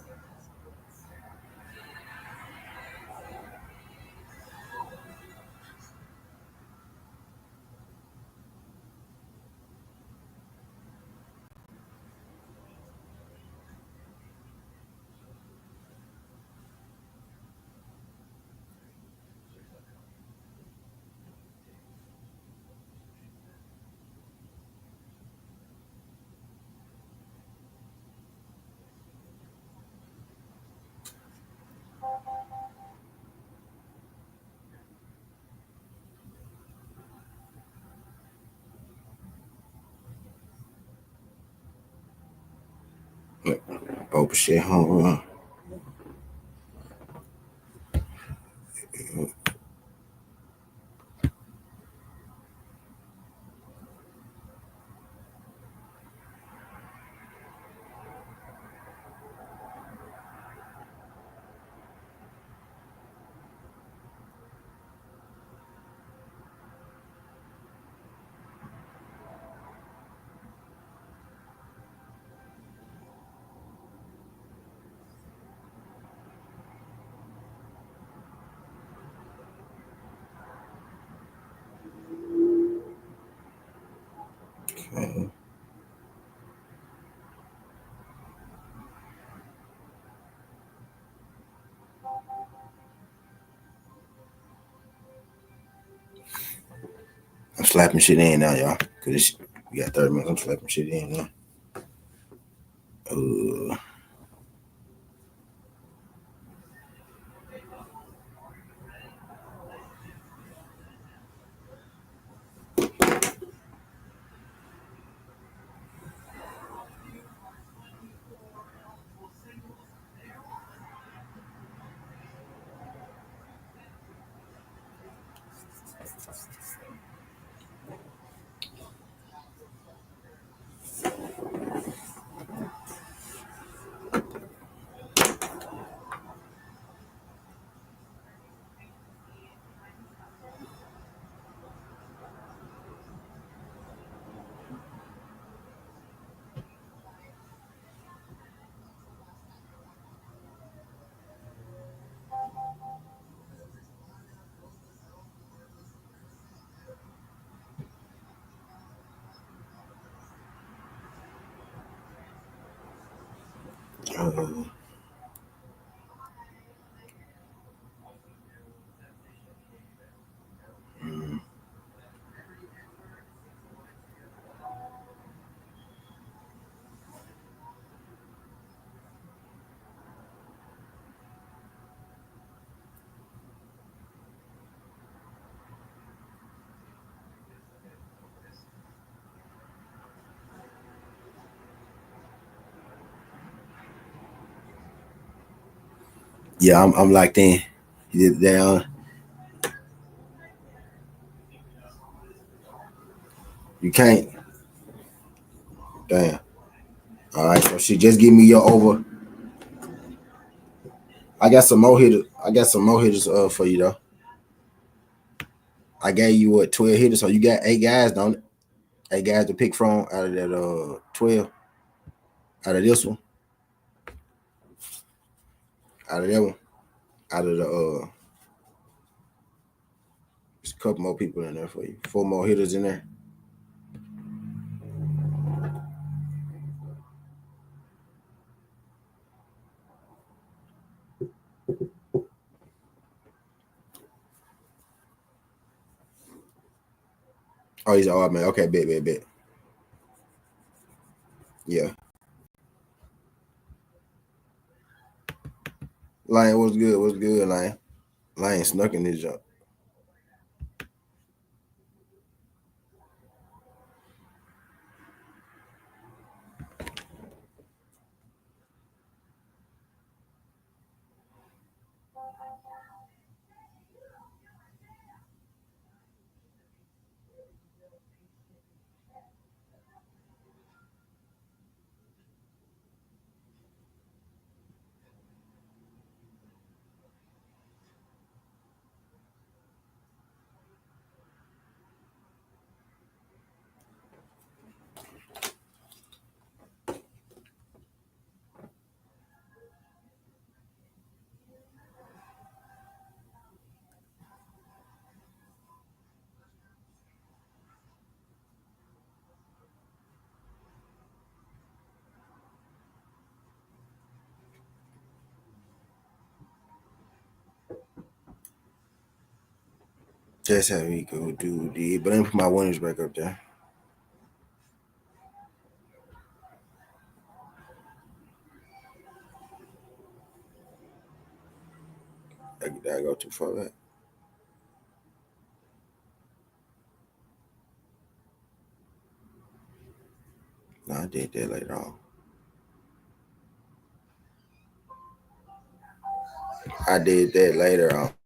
Boba shit home run. Okay. I'm slapping shit in now, y'all. Cause we got 30 minutes. I'm slapping shit in now. Uh, uh, mm, yeah, I'm locked in. You did down. You can't. Damn. All right. So she just give me your over. I got some more hitters. I got some more hitters for you though. I gave you what 12 hitters, so you got 8 guys, don't it? 8 guys to pick from out of that 12. Out of this one. Out of that one. Out of the there's a couple more people in there for you. 4 more hitters in there. Oh, he's all man. Okay, bet. Yeah. Lion, what's good? What's good, Lion? Lion snuck in this jump. Just how we go do the. But let me put my winners back up there. Did I go too far back? No, I did that later on. I did that later on.